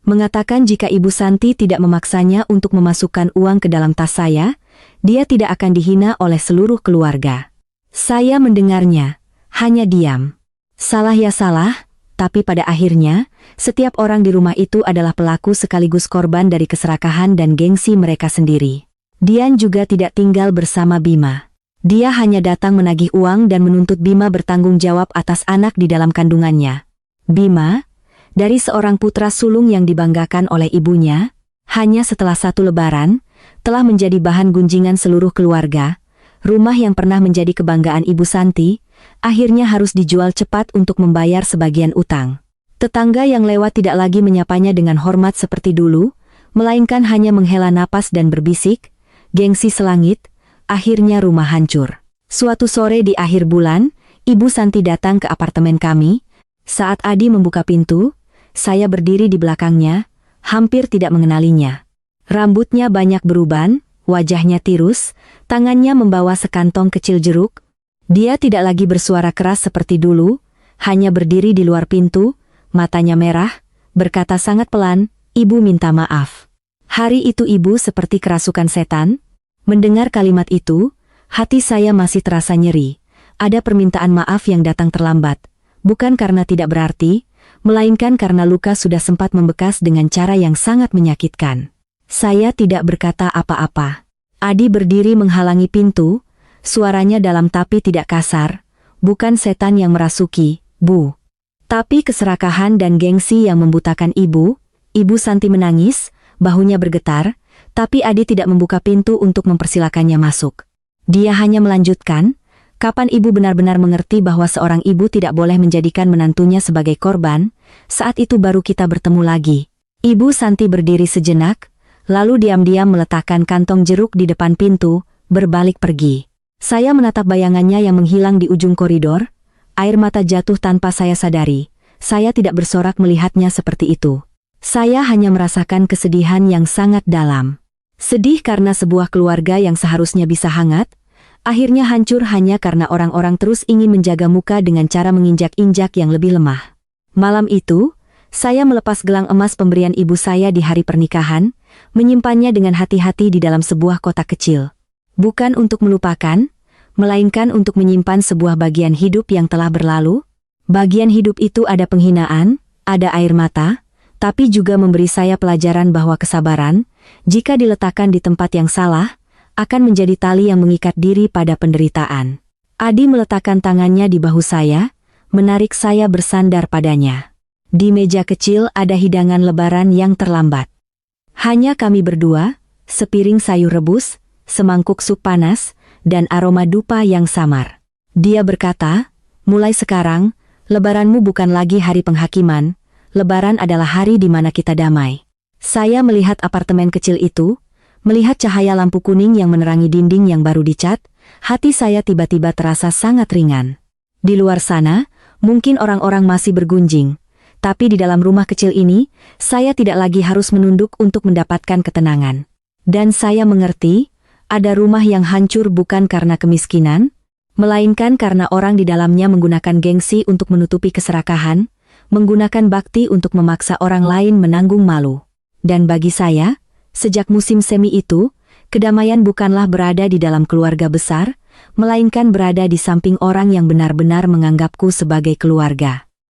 Speaker 1: mengatakan jika Ibu Santi tidak memaksanya untuk memasukkan uang ke dalam tas saya, dia tidak akan dihina oleh seluruh keluarga. Saya mendengarnya, hanya diam. Salah ya salah, tapi pada akhirnya, setiap orang di rumah itu adalah pelaku sekaligus korban dari keserakahan dan gengsi mereka sendiri. Dian juga tidak tinggal bersama Bima. Dia hanya datang menagih uang dan menuntut Bima bertanggung jawab atas anak di dalam kandungannya. Bima, dari seorang putra sulung yang dibanggakan oleh ibunya, hanya setelah 1 lebaran, telah menjadi bahan gunjingan seluruh keluarga. Rumah yang pernah menjadi kebanggaan Ibu Santi, akhirnya harus dijual cepat untuk membayar sebagian utang. Tetangga yang lewat tidak lagi menyapanya dengan hormat seperti dulu, melainkan hanya menghela napas dan berbisik, "Gengsi selangit." Akhirnya rumah hancur. Suatu sore di akhir bulan, Ibu Santi datang ke apartemen kami. Saat Adi membuka pintu, saya berdiri di belakangnya, hampir tidak mengenalinya. Rambutnya banyak beruban, wajahnya tirus, tangannya membawa sekantong kecil jeruk. Dia tidak lagi bersuara keras seperti dulu, hanya berdiri di luar pintu, matanya merah, berkata sangat pelan, "Ibu minta maaf." Hari itu ibu seperti kerasukan setan. Mendengar kalimat itu, hati saya masih terasa nyeri. Ada permintaan maaf yang datang terlambat, bukan karena tidak berarti, melainkan karena luka sudah sempat membekas dengan cara yang sangat menyakitkan. Saya tidak berkata apa-apa. Adi berdiri menghalangi pintu, suaranya dalam tapi tidak kasar, "Bukan setan yang merasuki, Bu. Tapi keserakahan dan gengsi yang membutakan Ibu." Ibu Santi menangis, bahunya bergetar, tapi Adi tidak membuka pintu untuk mempersilakannya masuk. Dia hanya melanjutkan, "Kapan Ibu benar-benar mengerti bahwa seorang ibu tidak boleh menjadikan menantunya sebagai korban? Saat itu baru kita bertemu lagi." Ibu Santi berdiri sejenak, lalu diam-diam meletakkan kantong jeruk di depan pintu, berbalik pergi. Saya menatap bayangannya yang menghilang di ujung koridor, air mata jatuh tanpa saya sadari. Saya tidak bersorak melihatnya seperti itu. Saya hanya merasakan kesedihan yang sangat dalam. Sedih karena sebuah keluarga yang seharusnya bisa hangat, akhirnya hancur hanya karena orang-orang terus ingin menjaga muka dengan cara menginjak-injak yang lebih lemah. Malam itu, saya melepas gelang emas pemberian ibu saya di hari pernikahan, menyimpannya dengan hati-hati di dalam sebuah kotak kecil. Bukan untuk melupakan, melainkan untuk menyimpan sebuah bagian hidup yang telah berlalu. Bagian hidup itu ada penghinaan, ada air mata, tapi juga memberi saya pelajaran bahwa kesabaran, jika diletakkan di tempat yang salah, akan menjadi tali yang mengikat diri pada penderitaan. Adi meletakkan tangannya di bahu saya, menarik saya bersandar padanya. Di meja kecil ada hidangan lebaran yang terlambat. Hanya kami berdua, sepiring sayur rebus, semangkuk sup panas, dan aroma dupa yang samar. Dia berkata, "Mulai sekarang, lebaranmu bukan lagi hari penghakiman, lebaran adalah hari di mana kita damai." Saya melihat apartemen kecil itu, melihat cahaya lampu kuning yang menerangi dinding yang baru dicat, hati saya tiba-tiba terasa sangat ringan. Di luar sana, mungkin orang-orang masih bergunjing, tapi di dalam rumah kecil ini, saya tidak lagi harus menunduk untuk mendapatkan ketenangan. Dan saya mengerti, ada rumah yang hancur bukan karena kemiskinan, melainkan karena orang di dalamnya menggunakan gengsi untuk menutupi keserakahan, menggunakan bakti untuk memaksa orang lain menanggung malu. Dan bagi saya, sejak musim semi itu, kedamaian bukanlah berada di dalam keluarga besar, melainkan berada di samping orang yang benar-benar menganggapku sebagai keluarga.